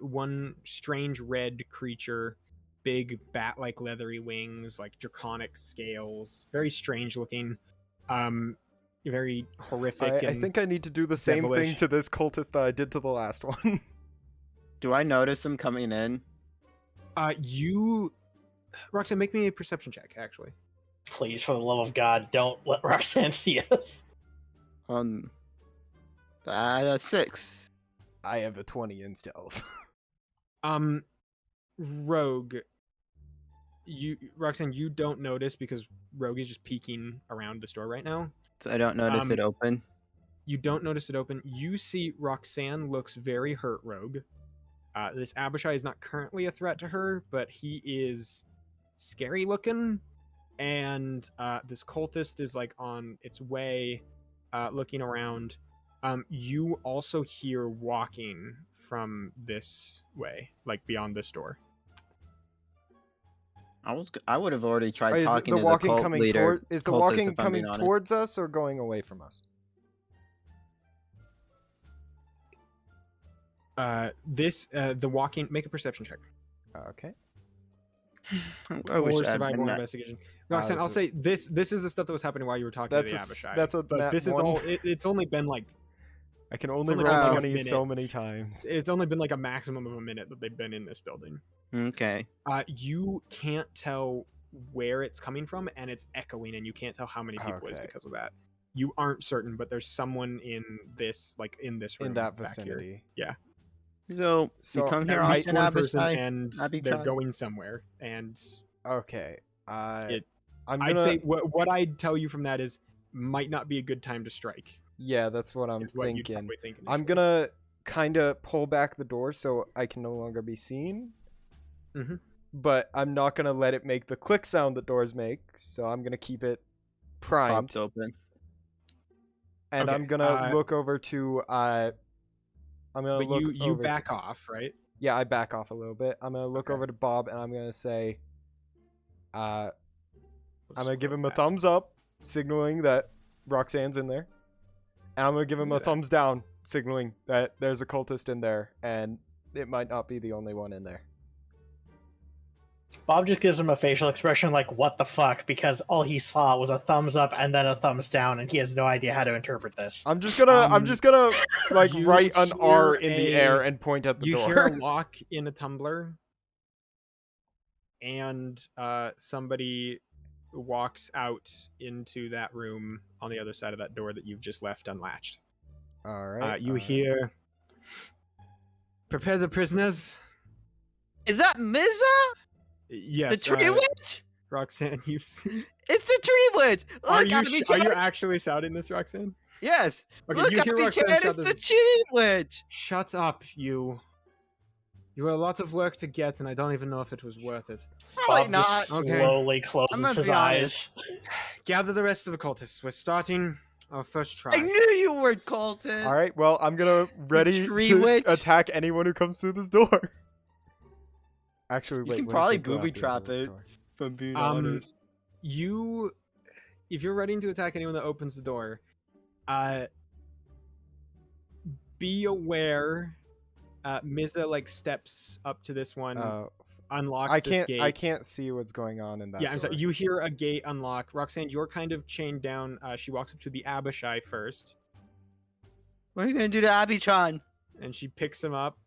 one strange red creature, big bat-like leathery wings, like draconic scales, very strange looking, very horrific. I think I need to do the same thing devilish. to this cultist that I did to the last one. Do I notice them coming in? Roxanne, make me a perception check, actually. Please, for the love of God, don't let Roxanne see us. That's 6. I have a 20 in stealth. Rogue, Roxanne, you don't notice because Rogue is just peeking around the store right now. So I don't notice it open. You don't notice it open. You see Roxanne looks very hurt, Rogue. This Abishai is not currently a threat to her, but he is scary looking. And this cultist is like on its way, looking around. You also hear walking from this way, like beyond this door. I would have already tried Is talking the to walking the cult coming leader. toward? Is the cultist, walking if I'm coming being honest. towards us or going away from us? The walking. Make a perception check. Okay. I wish Or I had survival been or that. investigation. Roxanne, I'll that's say this. This is the stuff that was happening while you were talking That's to a the s- Abishai. that's a but nat this is one. all. It's only been like. I can only only roll been like a 20s minute. so many times. It's only been like a maximum of a minute that they've been in this building. Okay. You can't tell where it's coming from, and it's echoing, and you can't tell how many people it is Okay. because of that. You aren't certain, but there's someone in this, like in this room, In that back here. vicinity. Yeah. So So, you come here At on least an one person, Abishai. and Abishai. they're going somewhere. And Okay. It- I'm I'd gonna. say what I'd tell you from that is might not be a good time to strike. Yeah, that's what I'm is what you'd thinking. probably think I'm initially. gonna kind of pull back the door so I can no longer be seen. Mhm. But I'm not gonna let it make the click sound that doors make. So I'm gonna keep it primed, Propped open. and Okay, I'm gonna look over to. I'm gonna But look you over back to, off, right? Yeah, I back off a little bit. I'm gonna look Okay. over to Bob, and I'm gonna say, I'm We'll gonna just give close him a that. thumbs up, signaling that Roxanne's in there. And I'm gonna give him Do a that. thumbs down, signaling that there's a cultist in there, and it might not be the only one in there. Bob just gives him a facial expression like, what the fuck? Because all he saw was a thumbs up and then a thumbs down, and he has no idea how to interpret this. I'm just gonna like You write an R hear in the air and point at the You door. hear a lock in a tumbler, and somebody walks out into that room on the other side of that door that you've just left unlatched. All right. You hear, "Prepare the prisoners." Is that Miza? Yes, The tree witch? Roxanne, you see. It's the tree witch! Are Look, you Abby-chan! actually shouting this, Roxanne? Yes! Okay, Look, you hear Roxanne Abby-chan, shout it's the this. tree witch! Shut up, you. You have a lot of work to get, and I don't even know if it was worth it. Probably Bob not. just Okay. slowly I'm closes gonna his be eyes. Gather the rest of the cultists. We're starting our first try. I knew you were cultist! All right. Well, I'm gonna ready tree to witch. attack anyone who comes through this door. Actually, wait. can what if probably they go out booby the trap other it. door? If I'm being Um, honest. If you're ready to attack anyone that opens the door, be aware. Miza like steps up to this one, unlocks this gate. I can't see what's going on in that. Yeah, I'm door. sorry. You hear a gate unlock. Roxanne, you're kind of chained down. She walks up to the Abishai first, What are you gonna do to Abby-chan? and she picks him up,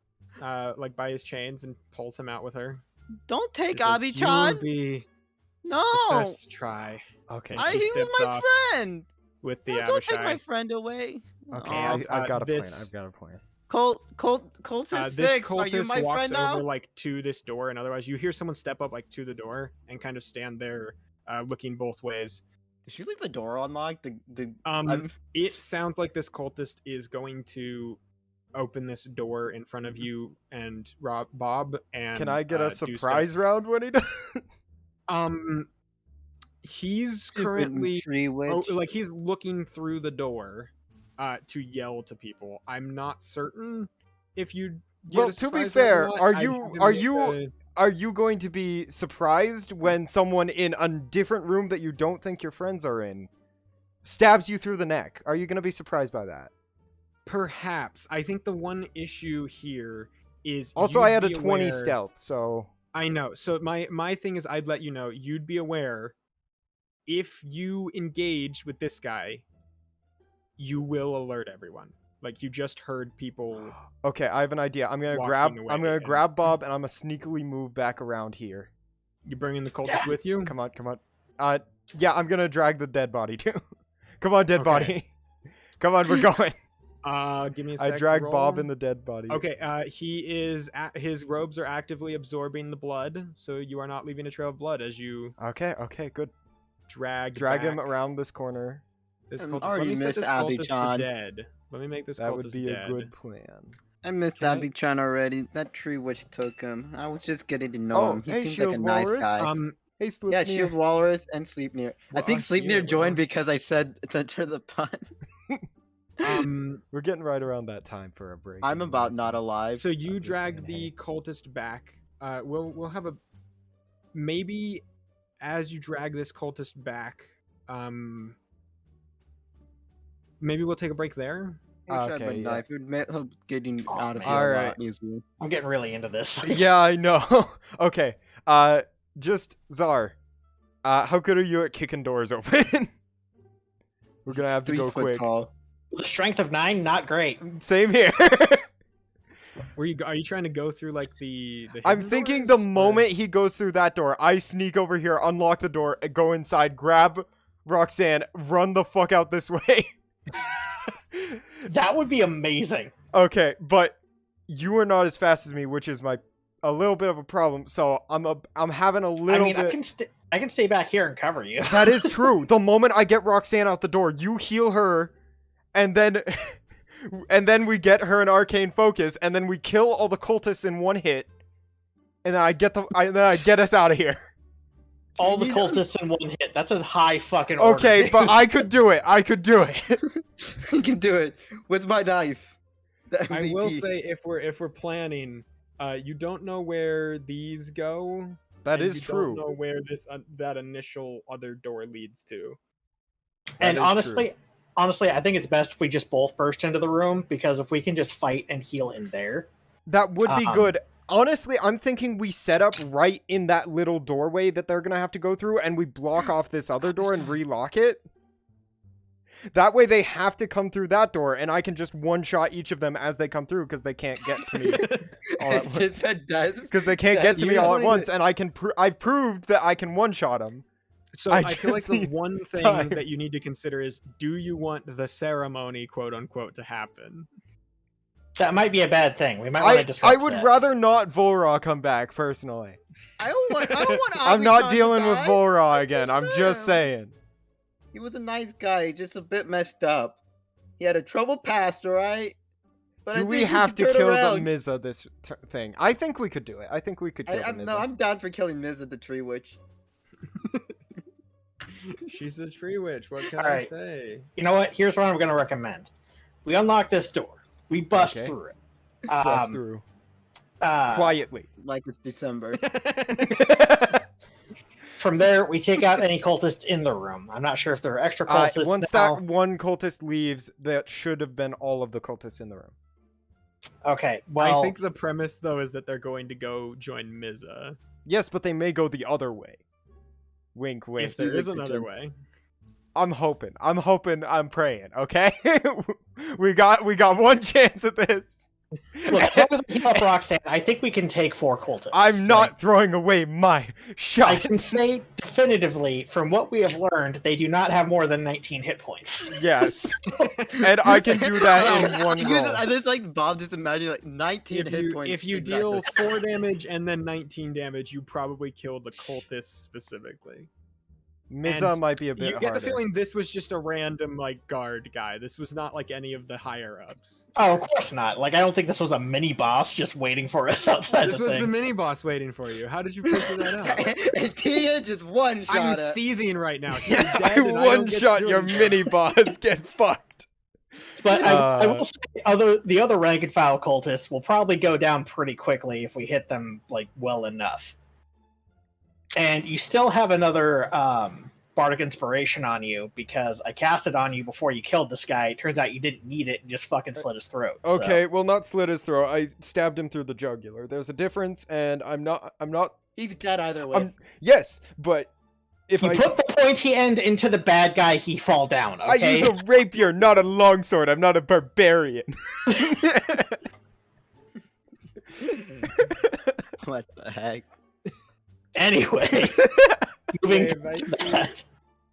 like by his chains, and pulls him out with her. Don't take She says, Abby-chan! "You'll be No! the first try Okay. And I, she he was steps my off friend! with the No, don't take Abishai." my friend away. Okay. Aw. I've got a plan. this- I've got a plan. Cultist This 6, are you cultist my walks friend now? over like to this door, and otherwise you hear someone step up like to the door and kind of stand there, looking both ways. Did she leave the door unlocked? Um, It sounds like this cultist is going to open this door in front of you and Bob. And Can I get a do stuff. surprise round when he does? He's Stupid currently tree witch. like he's looking through the door to yell to people. I'm not certain if you Well, to be fair, are you going to be surprised when someone in a different room that you don't think your friends are in stabs you through the neck? Are you going to be surprised by that? Perhaps. I think the one issue here is Also, you'd I had a be 20 aware- stealth, so I know. So my thing is, I'd let you know. You'd be aware if you engage with this guy, you will alert everyone. Like you just heard people. okay, I have an idea. I'm gonna Walking away and- grab Bob, and I'm gonna sneakily move back around here. You bringing the cultist with you? Come on. Yeah, I'm gonna drag the dead body too. Come on, dead Okay. body. Come on, we're going. Give me a sec. I drag roll. Bob in the dead body. Okay. He is. His robes are actively absorbing the blood, so you are not leaving a trail of blood as you Okay, good. drag Him back around this corner. This I'm cultist. Let already me set miss this Abby cultist Chan. to dead. Let me make this That cultist would be dead. a good plan. I missed Okay. Abby-chan already. That tree witch took him. I was just getting to know Oh, him. He hey, seems like a Shield nice Walrus. guy. Hey, Slip Yeah, near. Shield Walrus and Sleepnir. I Well, think I'm here, Sleepnir joined well. because I said to the pun. We're getting right around that time for a break. I'm about anyways, not so- alive. So you just drag saying, the hey. cultist back. We'll have a maybe as you drag this cultist back. Maybe we'll take a break there. I wish I had my Okay, yeah. knife. It would help getting Oh, out of man. here a Alright. lot easier. I'm getting really into this. Yeah, I know. Okay. Just Czar. How good are you at kicking doors open? We're gonna have to 3 go foot quick. tall. The strength of 9, not great. Same here. Are you trying to go through like the I'm hidden thinking doors, the or- moment he goes through that door, I sneak over here, unlock the door, go inside, grab Roxanne, run the fuck out this way. That would be amazing. Okay, but you are not as fast as me, which is a little bit of a problem. So I'm having a little bit. I can stay back here and cover you. That is true. The moment I get Roxanne out the door, you heal her, and then we get her an arcane focus, and then we kill all the cultists in one hit, and then I get us out of here. All the cultists in one hit. That's a high fucking order. Okay, but I could do it. I can do it with my knife. The I will MVP. say if we're planning, you don't know where these go. That and is you true. Don't know where this that initial other door leads to. And That is honestly, true. honestly, I think it's best if we just both burst into the room, because if we can just fight and heal in there. That would be good. Honestly, I'm thinking we set up right in that little doorway that they're going to have to go through, and we block off this other door and relock it. That way they have to come through that door, and I can just one-shot each of them as they come through, because they can't get to me all at once. Because they can't get to me all at once, and I've proved that I can one-shot them. So I I feel like just the need one thing time. that you need to consider is, do you want the ceremony, quote unquote, to happen? That might be a bad thing. We might want to disrupt I would that. rather not Volra come back, personally. I don't want I'm not Abi-chan to dealing with die. Volra again. I'm just Damn. saying. He was a nice guy, just a bit messed up. He had a troubled past, alright? But Do I we think he have can to turn kill around. the Miza this thing? I think we could do it. I think we could kill the Miza. No, I'm down for killing Miza the Tree Witch. She's a tree witch. What can All I right. say? You know what? Here's what I'm going to recommend. We unlock this door. We bust Okay. through it. Bust through. Uh, Quietly. Like it's December. From there, we take out any cultists in the room. I'm not sure if there are extra cultists Once now. that one cultist leaves, that should have been all of the cultists in the room. Okay, well, I think the premise, though, is that they're going to go join Miza. Yes, but they may go the other way. Wink, wink. If there is another way. I'm hoping. I'm praying. Okay, we got one chance at this. look, as long as I heal up Roxanne, I think we can take 4 cultists. I'm not throwing away my shot. I can say definitively, from what we have learned, they do not have more than 19 hit points. Yes, and I can do that in one roll. I just like Bob just imagine like 19 hit points. If you deal 4 damage and then 19 damage, you probably killed the cultist specifically. Miza And might be a bit You get harder. the feeling this was just a random like guard guy. This was not like any of the higher ups. Oh, of course not. Like, I don't think this was a mini boss just waiting for us outside This the was thing. the mini boss waiting for you. How did you figure that out? And Tia just one shot. I'm it. seething right now. He's dead, I and I don't one get to shot do your anything. mini boss. Get fucked. But I will say, the other rank and file cultists will probably go down pretty quickly if we hit them like well enough. And you still have another bardic inspiration on you because I cast it on you before you killed this guy. It turns out you didn't need it and just fucking slit his throat. so- Okay, well, not slit his throat. I stabbed him through the jugular. There's a difference, and I'm not. He's dead either way. Yes, but if You I put the pointy end into the bad guy, he fall down. I Okay. use a rapier, not a longsword. I'm not a barbarian. What the heck? Anyway, moving Dave, I to see. that.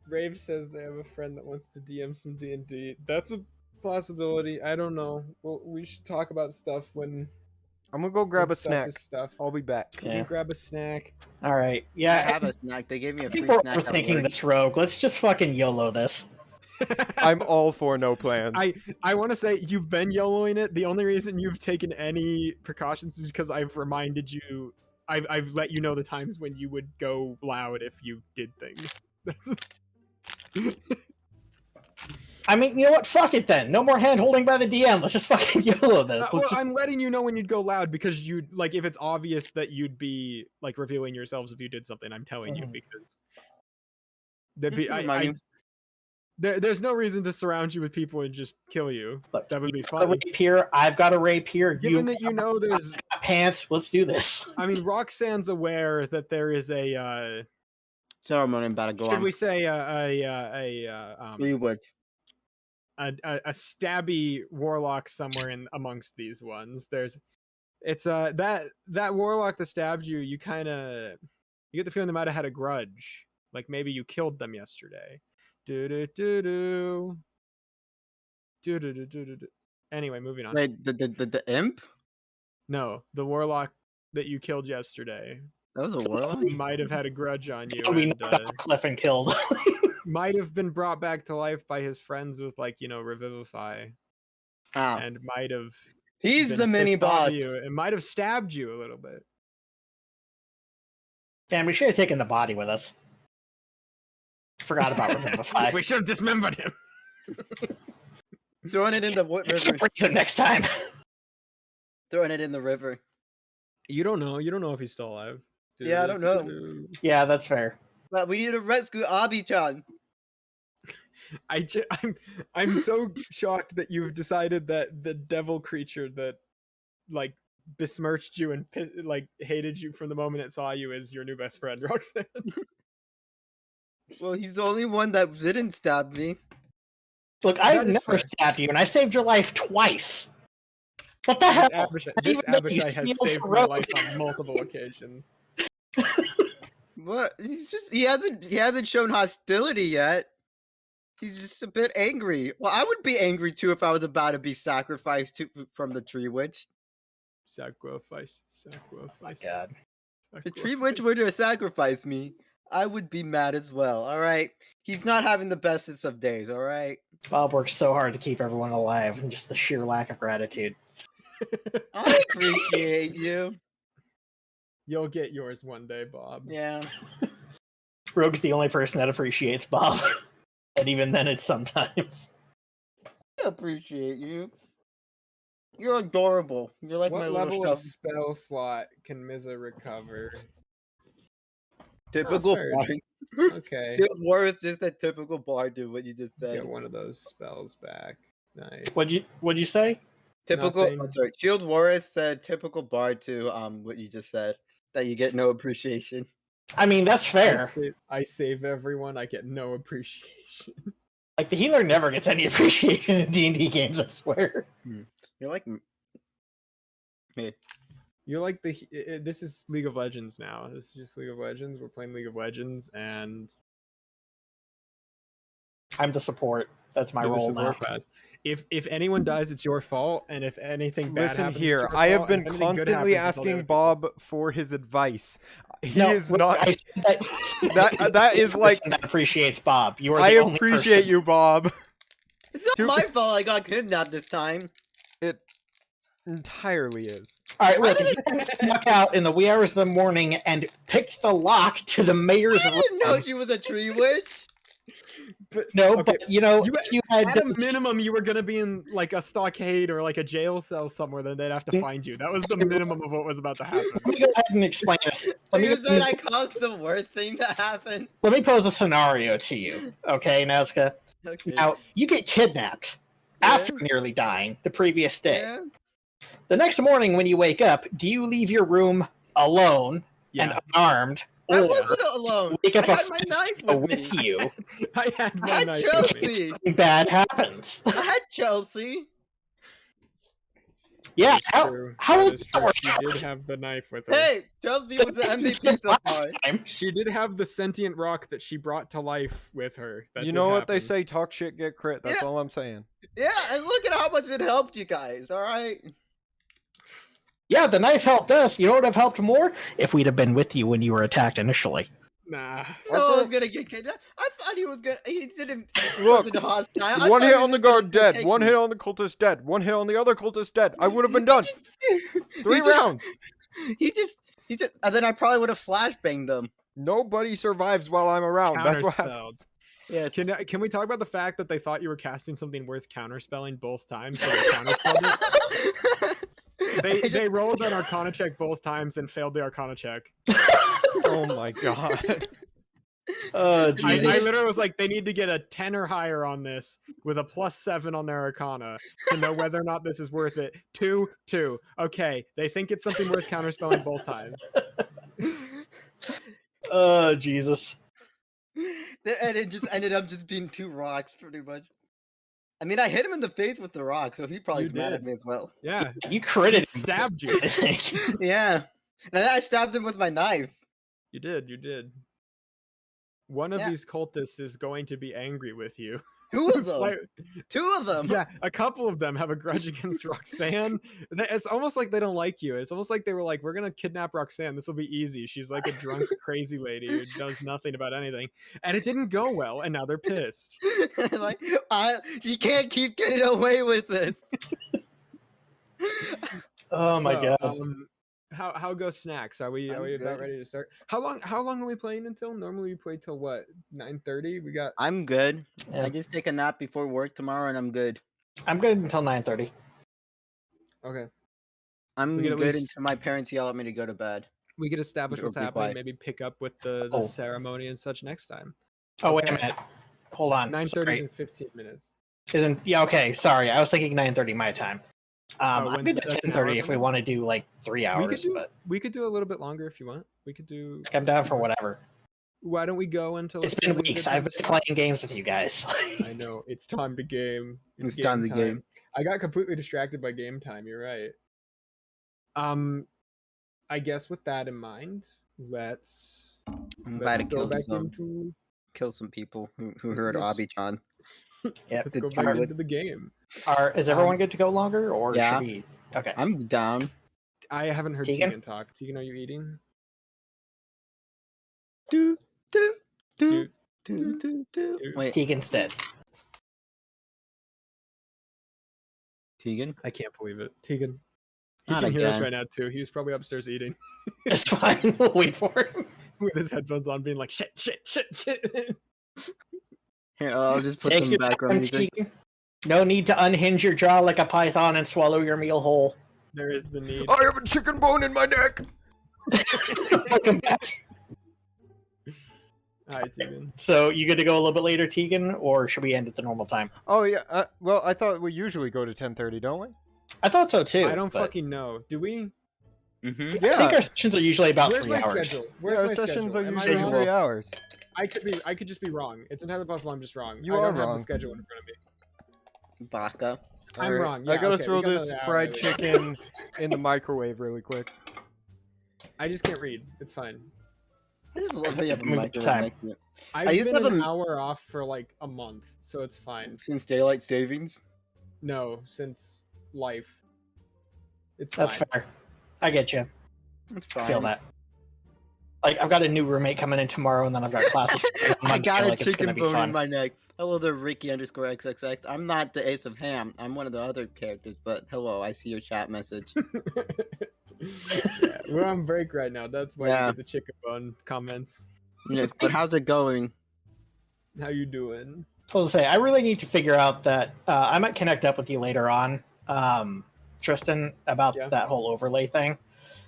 Rave says they have a friend that wants to DM some D&D. That's a possibility. I don't know. Well, we should talk about stuff when I'm gonna go grab when a stuff snack. is stuff. I'll be back. You Yeah. can grab a snack. All right. I Yeah. have a snack. They gave me I a free think we're snack. at overthinking work. this rogue. Let's just fucking YOLO this. I'm all for no plans. I want to say you've been YOLOing it. The only reason you've taken any precautions is because I've reminded you. I've let you know the times when you would go loud if you did things. I mean, you know what? Fuck it then. No more hand holding by the DM. Let's just fucking YOLO this. Well, Let's just. I'm letting you know when you'd go loud because you'd like if it's obvious that you'd be like revealing yourselves if you did something. I'm telling you Mhm. because there'd be Just remind you. there's no reason to surround you with people and just kill you. Look, That would be you've got a fun. rapier. I've got a rapier. Given that you know there's, got pants. Let's do this. I mean, Roxand's aware that there is a Ceremony about to go should on. we say Free witch. a stabby warlock somewhere in amongst these ones. It's that warlock that stabbed you. You get the feeling they might have had a grudge. Like maybe you killed them yesterday. Anyway, moving on. Wait, the imp? No, the warlock that you killed yesterday That was a warlock? might have had a grudge on you. We And, knocked off a cliff and killed. might have been brought back to life by his friends with revivify, Wow. and might have He's been the mini pissed off boss. at you. It might have stabbed you a little bit. Damn, we should have taken the body with us. Forgot about Revivify. We should have dismembered him. Throwing it in the river. Raise it next time. Throwing it in the river. You don't know. You don't know if he's still alive. Yeah, I don't know. Yeah, that's fair. But we need to rescue Abi-chan. I'm so shocked that you've decided that the devil creature that like besmirched you and like hated you from the moment it saw you is your new best friend, Roxanne. Well, he's the only one that didn't stab me. Look, I've That is never fair. stabbed you, and I saved your life twice. What the This hell? Abishai, Not this even that you Abishai has steal saved for my Rogue. life on multiple occasions. What? He hasn't shown hostility yet. He's just a bit angry. Well, I would be angry too if I was about to be sacrificed from the tree witch. Sacrifice. God. If the tree witch were to sacrifice me, I would be mad as well. All right. He's not having the bestest of days. All right. Bob works so hard to keep everyone alive, and just the sheer lack of gratitude. I appreciate you. You'll get yours one day, Bob. Yeah. Rogue's the only person that appreciates Bob. And even then, it's sometimes. I appreciate you. You're adorable. You're like my What little level of stuff. spell slot can Miza recover? Typical third. bard. Okay. Shield War is just a typical bard, dude. What you just said. Get one of those spells back. Nice. What'd you say? Typical. Nothing. I'm sorry. Shield Warriors said typical bard to what you just said. That you get no appreciation. I mean, that's fair. I save everyone. I get no appreciation. Like, the healer never gets any appreciation in D&D games, I swear. You're like me. You're like this is League of Legends now. This is just League of Legends. We're playing League of Legends, and I'm the support. That's my you're the role now. support class. If anyone dies, it's your fault, and if anything bad Listen happens, here, it's your I have fault, been and if anything good constantly happens, it's all the asking other people. Bob for his advice. He No, is Rogue, not. I said That is the like. person that appreciates Bob. You are I the only appreciate person. you, Bob. It's not Too- my fault I got kidnapped this time. It entirely is. All right, look, if you hadn't snuck out in the wee hours of the morning and picked the lock to the mayor's I didn't know room. she was a tree witch. No, Okay, but you know, you- if you had At a minimum, you were gonna be in like a stockade or like a jail cell somewhere. Then they'd have to find you. That was the minimum of what was about to happen. Let me go ahead and explain this. You said I caused the worst thing to happen. Let me pose a scenario to you, okay, Nazca? Okay. Now, you get kidnapped after nearly dying the previous day. Yeah. The next morning when you wake up, do you leave your room alone and Yeah, unarmed, I or wasn't alone. wake up I a had my friend knife to go with with me. you? I had I my had knife with me. Chelsea. Something bad happens. I had Chelsea. Yeah, That is true. how That old is is true. your She child? did have the knife with her. Hey, Chelsea was the MVP so far. time. She did have the sentient rock that she brought to life with her. That You did know what they happen. say? Talk shit, get crit. That's Yeah. all I'm saying. Yeah, and look at how much it helped you guys. All right. Yeah, the knife helped us. You know what would have helped more? If we'd have been with you when you were attacked initially. Nah. No, I was gonna get kidnapped. I thought he was gonna. He didn't. Look, wasn't hostile. I One thought hit he on the was gonna guard, dead. take One me. hit on the cultist, dead. One hit on the other cultist, dead. I would have been done. Three rounds. He just. And then I probably would have flashbanged them. Nobody survives while I'm around. That's what happens. Counterspelled. Yes. Can we talk about the fact that they thought you were casting something worth counterspelling both times? So they counterspelled it? They rolled an Arcana check both times and failed the Arcana check. Oh my god. Oh, I Jesus. literally was like, they need to get a 10 or higher on this with a +7 on their Arcana to know whether or not this is worth it. 2, 2. Okay, they think it's something worth counterspelling both times. Oh, Jesus. And it just ended up just being 2 rocks, pretty much. I mean, I hit him in the face with the rock, so he probably You is mad at did. me as well. Yeah, You critted he him. stabbed you. I think. Yeah. And then I stabbed him with my knife. You did. One of Yeah. these cultists is going to be angry with you. 2 of them. Slight- 2 of them. Yeah, a couple of them have a grudge against Roxanne. It's almost like they don't like you. It's almost like they were like, we're gonna kidnap Roxanne. This will be easy. She's like a drunk, crazy lady who does nothing about anything. And it didn't go well, and now they're pissed. Like, you can't keep getting away with it. Oh, my So, God. How go snacks? Are we I'm about good. ready to start? How long are we playing until? Normally we play till what? 9:30? We got I'm good. Yeah. I just take a nap before work tomorrow, and I'm good. I'm good until 9:30. okay. I'm We get good at least- until my parents yell at me to go to bed. We could establish It'll what's be happening, quiet. maybe pick up with the Oh. ceremony and such next time. Oh, wait a Okay. minute. Hold on. 9:30 Sorry. in 15 minutes. Yeah, okay. Sorry, I was thinking 9:30 my time. I'm when's good that? at That's an hour 10:30 if from we now? want to do like 3 hours, but We could do a little bit longer if you want. We could do. I'm down for whatever. Why don't we go until It's it been feels like a weeks. good I've time been to game? playing games with you guys. I know it's time to game. It's time to game. I got completely distracted by game time. You're right. I guess with that in mind, let's I'm about to go back kill some people who heard Let's- Abi-chan. Yep. let's go back into the game. Is everyone good to go longer, or Yeah. should we? Okay. I'm down. I haven't heard Tegan? Tegan talk. Tegan, are you eating? Do do do Dude, do do do. Dude. Wait, Tegan's dead. Tegan? I can't believe it. Tegan. He Not can hear us again. right now too. He was probably upstairs eating It's fine. We'll wait for him. with his headphones on, being like, shit, shit, shit, shit. Here, I'll just put Take some your background time, music. Tegan. No need to unhinge your jaw like a python and swallow your meal whole. There is the need. I have a chicken bone in my neck. Welcome back. Hi, Tegan. So you good to go a little bit later, Tegan, or should we end at the normal time? Oh yeah. Well, I thought we usually go to 10:30, don't we? I thought so too. I don't but fucking know. Do we? Mm-hmm. I think our sessions are usually about Where's 3 my hours. schedule? Yeah, Where's our my sessions schedule? are Am I usually wrong? 3 hours. I could just be wrong. It's entirely possible I'm just wrong. You I are don't have wrong. the schedule in front of me. Baka. I'm Alright, wrong. I Yeah, gotta okay, we throw got this another hour fried later. chicken in the microwave really quick. I just can't read. It's fine. I just love that you have a Move the microwave time. next to it. I've used to been have an a- hour off for like a month, so it's fine. Since daylight savings. No, since life. It's That's fine. fair. I get you. That's I fine. feel that. Like I've got a new roommate coming in tomorrow, and then I've got classes. on I Monday, got a like it's chicken gonna be bone in fun. my neck. Hello there, Ricky_XXX. I'm not the Ace of Ham. I'm one of the other characters, but hello, I see your chat message. Yeah, we're on break right now. That's why Yeah. you get the chicken bone comments. Yes, but how's it going? How you doing? I was gonna say I really need to figure out that I might connect up with you later on, Tristan, about Yeah. that whole overlay thing,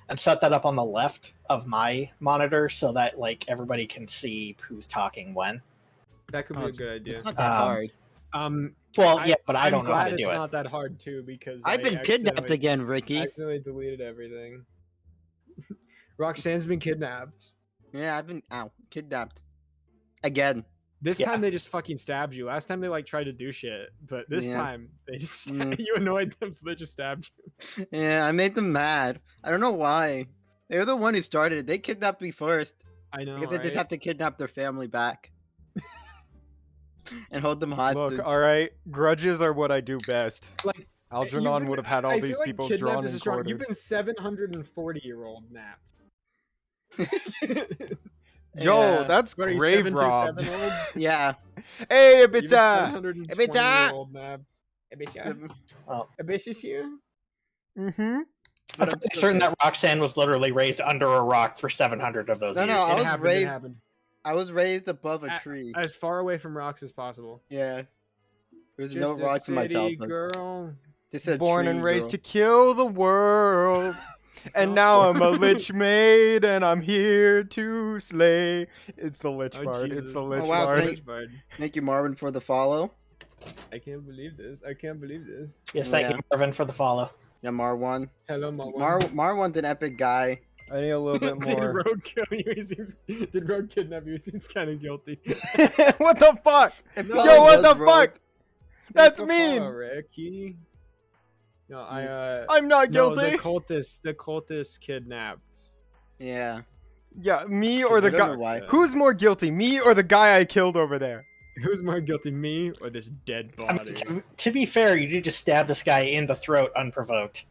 and set that up on the left of my monitor so that like everybody can see who's talking when. That could be Oh, a good idea. It's not that Um, hard. Well, yeah, but I I'm don't know how glad to do it's it. not that hard too, because I've been kidnapped again, Ricky. Accidentally deleted everything. Roxanne's been kidnapped. Yeah, I've been kidnapped again. This Yeah. time they just fucking stabbed you. Last time they like tried to do shit, but this Yeah. time they just Mm. you annoyed them, so they just stabbed you. Yeah, I made them mad. I don't know why. They're the one who started it. They kidnapped me first. I know. Because they just right? have to kidnap their family back. And hold them hostage. Look, alright, grudges are what I do best. Like, Algernon would have had all I these feel like people kidnapped drawn is and strong. You've quartered. been 740-year-old napped. Yo, Yeah. that's What are you, grave robbed. 727-old? Yeah. Hey, You've been Ibiza! 720-year-old napped. Oh. Ibiza here? Mm-hmm. I'm fairly certain that Roxanne was literally raised under a rock for 700 of those No, no, years. I It was happened. raised- It happened. I was raised above a A- tree. As far away from rocks as possible. Yeah. There's Just no a rocks in my city childhood. girl. Just a Born tree and raised girl. to kill the world. And now I'm a lich maid, and I'm here to slay. It's the lich Oh, bard. Jesus. It's the Oh, lich wow, bard. thank- Bard. Thank you, Marvin, for the follow. I can't believe this. I can't believe this. Yes, thank Yeah. you, Marvin, for the follow. Yeah, Marwan. Hello, Marwan. Marwan's an epic guy. I need a little bit Did more. Rogue kill you? He seems. Did Rogue kidnap you? He seems kind of guilty. What the fuck? It No, probably Yo, what was the Rogue. fuck? That's Thanks for mean. follow, Ricky. No, I'm not No, guilty. the cultist kidnapped. Yeah. Yeah, me or the I don't know guy. why. Who's more guilty, me or the guy I killed over there? Who's more guilty, me or this dead I body? mean, to be fair, you did just stab this guy in the throat unprovoked.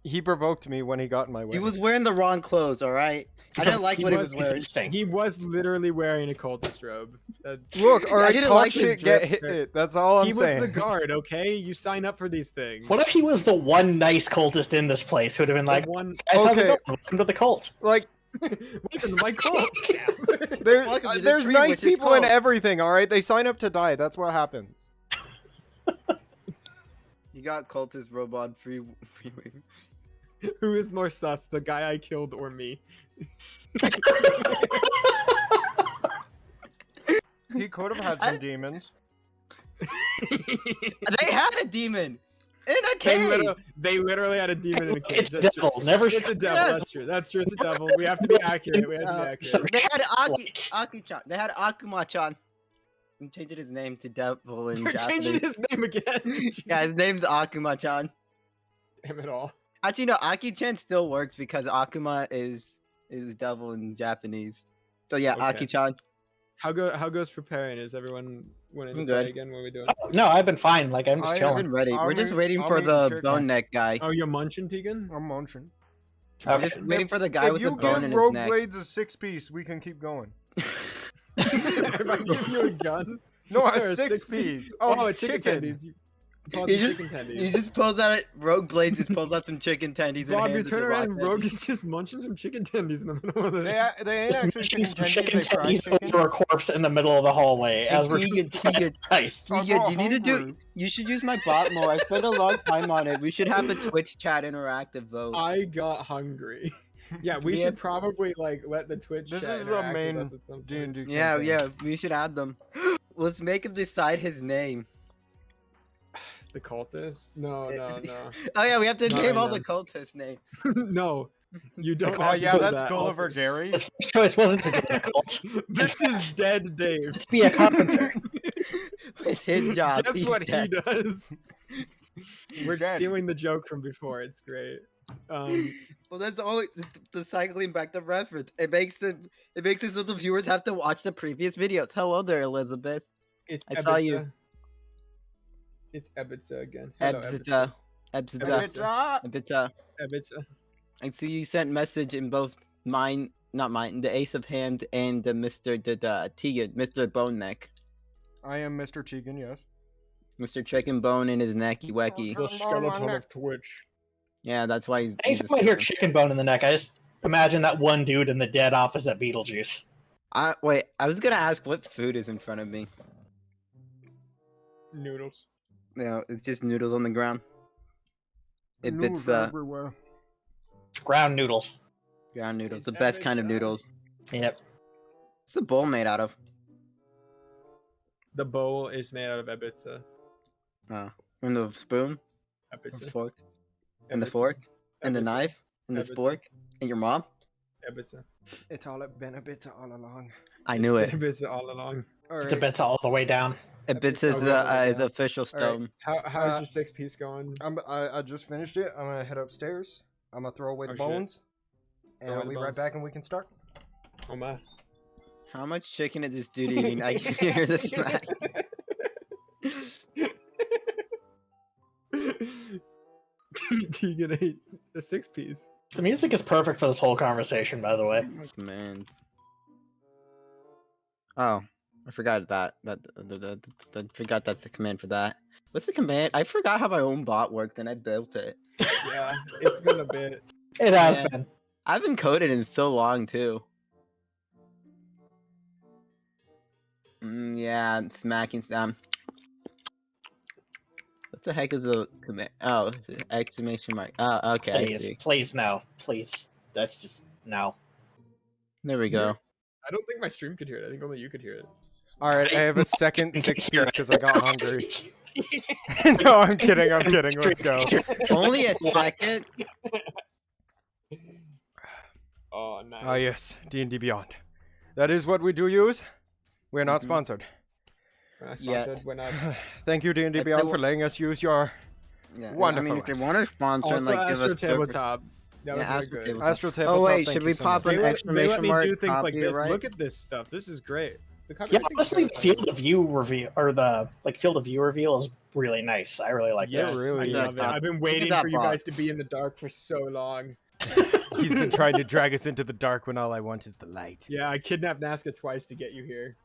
He provoked me when he got in my way. He was wearing the wrong clothes, alright? I didn't like what he was wearing. resisting. He was literally wearing a cultist robe. Look, I alright, didn't talk like his shit, get drip. hit. That's all I'm he was saying. the guard, okay? You sign up for these things. What if he was the one nice cultist in this place who would have been like, The one? guys, how's it Okay. going? Welcome to the cult. Like, Welcome to my cult. there's, Welcome to the there's tree, nice which is people in called- everything, alright? They sign up to die. That's what happens. You got cultist robot free. Who is more sus, the guy I killed or me? He could have had some demons. They had a demon in a They cave. literally had a demon in a cage. It's a devil. Never. It's a devil. Yeah. That's true. That's true. It's a devil. We have to be accurate. We have to be accurate. They had Aki-chan. They had Akuma-chan. I'm changing his name to Devil in You're changing Japanese. his name again. Yeah, his name's Akuma-chan. Damn it all. Actually, no, Aki-chan still works because Akuma is Devil in Japanese. So yeah, Okay. Aki-chan. How goes preparing? Is everyone wanting to I'm play good. again? What are we doing? Oh, no, I've been fine. Like I'm just I chilling. I've been ready. We're just waiting I'm for eating the chicken. bone neck guy. Oh, you're munching, Tegan? I'm munching. We're Okay. just waiting for the guy If with the you bone give in his Rogue neck. Blades a 6-piece, we can keep going. If I give you a gun? No, a Or a 6-piece. Oh, a chicken. tendies. You bought He some just- chicken He tendies. just pulls out Rogue Blades, just pulls out some chicken tendies and Bob, you hands it turn to around and Rocksand. Rogue is just munching some chicken tendies in the middle of this. They ain't Just actually munching some chicken tendies, they fried tendies chicken. over a corpse in the middle of the hallway as we're Tegan, Tegan, Christ. I'm Tegan, not you need to do. hungry. You should use my bot more. I spent a long time on it. We should have a Twitch chat interactive vote. I got hungry. Yeah, we Yeah. should probably like let the Twitch This chat is interact a with main us at some point. D&D Yeah, campaign. yeah, we should add them. Let's make him decide his name. The cultist? No, no, no. Oh yeah, we have to Not name right all now. the cultist names. No, you don't. Oh have to yeah, do that's that Gulliver also. Gary. His first choice wasn't to join a cult. This is dead Dave. Just be a carpenter. It's his job. Guess He's what dead. he does? We're dead. stealing the joke from before. It's great. Well, that's always the cycling back to reference. It makes it so the viewers have to watch the previous videos. Hello there, Elizabeth. It's I saw you. Ebitsa. It's Ebitsa again. Hello, Ebzita. Ebzita. Ebitsa. Ebzita. Ebitsa. I see you sent message in both mine, not mine, the Ace of Ham and the Tegan, Mr. Bone Neck. I am Mr. Tegan, yes. Mr. Chicken Bone in his necky wecky. The skeleton of Twitch. Yeah, that's why he's. Anytime I hear chicken bone in the neck, I just imagine that one dude in the dead office at Beetlejuice. Wait, I was gonna ask what food is in front of me. Noodles. No, it's just noodles on the ground. It Noodles bits everywhere. Ground noodles. ground noodles, It's the best kind of Ebitsa. noodles. Yep. What's the bowl made out of? The bowl is made out of Ebitsa. And the spoon, the Ebitsa. fork, and the Ebitsa. fork, and the Ebitsa. knife, and the Ebitsa. spork, and your mom. Ebitsa. It's all been a bit all along. I knew it. Ebitsa all along. It's a bit all the way down. It bits Ebitsa is all the way is down. official stone. How's your 6-piece going? I just finished it. I'm gonna head upstairs. I'm gonna throw away the Oh, shit. bones. Throw And away I'll the be right bones. back and we can start. Oh my. How much chicken is this dude eating? I can hear the smack. Tegan ate a 6-piece. The music is perfect for this whole conversation, by the way. Man. Oh, I forgot that. I forgot that's the command for that. What's the command? I forgot how my own bot worked and I built it. Yeah, it's been a bit. It has Yeah. been. I haven't coded in so long too. Yeah, smacking down. What the heck is the command? Oh, exclamation mark. Oh, okay. I Please, see. please, no. Please. That's just no. There we go. I don't think my stream could hear it. I think only you could hear it. All right, I have a second You can 6-piece hear it. because I got hungry. No, I'm kidding. I'm kidding. Let's go. Only a second. Oh, nice. Ah, yes, D&D Beyond. That is what we do use. We're not Mhm. sponsored. We're not Yeah. sponsored, we're not. Thank you, D&D If Beyond, they for letting us use your Yeah, Wonderful. I mean, if they want to sponsor and Also, like give Astro us Tabletop. That was Yeah, really Astro good. Tabletop. Astro Tabletop. Oh wait, thank should you we so pop much. an They let exclamation me mark? do things like this. Copyright? Look at this stuff. This is great. The Yeah, copyright thing is honestly, the so field of view reveal or the field of view reveal is really nice. I really like Yes, this. really I is. love it. I've been waiting that for you bot. guys to be in the dark for so long. He's been trying to drag us into the dark when all I want is the light. Yeah, I kidnapped Nazca twice to get you here.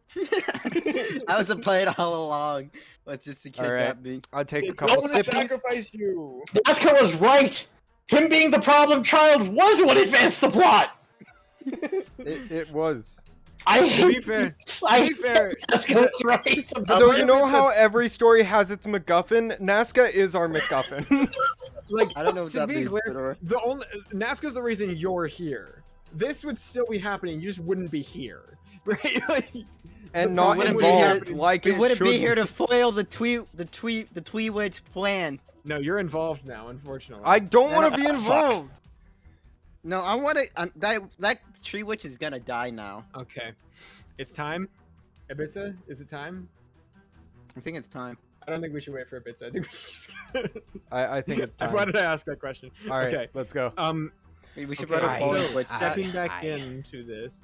I was a plan all along. Let's just to All right. kidnap me. I'll take a It's couple going to sippies. sacrifice you. Nazca was right. Him being the problem child was what advanced the plot. It was. I To be hate fair, this. I to be fair, Nazca was right. So you know ever how since- every story has its MacGuffin? Nazca is our MacGuffin. like I don't know what to that be means. clear, Fedora. the only Nazca's the reason you're here. This would still be happening. You just wouldn't be here, right? Like, and not wouldn't be here- involved like We it wouldn't should be here to foil the Twee Witch plan. No, you're involved now, unfortunately. I don't No, want to no, be involved. No, I want to. That Tree Witch is gonna die now. Okay. It's time. Ibiza, is it time? I think it's time. I don't think we should wait for Ibiza. I think we should just... I think it's time. Why did I ask that question? All right, Okay. let's go. We should Okay, run a poll. so stepping back into this,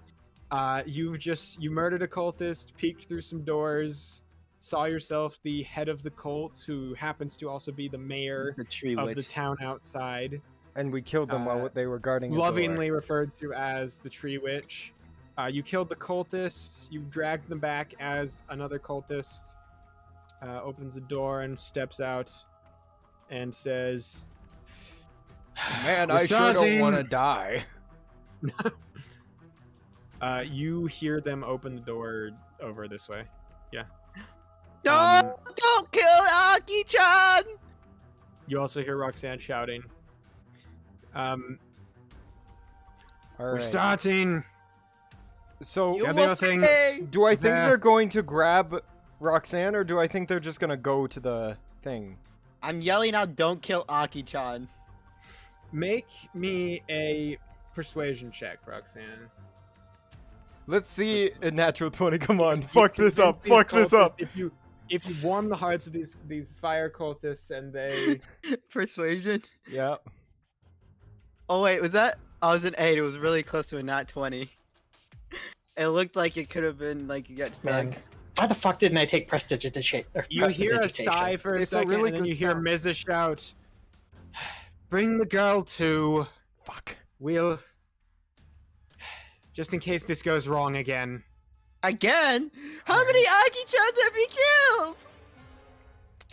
you murdered a cultist, peeked through some doors, saw yourself the head of the cult, who happens to also be the mayor The Tree of Witch. the town outside, And we killed them while they were guarding the door. lovingly referred to as the Tree Witch. You killed the cultist. You dragged them back as another cultist. Opens the door and steps out, and says, Man, We're I sure don't starting. want to die. you hear them open the door over this way. No! Don't kill Aki-chan! You also hear Roxanne shouting. All We're right. starting. So, You Gather your things. okay? do I think there. they're going to grab Roxanne, or do I think they're just gonna go to the thing? I'm yelling out, "Don't kill Aki-chan." Make me a persuasion check, Roxanne. Let's see a natural 20. Come on, You fuck this convince up. these Fuck this cultists- up. If you warm the hearts of these fire cultists and they Persuasion. Yeah. Oh wait, was that? I was an 8. It was really close to a nat 20. It looked like it could have been like you got stuck. Man, why the fuck didn't I take prestidigitation? you hear a sigh for a It's a second, really and then good you hear spell. Miza shout, "Bring the girl to. Fuck. We'll just in case this goes wrong again." Again? How many Aki-chans have you killed?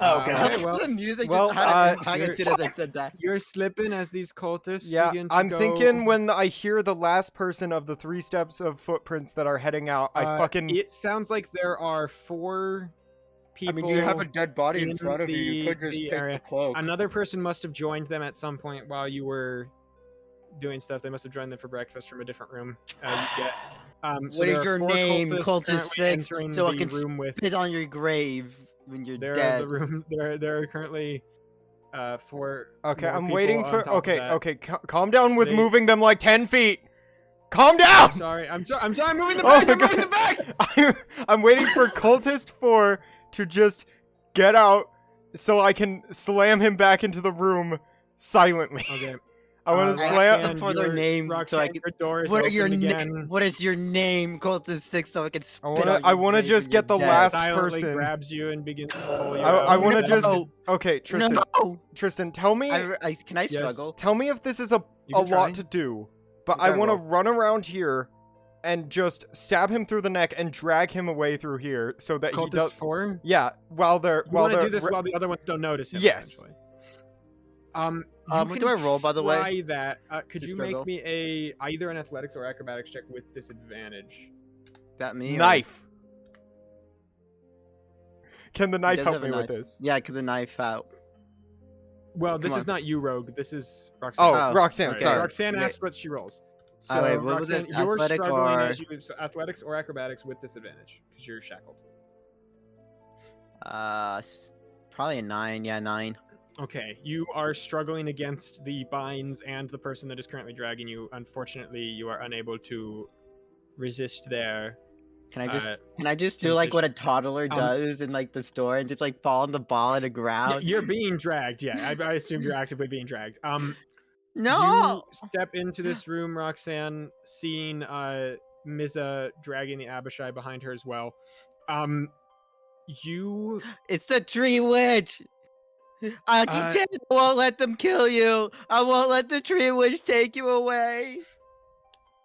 Oh Okay, god. well- the music well, just had a you're- magnitude as I said that. You're slipping as these cultists Yeah, begin to I'm go... thinking when I hear the last person of the 3 steps of footprints that are heading out, I fucking. It sounds like there are 4 people. I mean, you have a dead body in in front of you. You could just the pick area. the cloak. Another person must have joined them at some point while you were doing stuff. They must have joined them for breakfast from a different room. You get. So What there is are your 4 name, cultists Cultist currently 6, entering so I the can room with. Spit on your grave when you're There are dead. the room. There are currently 4. Okay, more I'm people waiting on for. top of Okay, that. okay, calm down with They- moving them like 10 feet. Calm down! I'm sorry. I'm sorry. I'm moving the Oh back. my I'm moving the God. back. I'm waiting for cultist 4 to just get out so I can slam him back into the room silently. Okay. I want to I slam. asked them for their name so I Roxanne, could- your door is What are your opened na- again. What is your name, Cultist 6, so I can spit wanna- on I your wanna grave just when get the you're last dead. Silently person. grabs you and begins to pull you I out. want to No. just. Okay, Tristan. No! Tristan, tell me. Can I struggle? Tell me if this is a You can lot try. to do, but Okay, I want to roll. run around here and just stab him through the neck and drag him away through here so that he Cultist does. 4. Yeah, while they're You want to they're do this while the other ones don't notice him. Yes. essentially. What you do I can roll, by the way? try that. Could To you struggle? make me either an athletics or acrobatics check with disadvantage? That me? or- knife. Can the knife does help have a me with knife. this? Yeah, cause the knife out. Well, this Come is on. not you, Rogue. This is Roxanne. Oh, Oh, Roxanne, okay. sorry. Roxanne Wait. asked what she rolls. So, Oh, wait, what was Roxanne, it? you're Athletic struggling or- as you so athletics or acrobatics with disadvantage because you're shackled. Probably a 9. Yeah, 9. Okay, you are struggling against the binds and the person that is currently dragging you. Unfortunately, you are unable to resist their. Can I just Uh, can I just do like what a toddler does in like the store and just like fall on the ball on the Yeah, ground? you're being dragged. Yeah, I assume you're actively being dragged. No. You step into this room, Roxanne, seeing Miza dragging the Abishai behind her as well. You It's the Tree Witch. Aki-chan won't let them kill you. I won't let the Tree Witch take you away.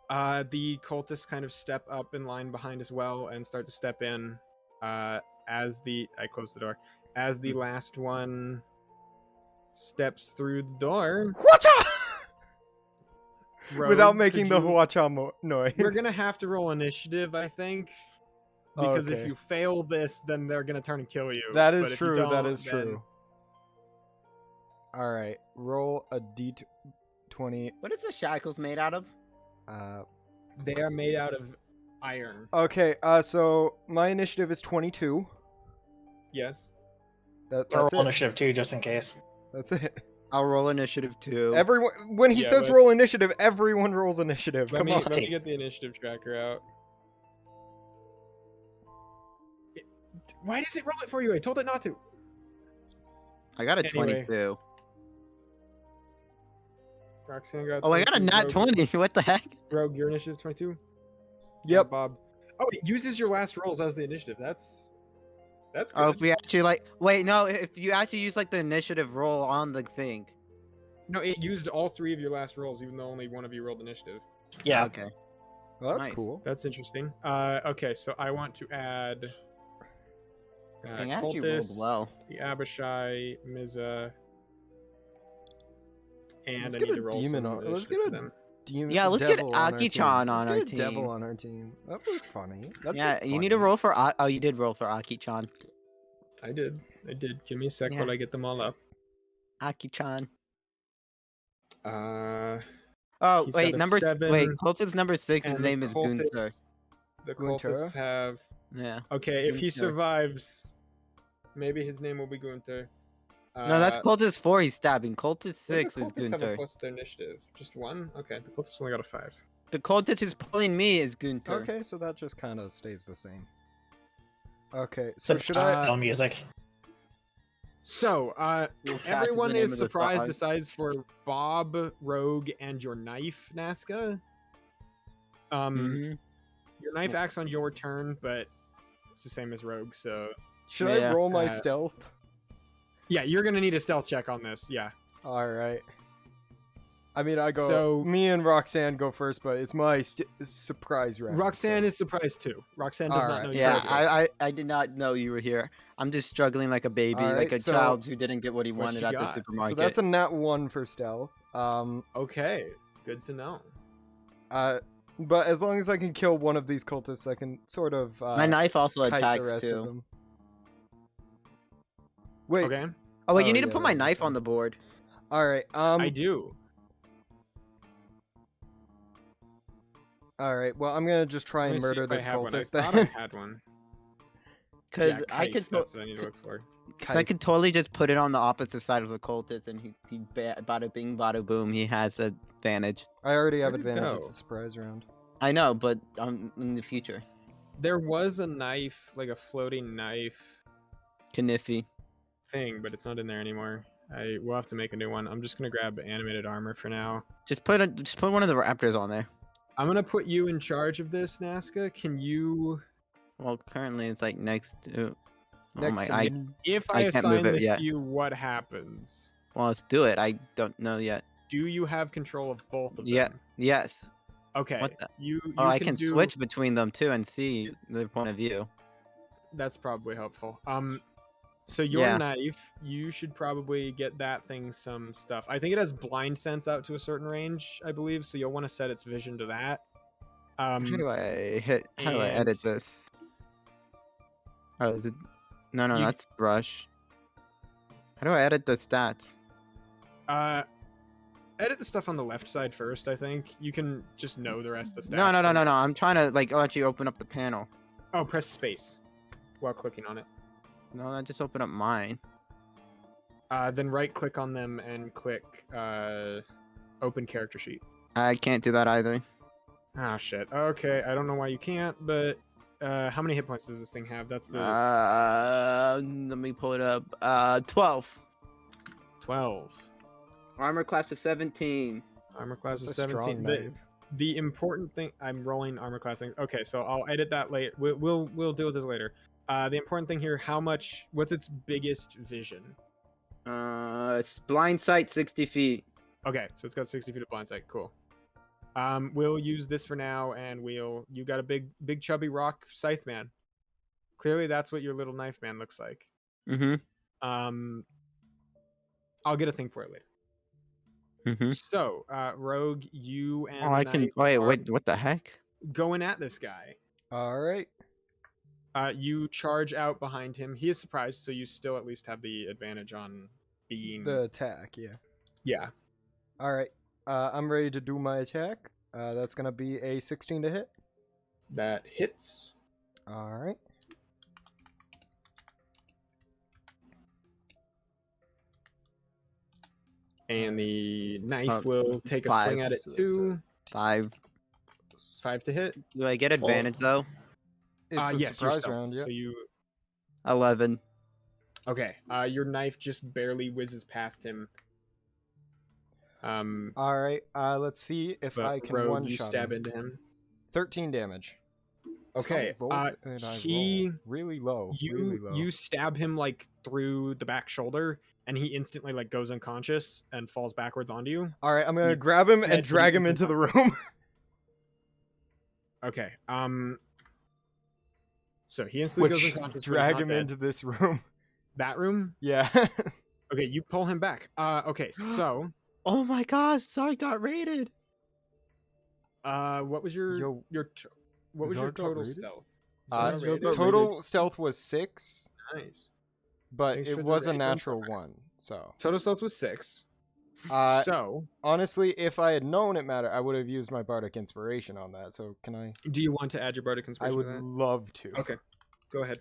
the cultists kind of step up in line behind as well and start to step in as I close the door. As the last one steps through the door. Huacha! Rogue, Without making could the you- huacha noise. We're gonna have to roll initiative, I think. Because if Okay. you fail this, then they're gonna turn and kill you. That But is if you true. That don't, is then- true. All right, roll a d20. What is the shackles made out of? They are made out of iron. Okay, so my initiative is 22. Yes. That's Roll it. initiative too, just in case. That's it. I'll roll initiative too. Everyone, when he Yeah, says roll let's- initiative, everyone rolls initiative. Let Come me on. let me get the initiative tracker out. Why does it roll it for you? I told it not to. I got a Anyway. 22. Roxanne got. Oh, I got a 22, nat Rogue- 20. What the heck? Rogue, your initiative 22. Yep. Bob. Oh, it uses your last rolls as the initiative. That's good. Oh, if we actually like, wait, no, if you actually use like the initiative roll on the thing. No, it used all 3 of your last rolls, even though only one of you rolled initiative. Yeah. Okay. Well, that's Nice. cool. That's interesting. Okay, so I want to add. Dang, I actually rolled Cultist, well. the Abishai, Miza, and Let's I get need a to roll demon some on- let's initiative get for a them. Demon, Yeah, let's get devil on our team. Aki-chan on our Let's get a devil team. on our team. That'd be funny. That'd Yeah, be you need to funny. roll for. Oh, you did roll for Aki-chan. I did. Give me a sec Yeah. while I get them all up. Aki-chan. Uh, Oh, He's got wait, a number. 7, Wait, cultist number 6. His and name is Gunther. The Gunther? cultists have. Yeah. Okay, if he Gunther. survives, maybe his name will be Gunther. No, that's cultist 4. He's stabbing. Cultist where do 6 is cultists have a Gunther. plus their initiative? Just one? Okay, the cultists only got a 5. The cultist who's pulling me is Gunther. Okay, so that just kind of stays the same. Okay, so should I? Battle music. So, Cool Cat everyone the name is of the surprised song. decides for Bob, Rogue, and your knife, Nazca. Mhm. Your knife acts on your turn, but it's the same as Rogue, so Should I Yeah. roll my Uh, stealth? yeah, you're gonna need a stealth check on this. Yeah. All right. I mean, I go. So- Me and Roxanne go first, but it's my surprise round. Roxanne so- is surprised too. Roxanne does not Alright. know you. Yeah, were here. I did not know you were here. I'm just struggling like a baby, like Alright, a so- child who didn't get what he What wanted you at the got? So supermarket. So that's a nat 1 for stealth. Okay, good to know. But as long as I can kill one of these cultists, I can sort of My knife also kite the attacks rest of too. them. Wait. Okay, Oh wait, Oh, you need to yeah, put my that makes knife on sense. the board. All right. I do. All right. Well, I'm gonna just try Let me and see murder if I this have one. I cultist thought then. I had one. Cause Yeah, I Kaif, could, that's what I need to look for. I could totally just put it on the opposite side of the cultist, and he bada bing, bada boom. He has advantage. I already have Where'd it advantage. go? It's a surprise round. I know, but in the future, There was a knife, like a floating knife Kniffy. thing, but it's not in there anymore. We'll have to make a new one. I'm just gonna grab animated armor for now. Just put one of the raptors on there. I'm gonna put you in charge of this, Nazca. Can you, Well, currently it's like next to. Oh Next my! to I me. if I I can't move assign it this yet. to you, what happens? Well, let's do it. I don't know yet. Do you have control of both of them? Yeah. Yes. Okay. What the- You Oh, I can do... switch between them too and see their point of view. That's probably helpful. So your Yeah. knife, you should probably get that thing some stuff. I think it has blind sense out to a certain range, I believe. So you'll want to set its vision to that. How do I hit? How do I edit and- this? Oh, no, You- that's brush. How do I edit the stats? Edit the stuff on the left side first. I think you can just know the rest of the stats. No. from- I'm trying to like actually open up the panel. Oh, press space while clicking on it. No, I just open up mine. Then right click on them and click open character sheet. I can't do that either. Ah, shit. Okay, I don't know why you can't, but how many hit points does this thing have? That's the Let me pull it up. 12. 12. Armor class to 17. Armor class That's is a strong 17. knife. The important thing, I'm rolling armor class thing. Okay, so I'll edit that later. We'll deal with this later. The important thing here, what's its biggest vision? Blind sight 60 feet. Okay, so it's got 60 feet of blind sight. Cool. We'll use this for now, and you got a big chubby rock scythe man. Clearly, that's what your little knife man looks like. Mm-hmm. I'll get a thing for it later. Mm-hmm. So, Rogue, you and Oh, I can. Knight Wait, are wait. What the heck? going at this guy. All right. You charge out behind him. He is surprised, so you still at least have the advantage on being. The attack. Yeah. Yeah. All right. I'm ready to do my attack. That's gonna be a 16 to hit. That hits. All right. And the knife Uh, will take a 5. swing at it So that's too. 5. 5 to hit. Do I get advantage though? It's a Yes, you're surprise stealth, round. Yeah. So you 11. okay? Your knife just barely whizzes past him. All right. Let's see if But I can Rogue, one you shot stab him. into him. 13 damage. Okay. How low did I He roll? Really low. Really low. you stab him like through the back shoulder, and he instantly like goes unconscious and falls backwards onto you. All right. I'm gonna He's grab him dead, and but drag he him isn't into the room. Okay. So he instantly goes Which unconscious. But he's drag not him dead. into this room. That room. Yeah. Okay, you pull him back. Okay, so Oh my gosh, sorry, got raided. what was your Yo, what was your Zard got total raided? stealth? Zard got raided? Total stealth was 6, Nice. but Thanks it for the was a raid, natural Brimstone. 1. So Total stealth was 6. So honestly, if I had known it mattered, I would have used my bardic inspiration on that. So can I? do you want to add your bardic I inspiration would to that? love to. Okay, go ahead.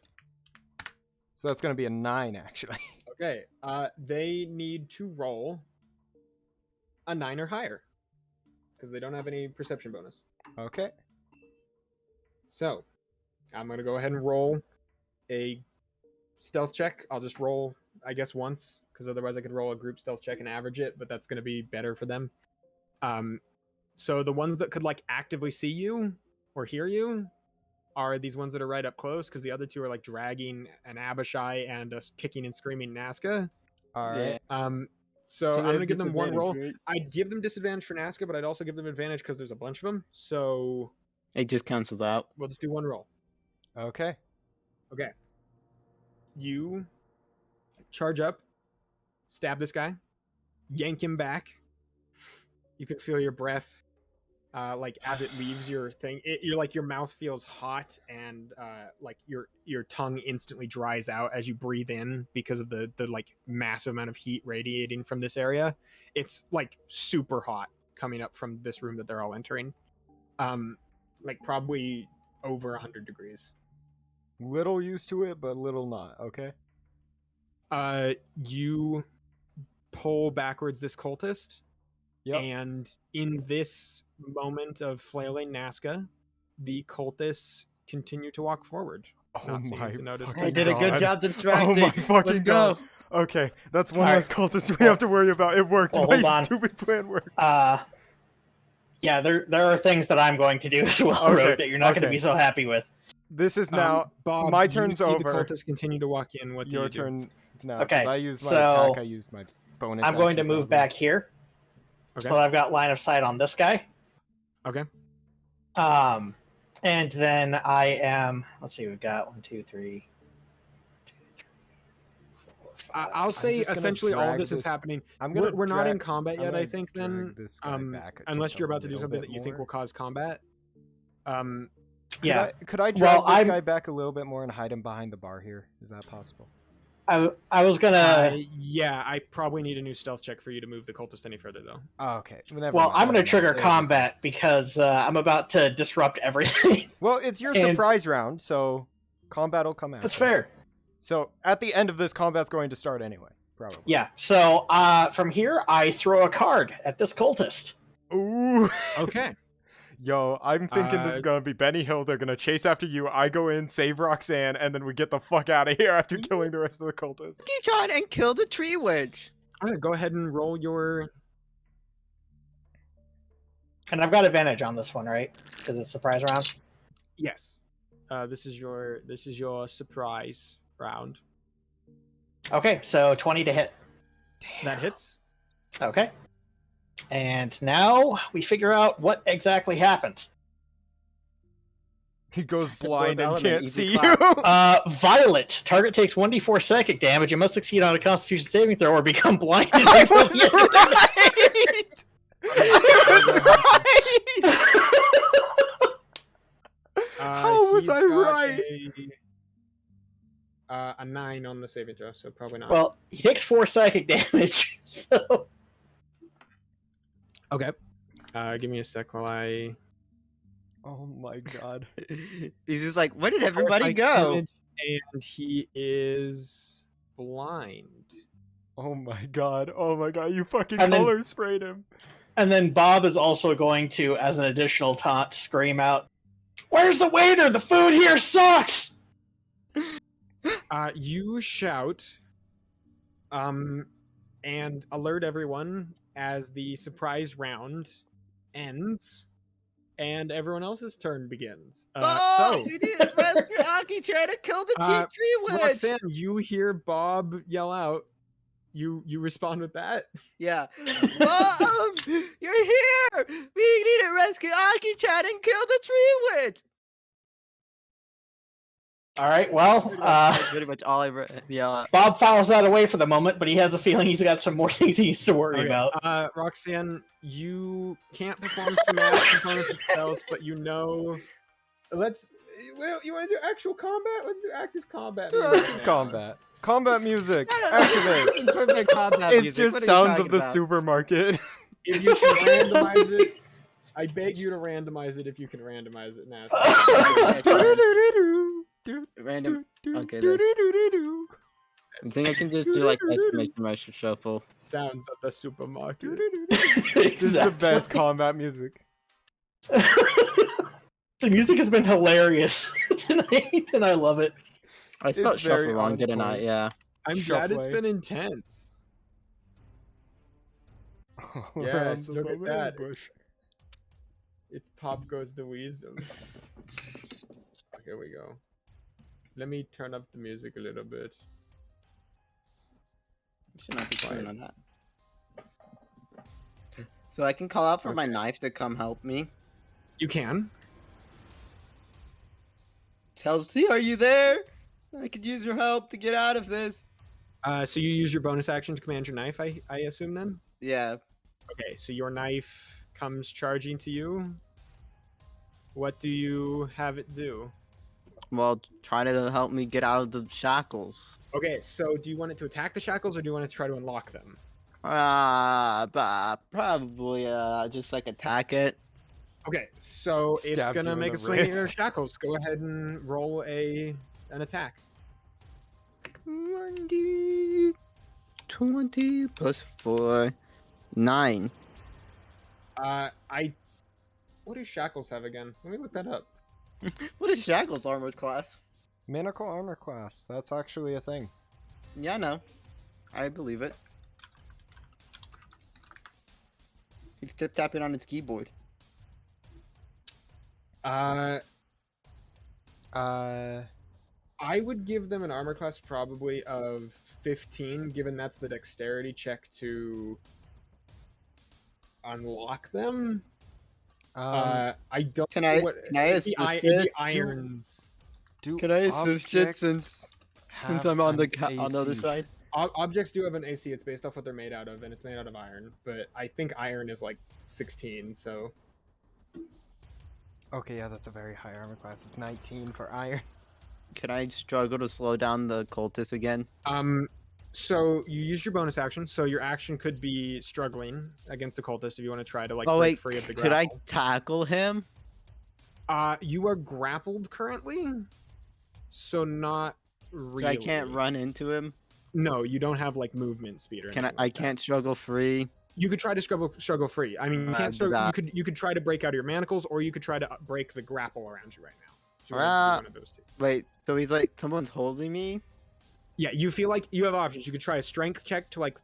So that's gonna be a 9 actually. Okay, they need to roll a 9 or higher because they don't have any perception bonus. Okay. So I'm gonna go ahead and roll a stealth check. I'll just roll, I guess, once because otherwise I could roll a group stealth check and average it, but that's gonna be better for them. So the ones that could like actively see you or hear you are these ones that are right up close because the other two are like dragging an Abishai and kicking and screaming Nazca. All right. So So I'm they gonna have give them one roll. disadvantage, I'd give them disadvantage for Nazca, but I'd also give them advantage because there's a bunch of them. So It just cancels out. we'll just do one roll. Okay. Okay. You charge up, stab this guy, yank him back. You can feel your breath, like as it leaves your thing. You're like your mouth feels hot, and like your tongue instantly dries out as you breathe in because of the like massive amount of heat radiating from this area. It's like super hot coming up from this room that they're all entering. Like probably over 100 degrees. Little used to it, but little not. Okay. You pull backwards this cultist. Yep. And in this moment of flailing Nazca, the cultists continue to walk forward. Oh Not seeming my to notice fucking I that did a good God. job distracting. Oh my fucking Let's God. go. Okay, that's one All less cultist we have to worry about. It worked. Well, My hold on. stupid plan worked. Yeah, there are things that I'm going to do as well, Okay, Rogue, that you're not going to okay. be so happy with. This is now Bob, my you turn's see over. The cultists continue to walk in. What do Your you do? turn is now. Okay, 'cause I used my so attack. I used my bonus. I'm going to action, move probably. back here, Okay. so that I've got line of sight on this guy. Okay. And then I am. Let's see, we've got 1, 2, 3. I'll say just gonna essentially all drag this is this- happening. I'm gonna We're not in drag- combat I'm yet, I gonna think. drag Then, this guy back unless just you're a about to do little something bit that you think more. will cause combat. Yeah, Could I drag Well, this guy back a little bit more and hide him behind the bar here? Is that possible? I was gonna. Yeah, I probably need a new stealth check for you to move the cultist any further, though. Oh, okay. Never Well, mind, I'm gonna never trigger mind. combat because I'm about to disrupt everything. Well, it's your And- surprise round, so combat will come out. That's fair. So at the end of this, combat's going to start anyway, probably. Yeah. So from here, I throw a card at this cultist. Ooh. Okay. Yo, I'm thinking this is Uh, gonna be Benny Hill. They're gonna chase after you. I go in, save Roxanne, and then we get the fuck out of here after killing the rest of the cultists. Keep trying and kill the tree witch. Go ahead and roll your. And I've got advantage on this one, right? Because it's surprise round. Yes. This is your surprise round. Okay, so 20 to hit. That hits. Okay. And now we figure out what exactly happened. He goes Absorb blind and element, can't easy see you. clap. Violet. Target takes 1d4 psychic damage. You must succeed on a Constitution saving throw or become blinded I until was the end of the right. I was right. How was He's I got right? A 9 on the saving throw, so probably not. Well, he takes 4 psychic damage. So okay. Give me a sec while I Oh my god. He's just like, where did Force everybody Eye go? damage, and he is blind. Oh my god. Oh my god. You fucking And then- color sprayed him. And then Bob is also going to, as an additional taunt, scream out, "Where's the waiter? The food here sucks!" You shout, and alert everyone as the surprise round ends, and everyone else's turn begins. Oh, you need to rescue Aki trying to kill the tree witch. Roxanne, you hear Bob yell out. You respond with that. Yeah. Bob, you're here. We need to rescue Aki-chan and kill the tree witch. All right, well, That's pretty much all I yell out. Bob files that away for the moment, but he has a feeling he's got some more things he needs to worry about. Roxanne, you can't perform somatic components of spells, but you know. You want to do actual combat? Let's do active combat. Active combat. Combat music. Activate. Perfect combat It's music. just What are you sounds talking of the about? supermarket. If you can randomize it, I beg you to randomize it if you can randomize it now. Random. Okay, I think I can just do like exclamation mark shuffle. Sounds of the supermarket. This is the best combat music. The music has been hilarious tonight, and I love it. I spelled It's very shuffle wrong, on didn't I? point. Yeah. I'm glad it's Shuffling. been intense. Yes, look at that. It's Pop Goes the Weasel. Here we go. Let me turn up the music a little bit. Should not be playing on that. So I can call out for my knife to come help me. You can. Chelsea, are you there? I could use your help to get out of this. So you use your bonus action to command your knife, I assume then? Yeah. Okay, so your knife comes charging to you. What do you have it do? Well, try to help me get out of the shackles. Okay, so do you want it to attack the shackles or do you want it to try to unlock them? Probably just like attack it. Okay, so it's Stabs you gonna in make the a swing at your wrist. shackles. Go ahead and roll an attack. 20 plus 4, 9. What do shackles have again? Let me look that up. What is shackles armored class? Manacle armor class. That's actually a thing. Yeah, no, I believe it. He's tip tapping on his keyboard. I would give them an armor class probably of 15, given that's the dexterity check to unlock them. I don't. Can I it'd be assist it'd be it? irons. Do Can I assist it since have I'm on the an on the other AC? side? Objects do have an AC. It's based off what they're made out of, and it's made out of iron. But I think iron is like 16. So Okay, yeah, that's a very high armor class. It's 19 for iron. Can I struggle to slow down the cultist again? so you use your bonus action. So your action could be struggling against the cultist if you want to try to like Oh break wait, free of the could I grapple. tackle him? You are grappled currently, so not really. So I can't run into him. No, you don't have like movement speed or Can anything. I like that. can't struggle free. You could try to struggle free. I mean, you can't do struggle. that. You could try to break out of your manacles, or you could try to break the grapple around you right now. So you wanna do one of those two. Wait, so he's like someone's holding me? Yeah, you feel like you have options. You could try a strength check to like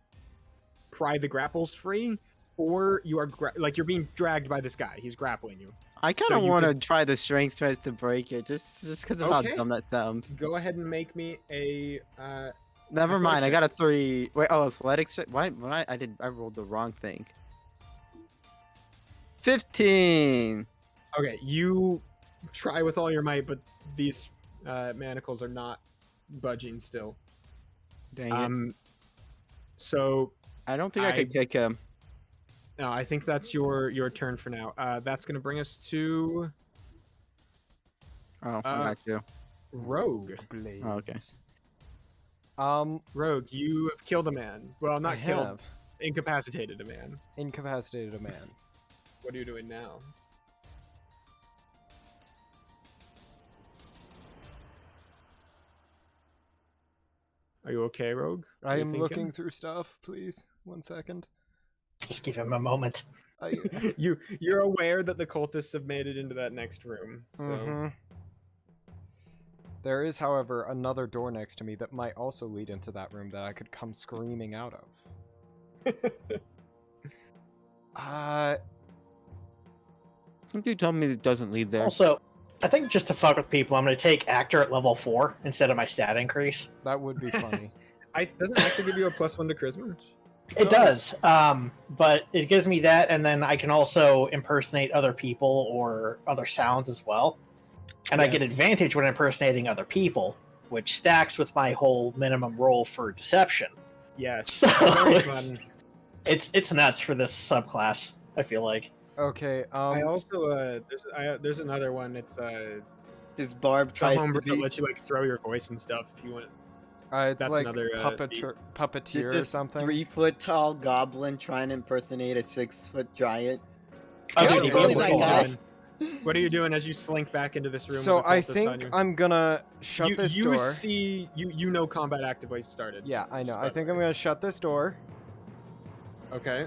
pry the grapples free, or you are like you're being dragged by this guy. He's grappling you. I kind So of you want to could- try the strength test to break it, just because of Okay. how dumb that sounds. Go ahead and make me a. Never mind, I check. got a 3. Wait, oh, athletics check. Why? When I rolled the wrong thing. 15. Okay, you try with all your might, but these manacles are not budging still. Dang it. So I don't think I could kick him. no, I think that's your turn for now. That's gonna bring us to Oh, I got you. Rogue. Blades. Oh, okay. Rogue, you have killed a man. Well, I not killed, have incapacitated a man. incapacitated a man. What are you doing now? Are you okay, Rogue? I am looking through stuff. Please, 1 second. Just give him a moment. You're aware that the cultists have made it into that next room. So There is, however, another door next to me that might also lead into that room that I could come screaming out of. I think you told me it doesn't lead there. Also, I think just to fuck with people, I'm going to take actor at level 4 instead of my stat increase. That would be funny. Doesn't it actually give you a +1 to charisma? It does, but it gives me that, and then I can also impersonate other people or other sounds as well. And I get advantage when impersonating other people, which stacks with my whole minimum roll for deception. Yes. So Very fun. it's nuts for this subclass, I feel like. Okay. I also there's another one. It's This Barb the tries to homebrew that be lets you like throw your voice and stuff if you want. it's That's like another, puppeteer or this something. 3-foot tall goblin trying to impersonate a 6-foot giant. Oh, Yeah, dude, you really go that full guy. on. What are you doing as you slink back into this room? So with a I cultist on think you? I'm gonna shut this you door. see you know combat actively started. Yeah, I know. Just I by the think way. I'm gonna shut this door. Okay.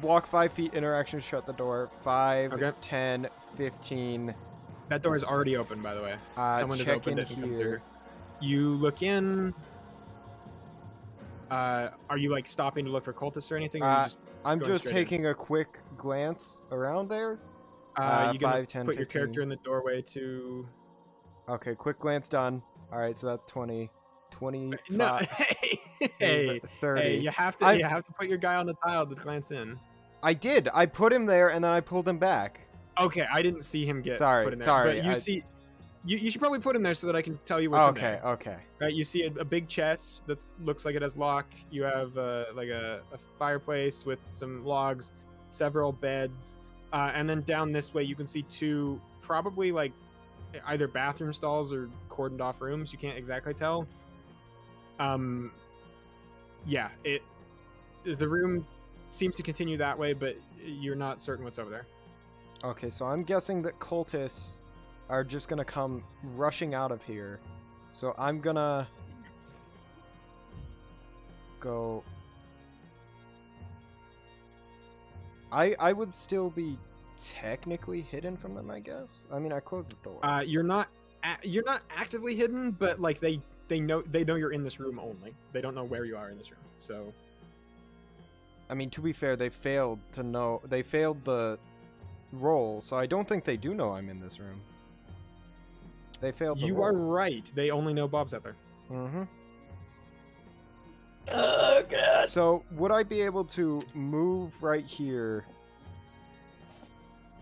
Walk 5 feet, interaction, shut the door. 5, Okay. 10, 15. That door is already open, by the way. Someone has Check opened in it and come here. through. You look in. Are you like stopping to look for cultists or anything? Or are you just I'm going just straight in? taking a quick glance around there. you gonna 5, 10, put your 15. character in the doorway to. Okay, quick glance done. All right, so that's 20, 25, No, hey, 30. hey! You have to put your guy on the tile to glance in. I did. I put him there and then I pulled him back. Okay, I didn't see him get Sorry, put in there. sorry, But you should probably put him there so that I can tell you what's in there. Okay. Right, you see a big chest that looks like it has lock. You have like a fireplace with some logs, several beds, and then down this way you can see 2 probably like either bathroom stalls or cordoned off rooms. You can't exactly tell. Yeah, the room seems to continue that way, but you're not certain what's over there. Okay, so I'm guessing that cultists are just gonna come rushing out of here. So I'm gonna go. I would still be technically hidden from them, I guess. I mean, I closed the door. You're not actively hidden, but like they know you're in this room only. They don't know where you are in this room. So I mean, to be fair, they failed the roll, so I don't think they do know I'm in this room. They failed the you roll. are right. They only know Bob's out there. Mm-hmm. Oh, God. So, would I be able to move right here?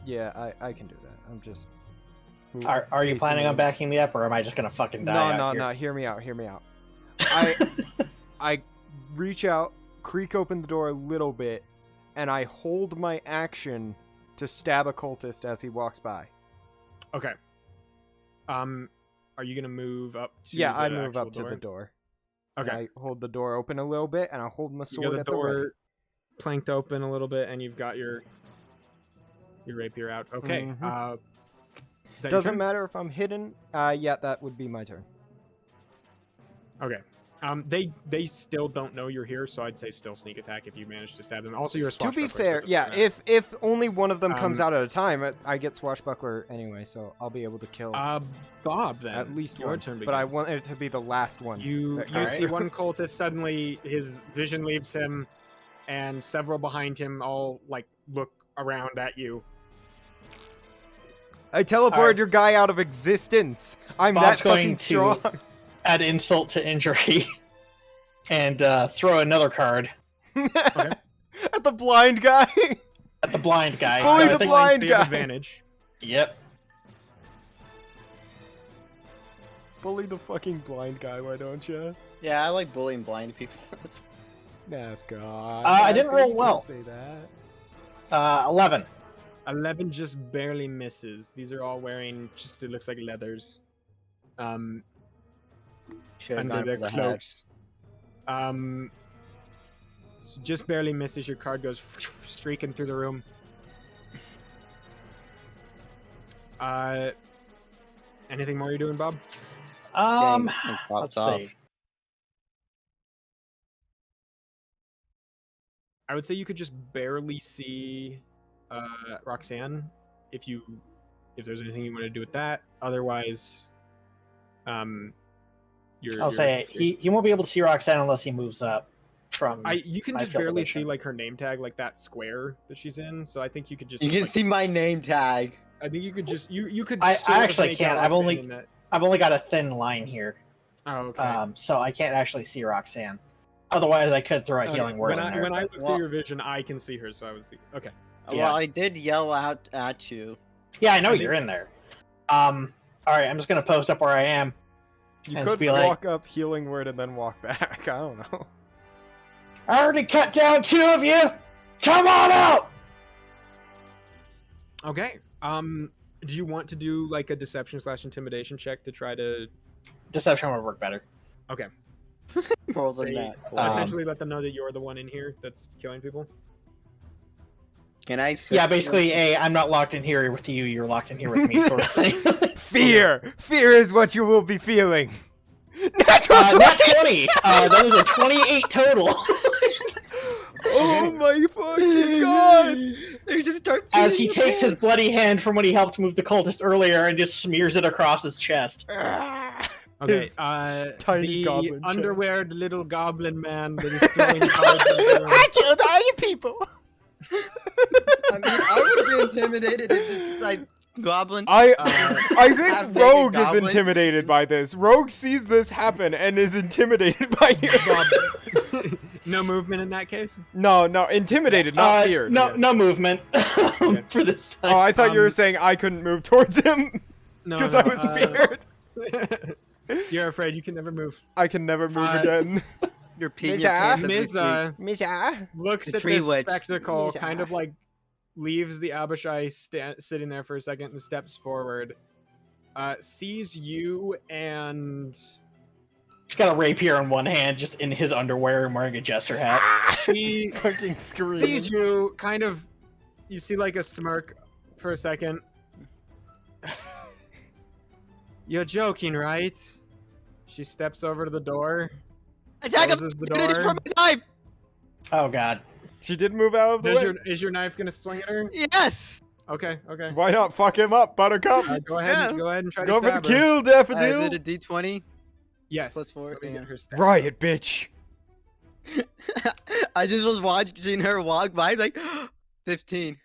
Yeah, I can do that. I'm just... Are you planning on backing me up, or am I just going to fucking die out here? No, hear me out. I reach out, creak open the door a little bit, and I hold my action to stab a cultist as he walks by. Okay. Are you gonna move up to Yeah, the I move up actual to the door. Okay. I hold the door open a little bit, and I hold my You sword got the at the ready. door planked open a little bit, and you've got your rapier out. Okay. Mhm. Is that your Doesn't turn? matter if I'm hidden. Yeah, that would be my turn. Okay. They still don't know you're here, so I'd say still sneak attack if you manage to stab them. Also, you're a To swashbuckler. be fair, so yeah, if only one of them comes Um, out at a time, I get swashbuckler anyway, so I'll be able to kill Bob, then at least your one. turn But I begins. want it to be the last one. You Alright. see one cultist suddenly his vision leaves him, and several behind him all like look around at you. I teleported Alright. your guy out of existence. I'm Bob's that going fucking strong. to add insult to injury and throw another card At the blind guy. at the blind guy. Bully I the think- blind They have guy. advantage. Yep. Bully the fucking blind guy, why don't you? Yeah, I like bullying blind people. Nascot. I didn't Nascot, roll you well. can't say that. 11. 11 just barely misses. These are all wearing just it looks like leathers. Should have Under gone their for the hat. cloaks. Just barely misses. Your card goes streaking through the room. Anything more you're doing, Bob? Dang, and Let's pops off. see. I would say you could just barely see Roxanne if there's anything you want to do with that. Otherwise, I'll say he won't be able to see Roxanne unless he moves up from. You can my just field of barely vision. see like her name tag, like that square that she's in. So I think you could just. You can like, see my name tag. I think you could just you could. I sort of actually make can't. out Roxanne in that- I've only got a thin line here, Oh, okay. so I can't actually see Roxanne. Otherwise, I could throw a Okay, healing word when in I there. when I but- look Well- through your vision, I can see her. So I was okay. Yeah. Well, I did yell out at you. Yeah, I know I you're in there. All right, I'm just gonna post up where I am. You And could just be like- walk up, healing word, and then walk back. I don't know. I already cut down 2 of you. Come on out. Okay. Do you want to do like a deception/intimidation check to try to Deception would work better. okay More than say, that. essentially let them know that you're the one in here that's killing people? Can I? Yeah, basically, I'm not locked in here with you. You're locked in here with me, sort of thing. Fear! Fear is what you will be feeling! Natural Not 20. That is a 28 total. Oh my fucking god! They just start. As he beating takes your his bloody hand from when he helped move the cultist earlier and just smears it across his chest. Ah. Okay, His the goblin chest. underweared little goblin man that is still inside the room. I killed all you people! I mean, I would be intimidated if it's like goblin. I Half think naked Rogue is goblin. intimidated by this. Rogue sees this happen and is intimidated by you. No movement in that case? No, intimidated, not feared. No movement for this time. Oh, I thought you were saying I couldn't move towards him No, because no, I was feared. You're afraid you can never move. I can never move again. You're peeing Miss your A? pants as we Miss speak. Misha? looks The at tree this witch. spectacle, Misha. kind of like leaves the Abishai sitting there for a second and steps forward. Sees you and He's got a rapier in one hand, just in his underwear and wearing a jester hat. she Fucking scream. sees you kind of. You see like a smirk for a second. You're joking, right? She steps over to the door. Attack him! Closes the Get it door. from my knife! Oh god. She did move out of the way. Is your knife gonna swing at her? Yes! Okay. Why not fuck him up, Buttercup? Go ahead. Yeah. Go ahead and try Go to for the stab her. kill, Is Daffodil! it a D20? Yes. Plus 4, Let me yeah. get her stats. Riot, bitch. I just was watching her walk by, like, 15.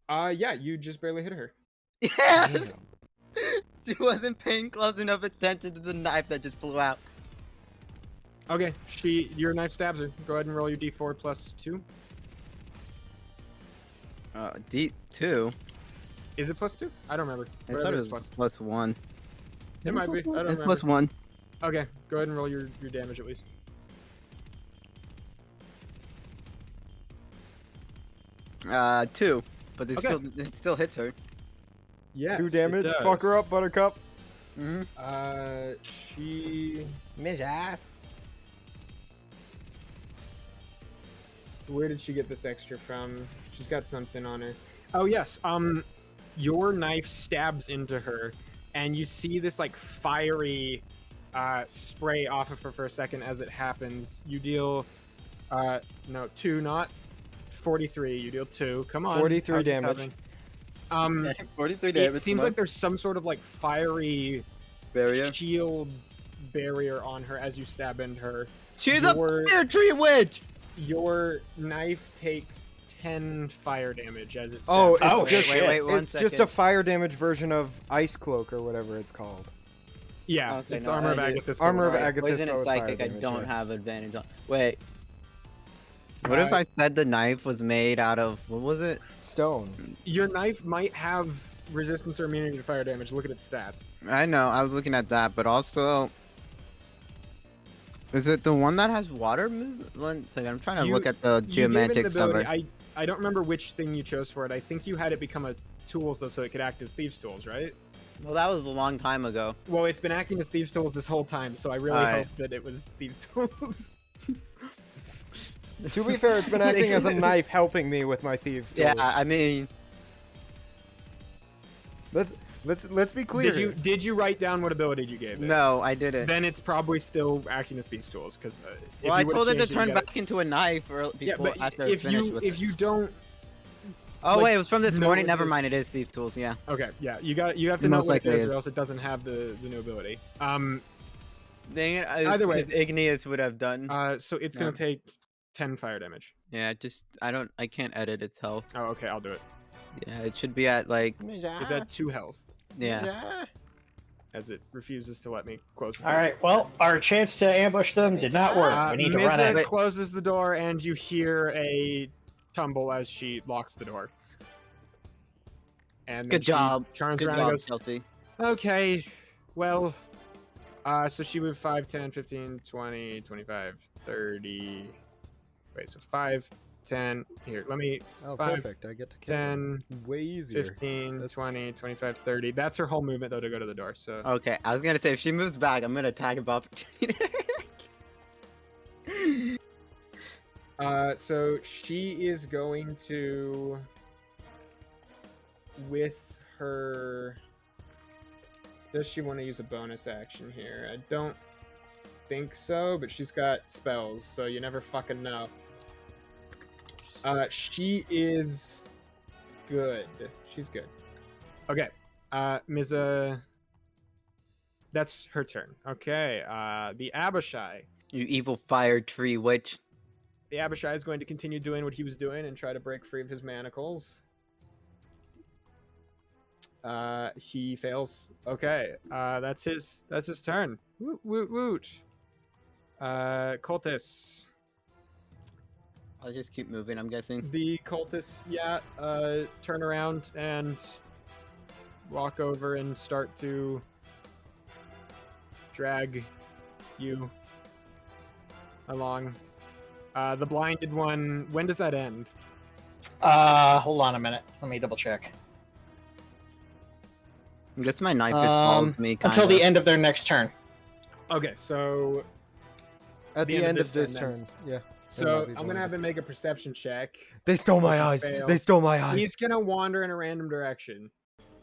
Yeah, you just barely hit her. Yes! She wasn't paying close enough attention to the knife that just flew out. Okay, your knife stabs her. Go ahead and roll your d4 plus 2. D2? Is it plus 2? I don't remember. I Whatever thought it it's was plus 1. It might be. I don't It's remember. plus 1. Okay, go ahead and roll your damage at least. Two. But Okay. it still hits her. Yes. 2 it damage. does. Fuck her up, Buttercup. Mm-hmm. She. Misha. Where did she get this extra from? She's got something on her. Oh yes. Your knife stabs into her, and you see this like fiery spray off of her for a second as it happens. You deal, no, 2, not 43. You deal 2. Come on. 43 how's this damage. happening? 43 damage. It seems like there's some sort of like fiery barrier. shield barrier on her as you stab into her. She's a your- fire tree witch! Your knife takes 10 fire damage as it stabs. Oh, her. it's just wait, one it's just a second. fire damage version of Ice Cloak or whatever it's called. Yeah, Okay, it's no, Armor of I do. Agathis. Armor of Alright, Agathis Poison and with fire psychic, I damage, don't yeah. have advantage on. Wait. What if I said the knife was made out of, what was it? Stone. Your knife might have resistance or immunity to fire damage. Look at its stats. I know, I was looking at that, but also... Is it the one that has water movement? One second, I'm trying to look at the You gave it an geomantic ability. summary. I don't remember which thing you chose for it. I think you had it become a tools though, so it could act as thieves' tools, right? Well, that was a long time ago. Well, it's been acting as thieves' tools this whole time, so I really Alright. hope that it was thieves' tools. To be fair, it's been acting as a knife helping me with my thieves' tools. Yeah, I mean... Let's be clear. Did you write down what ability you gave it? No, I didn't. Then it's probably still acting as Thieves' Tools, because Well, I told it to turn back into a knife after it's finished with if it. you don't. Oh like, wait, it was from this know morning. what Never this- mind, it is Thief Tools. Yeah. Okay, yeah, you have to know Most what it likely is, is. or else it doesn't have the new ability. Dang it! Either way. Igneous would have done. So it's gonna take 10 fire damage. Yeah, I can't edit its health. Oh, okay, I'll do it. Yeah, it should be at like. It's at 2 health, Yeah. as it refuses to let me close the All door. right. Well, our chance to ambush them did not work. We need to run Misa it. closes the door, and you hear a tumble as she locks the door. And then Good job. she turns Good around job, and goes, Chelsea. okay, well, so she moved 5, 10, 15, 20, 25, 30. Wait, so 5, 10. Here, let me. Oh, 5, perfect. I get to kill 10, them. Way easier. 15, That's- 20, 25, 30. That's her whole movement, though, to go to the door. So Okay, I was gonna say if she moves back, I'm gonna attack of opportunity. so she is going to, with her. Does she want to use a bonus action here? I don't think so, but she's got spells, so you never fucking know. She is good. She's good. Okay. Miza. That's her turn. Okay. The Abishai. You evil fire tree witch. The Abishai is going to continue doing what he was doing and try to break free of his manacles. He fails. Okay. That's his turn. Woot woot woot. Cultists. I'll just keep moving, I'm guessing. The cultists, turn around and walk over and start to drag you along. The blinded one, when does that end? Hold on a minute. Let me double check. I guess my knife just follows me. Until the end of their next turn. Okay, so At the the end end of of this this turn, turn. Yeah. so might be I'm gonna blinded. have him make a perception check. They stole my Which is eyes. fail. They stole my eyes. He's gonna wander in a random direction.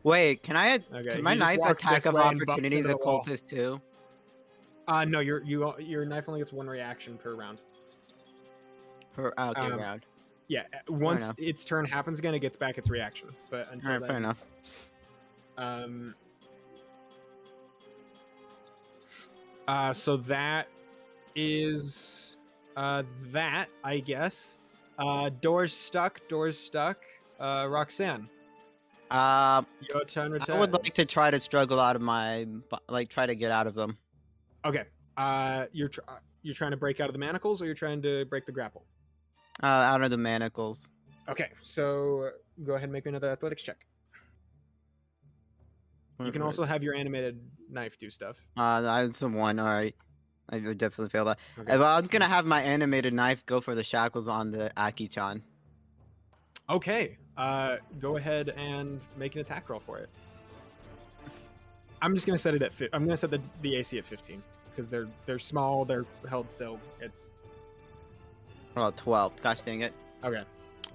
Wait, can Okay, can my he just knife walks attack this of way and bumps opportunity into the the wall. cultist too? No, your knife only gets 1 reaction per round. Okay, round. Yeah, once enough. its turn happens again, it gets back its reaction. But until Alright, then, fair enough. So that is that, I guess. Doors stuck. Roxanne, your turn. I would like to try to struggle out of try to get out of them. Okay. You're trying to break out of the manacles, or you're trying to break the grapple? Out of the manacles. Okay, so go ahead and make me another athletics check. You can also have your animated knife do stuff. That's the one. All right, I would definitely fail that. Okay. If I was gonna have my animated knife go for the shackles on the Aki-chan. Okay. Go ahead and make an attack roll for it. I'm just gonna set it at I'm gonna set the AC at 15 because they're small. They're held still. It's Oh, 12. Gosh dang it. okay.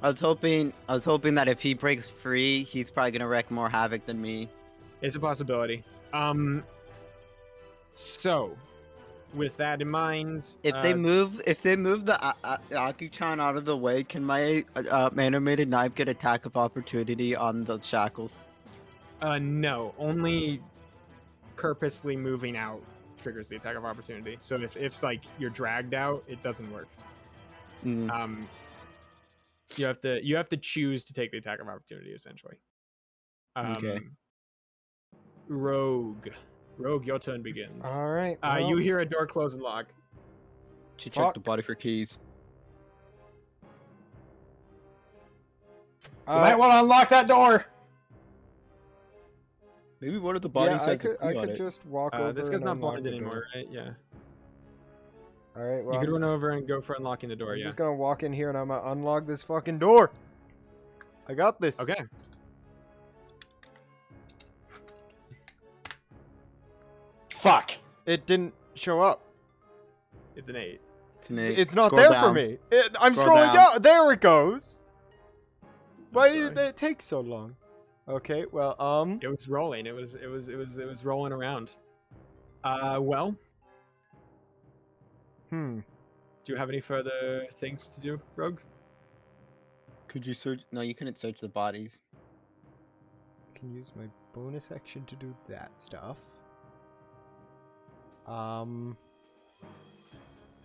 I was hoping that if he breaks free, he's probably gonna wreak more havoc than me. It's a possibility. So, with that in mind, If they move the Aki-chan out of the way, can my animated knife get attack of opportunity on the shackles? no, only purposely moving out triggers the attack of opportunity. So if like you're dragged out, it doesn't work. Mm. You have to choose to take the attack of opportunity essentially. Okay. Rogue, your turn begins. All right. You hear a door close and lock. Should Fuck. check the body for keys. You might want to unlock that door. Maybe one of the bodies yeah, has I a key on could it. just walk over. This guy's and not unlock blinded the door. anymore, right? Yeah. All right. Well, You could run over and go for unlocking the door. I'm Yeah. just gonna walk in here and I'm gonna unlock this fucking door. I got this. Okay. Fuck. It didn't show up. It's an 8. It's an 8. It's not Scroll there down. for me. I'm Scroll scrolling down. down. There it goes. Why sorry. did it take so long? Okay, well, It was rolling. It was rolling around. Well, hmm. do you have any further things to do, Rogue? Could you search? No, you couldn't search the bodies. Can use my bonus action to do that stuff.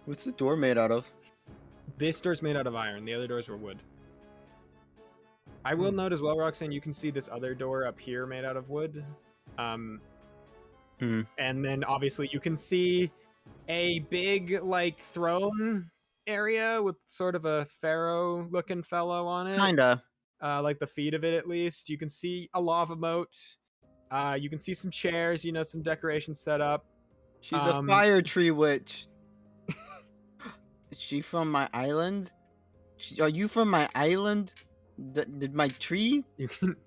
What's the door made out of? This door's made out of iron. The other doors were wood. I will note as well, Roxanne, you can see this other door up here made out of wood. And then obviously you can see a big like throne area with sort of a pharaoh looking fellow on it. Kinda. Like the feet of it at least. You can see a lava moat. You can see some chairs, you know, some decorations set up. She's a fire tree witch. Is she from my island? Are you from my island? Did my tree?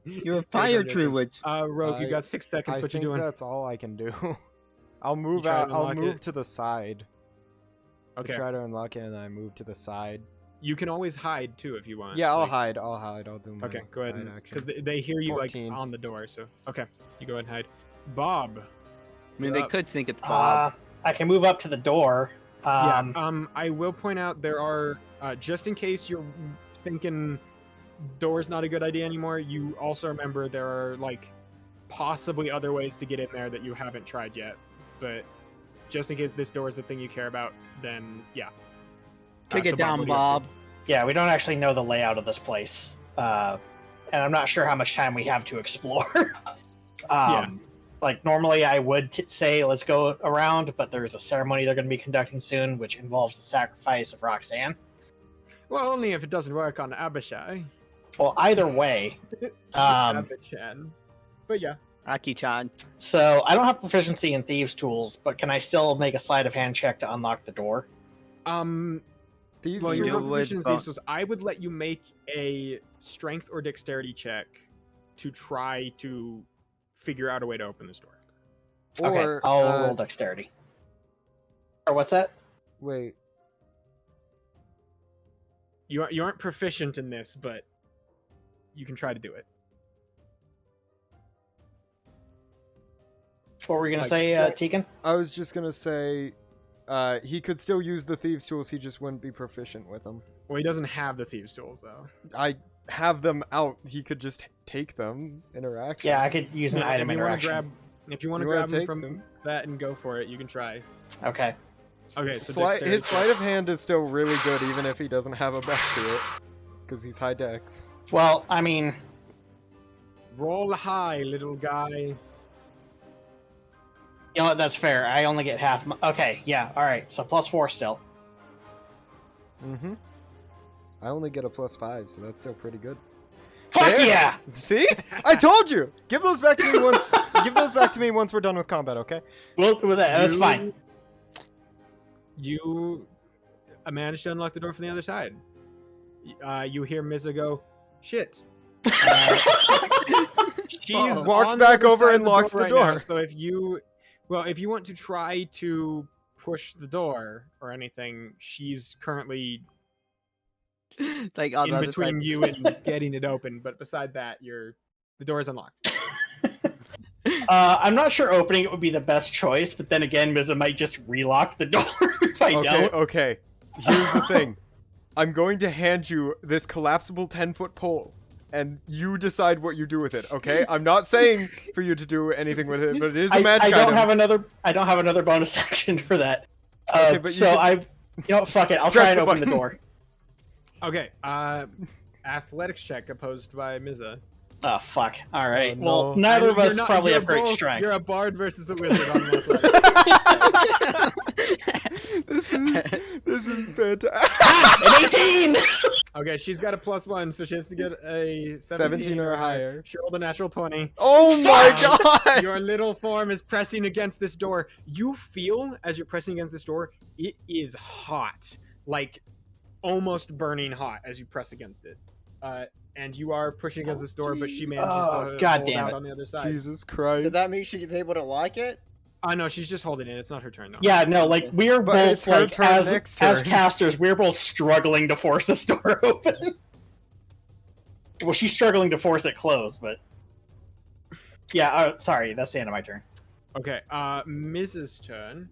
You're a fire tree witch. Rogue, you got 6 seconds. What you doing? That's all I can do. I'll move try out. to I'll unlock move it? to the side. Okay. Try to unlock it and then I move to the side. You can always hide too if you want. Yeah, I'll like, hide. I'll hide. I'll do my Okay, go ahead. hide Because action. they hear you 14. like on the door. So okay, you go ahead and hide. Bob. I mean, you're they up. could think it's Bob. I can move up to the door. I will point out there are just in case you're thinking door's not a good idea anymore. You also remember there are like possibly other ways to get in there that you haven't tried yet. But just in case this door is the thing you care about, then yeah. Kick so it down, what do you have to Bob. Yeah, we don't actually know the layout of this place. And I'm not sure how much time we have to explore. Yeah. Like, normally I would say let's go around, but there's a ceremony they're going to be conducting soon, which involves the sacrifice of Roxanne. Well, only if it doesn't work on Abishai. Well, either way. Abichan. But yeah. Aki-chan. So, I don't have proficiency in Thieves' Tools, but can I still make a sleight of hand check to unlock the door? Thieves Well, you you're would, not proficient in but- thieves, so I would let you make a strength or dexterity check to try to figure out a way to open this door. Or, Okay, I'll roll dexterity. Or what's that? Wait. You aren't proficient in this, but you can try to do it. What were you going to Like, say, strength- Tegan? I was just gonna say, he could still use the thieves' tools. He just wouldn't be proficient with them. Well, he doesn't have the thieves' tools though. I have them out. He could just take them. Interaction. Yeah, I could use an Yeah, item if you wanna interaction. if you want to You wanna grab them take from them? that and go for it, you can try. Okay. Okay, so His dexterity sleight of hand is still really good, even if he doesn't have a buff to it, because he's high dex. Well, I mean, roll high, little guy. you know what? That's fair. I only get half. Okay, yeah, all right. So +4 still. Mm-hmm. I only get a +5, so that's still pretty good. Fuck There. yeah! See? I told you. Give those back to me once. Give those back to me once we're done with combat, okay? We'll do that. That's fine. You managed to unlock the door from the other side. You hear Miza go, shit. She's Walks on the back other over side and of locks the right now, door. so if you want to try to push the door or anything, she's currently Like on the in other between side. you and getting it open. But beside that, the door is unlocked. I'm not sure opening it would be the best choice, but then again, Miza might just relock the door if I Okay, don't. okay. Here's the thing. I'm going to hand you this collapsible 10-foot pole, and you decide what you do with it, okay? I'm not saying for you to do anything with it, but it is a magic I don't item. have another bonus action for that. Okay, but you so can- you know, fuck it. I'll Press try and the open the button. door. Okay, athletics check opposed by Miza. Oh fuck! All right. no. Well, neither of You're us not- probably you're have great both- strength. You're a bard versus a wizard on an athletics. This is fantastic. An 18. Okay, she's got a +1, so she has to get a 17 or higher. She rolled a natural 20. Oh my Fuck! god! Your little form is pressing against this door. You feel, as you're pressing against this door, it is hot. Like, almost burning hot as you press against it. And you are pushing against this door, but she manages to God hold damn out it. on the other side. Jesus Christ. Did that mean she's able to lock it? No, she's just holding it. It's not her turn, though. Yeah, no, like we're But it's both her like turn next as turn. casters, we're both struggling to force this door open. Well, she's struggling to force it closed, but Yeah, sorry, that's the end of my turn. Okay, Mrs. turn.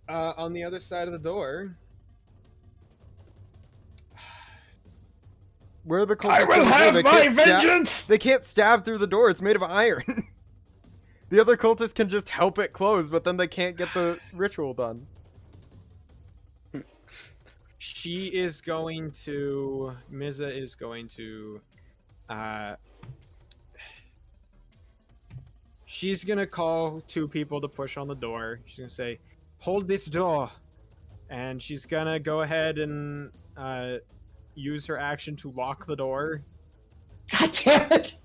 On the other side of the door. Where are the cultists I will coming through? have They my can't stab- vengeance! They can't stab through the door. It's made of iron. The other cultists can just help it close, but then they can't get the ritual done. She is going to... Miza is going to... She's gonna call 2 people to push on the door. She's gonna say, hold this door. And she's gonna go ahead and use her action to lock the door. God damn it!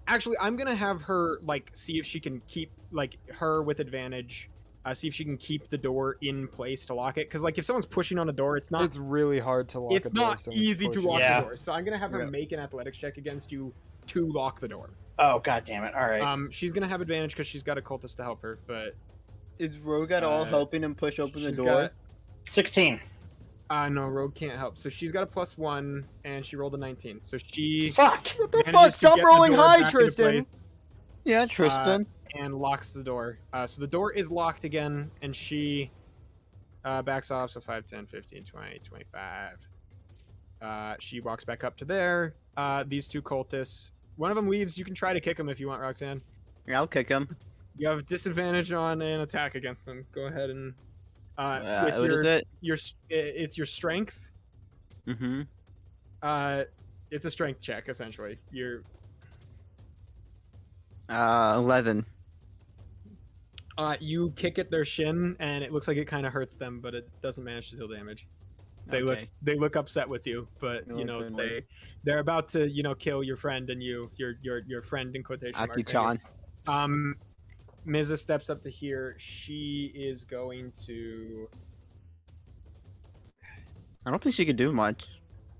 Actually, I'm gonna have her, like, see if she can keep, like, her with advantage. See if she can keep the door in place to lock it. Because, like, if someone's pushing on a door, it's not... It's really hard to lock It's a door. not if someone's easy to pushing. lock Yeah. the door. So I'm gonna have her make an athletics check against you to lock the door. Oh, god damn it. Alright. She's gonna have advantage because she's got a cultist to help her, but Is Rogue at all helping him push open the she's door? 16. no, Rogue can't help. So she's got a +1, and she rolled a 19. So she Fuck! What the manages fuck? to Stop get the rolling door high, back into Tristan. place Yeah, Tristan. and locks the door. So the door is locked again, and she backs off. So 5, 10, 15, 20, 25. She walks back up to there. These 2 cultists. One of them leaves. You can try to kick him if you want, Roxanne. Yeah, I'll kick him. You have disadvantage on an attack against them. Go ahead and with What is it? it's your strength. Mm-hmm. It's a strength check essentially. You're 11. you kick at their shin and it looks like it kind of hurts them, but it doesn't manage to deal damage. They look upset with you, but you know they're about to kill your friend and your friend in quotation marks. Aki-chan. Miza steps up to here. She is going to. I don't think she could do much.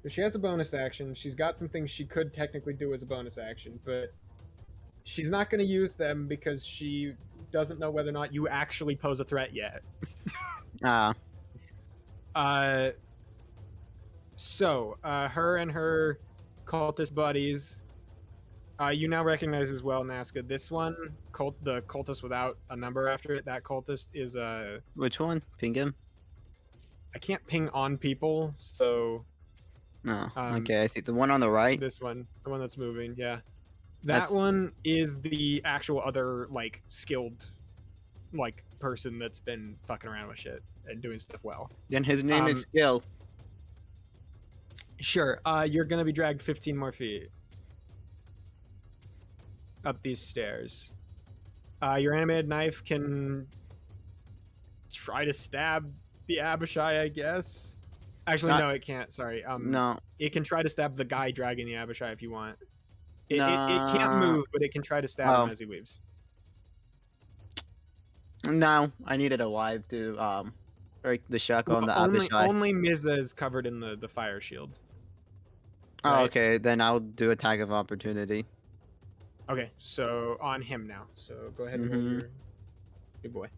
She has a bonus action. She's got some things she could technically do as a bonus action, but she's not going to use them because she doesn't know whether or not you actually pose a threat yet. So, her and her cultist buddies, you now recognize as well, Nazca. This one, the cultist without a number after it, that cultist is Which one? Ping him? I can't ping on people, so... No. Okay, I see. The one on the right? This one, the one that's moving, yeah. That one is the actual other, like, skilled, like, person that's been fucking around with shit and doing stuff well. Then his name is Skill. Sure. You're gonna be dragged 15 more feet up these stairs. Your animated knife can try to stab the Abishai, I guess. Actually, no, it can't. Sorry. No. It can try to stab the guy dragging the Abishai if you want. It can't move, but it can try to stab him as he leaves. No, I need it alive to break the shock on the Abishai. Only Miza is covered in the fire shield. Oh, Right? okay. Then I'll do attack of opportunity. Okay, so on him now. So go ahead and roll your good boy.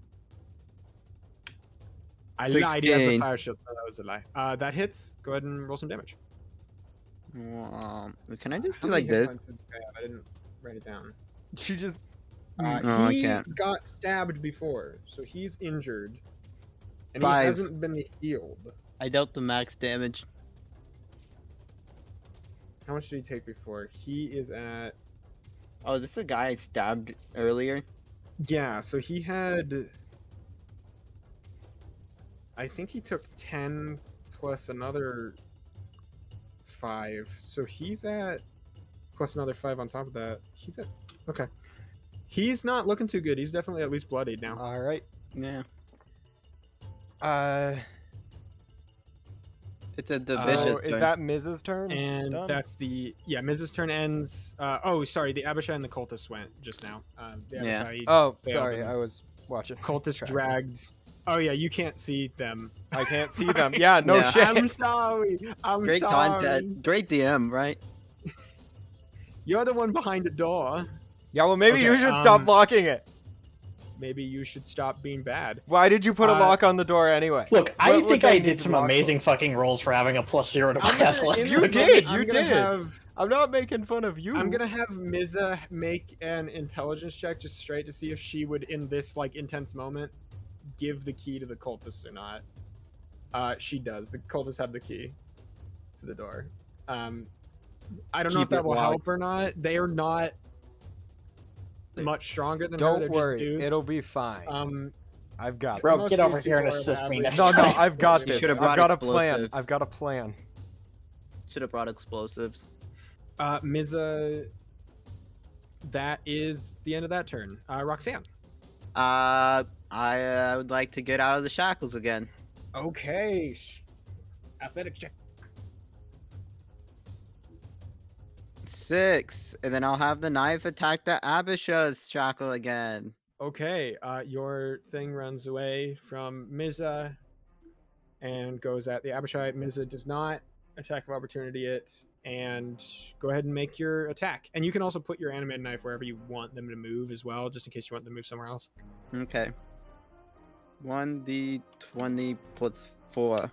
I lied. He has the 16. fire shield. No, that was a lie. That hits. Go ahead and roll some damage. Can I just How do many like hit this? points does this guy have? I didn't write it down. She just. No, I He can't. got stabbed before, so he's injured, and 5. he hasn't been healed. I dealt the max damage. How much did he take before? He is at. Oh, is this the guy I stabbed earlier? Yeah, so he had. I think he took 10 plus another 5. So he's at. Plus another 5 on top of that. He's at. Okay. He's not looking too good. He's definitely at least bloodied now. All right. Yeah. It's a So vicious is turn. that Mrs. turn? And Done? that's the. Yeah, Mrs. turn ends. Oh, sorry. The Abishai and the cultist went just now. The Yeah. Abishai Oh, failed sorry. and I was watching. Cultist Track. dragged. Oh, yeah, you can't see them. I can't see them. Yeah, no Yeah. shit. I'm sorry. I'm Great sorry. content. Great DM, right? You're the one behind the door. Yeah, well, maybe you Okay, should stop locking it. Maybe you should stop being bad. Why did you put a lock on the door anyway? Look, I What think they I need did to some lock amazing fucking rolls for having a +0 to my I'm gonna- athletics. You in this did, moment, you I'm gonna did. have I'm not making fun of you. I'm gonna have Miza make an intelligence check just straight to see if she would, in this like intense moment, give the key to the cultists or not. She does. The cultists have the key to the door. I don't know if Keep that it will locked. help or not. They are not much stronger than her. Don't They're worry, just dudes. it'll be fine. I've got it. Bro, Most get of over these here and people assist have, me like, next No, time. I've got You this. should've I've brought got a plan. explosives. I've got a plan. Should have brought explosives. Miza, that is the end of that turn. Roxanne. I would like to get out of the shackles again. Okay. Athletic check. 6, and then I'll have the knife attack the Abisha's shackle again. Okay. Your thing runs away from Miza and goes at the Abishai. Miza does not attack of opportunity it, and go ahead and make your attack. And you can also put your animated knife wherever you want them to move as well, just in case you want them to move somewhere else. Okay. 1d20 plus 4.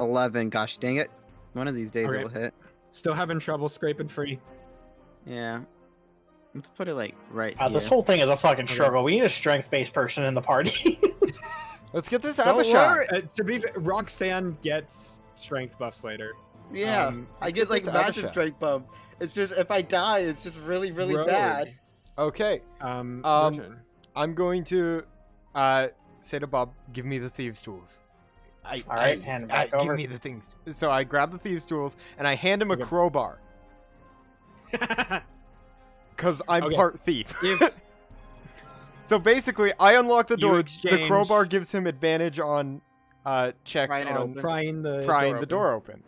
11. Gosh dang it. One of these days Okay. it will hit. Still having trouble scraping free. Yeah. Let's put it like right Wow, here. this whole thing is a fucking struggle. We need a strength-based person in the party. Let's get this Don't Abishai. worry. To be fair, Roxanne gets strength buffs later. Yeah. I let's get get like this massive Abishai. strike bump. It's just if I die, it's just really, really Rogue. bad. Okay, Your turn. I'm going to say to Bob, give me the thieves' tools. All right, hand it back give over. me the things. So I grab the thieves' tools and I hand him a Okay. crowbar because I'm Okay. part thief. If- So basically, I unlock the You door. The exchange- crowbar gives him advantage on checks Prying it on open. prying the door open.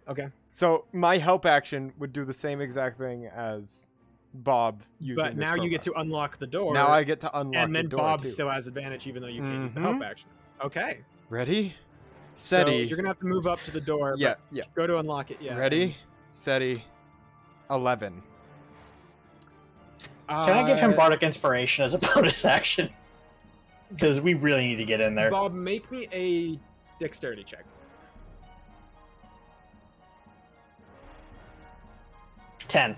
Okay. So my help action would do the same exact thing as Bob using But this now you get crowbar. to unlock the door. Now I get to unlock and then the door Bob too. still has advantage even though you can't use the Mhm. help action. Okay. Ready, So steady. you're gonna have to move up to the door. Yeah, but yeah. Go to unlock it. Yeah. Ready, steady. 11. Can I give him Bardic Inspiration as a bonus action? Because we really need to get in there. Bob, make me a dexterity check. 10.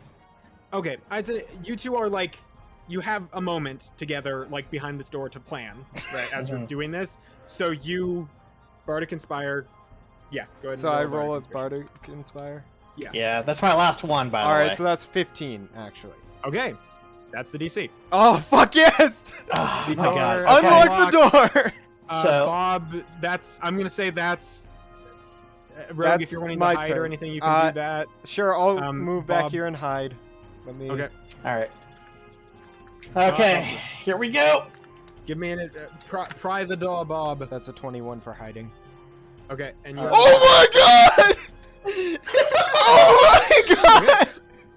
Okay, I'd say you two are like, you have a moment together, like behind this door to plan, right? As you're Mhm. doing this, so you, Bardic Inspire, yeah. Go ahead. So and I roll roll a Inspiration. Bardic Inspire. Yeah, that's my last one, by All the way. right, so that's 15 actually. Okay, that's the DC. Oh fuck yes! Oh my Door god. Unlock the door. So- Bob, I'm gonna say that's. Rogue, That's if you're wanting my to hide turn. or anything, you can do that. Sure, I'll Um, move back Bob- here and hide. Let me. Okay, Alright. Okay, here we go. give me pry the door, Bob. That's a 21 for hiding. Okay, and you. Oh my god! Oh my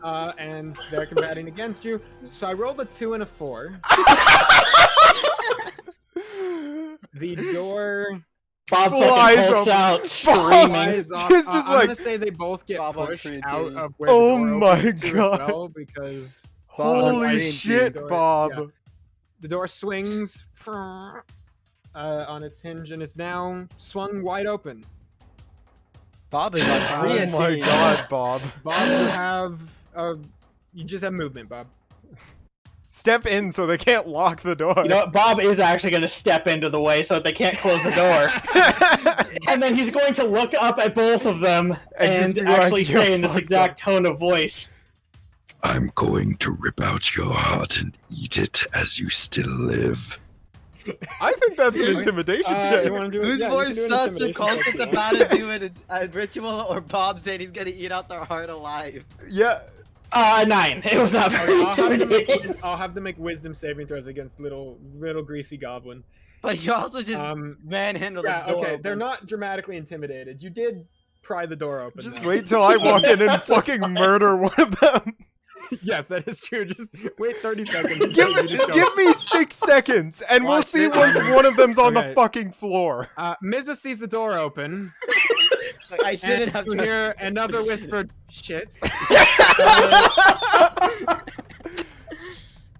god! And they're combating against you. So I rolled a 2 and a 4. The door Bob Flies fucking pokes open. out, screaming. flies off. Just I'm like- gonna say they both get Bob on pushed Korean out TV. of where Oh the door my opens to as God. well because Holy Korean shit, door- Bob! yeah. the door swings on its hinge and is now swung wide open. Bob is on Oh Korean my team. god, Bob! Bob, you just have movement, Bob. Step in so they can't lock the door. You know what? Bob is actually going to step into the way so that they can't close the door. And then he's going to look up at both of them And just and be like, actually "You're say in this fucked exact tone of voice. I'm going to rip out your heart and eat it as you still live. I think that's an intimidation check. You want to do it? Whose Yeah, you voice can do an starts to intimidation call check it if you about want. to do a ritual, or Bob saying he's gonna eat out their heart alive? Yeah. 9. It was not very intimidating. I'll have them make wisdom saving throws against little greasy goblin. But you also just manhandle Yeah, the door. okay. They're open. not dramatically intimidated. You did pry the door open. Just though. wait till I walk in and fucking murder one of them. Yes, that is true. Just wait 30 seconds. Give until me, you just go, give me 6 seconds, and we'll Watch see it. once one of them's on the Okay. fucking floor. Miza sees the door open. Like, I shouldn't And have. you hear another whispered shit.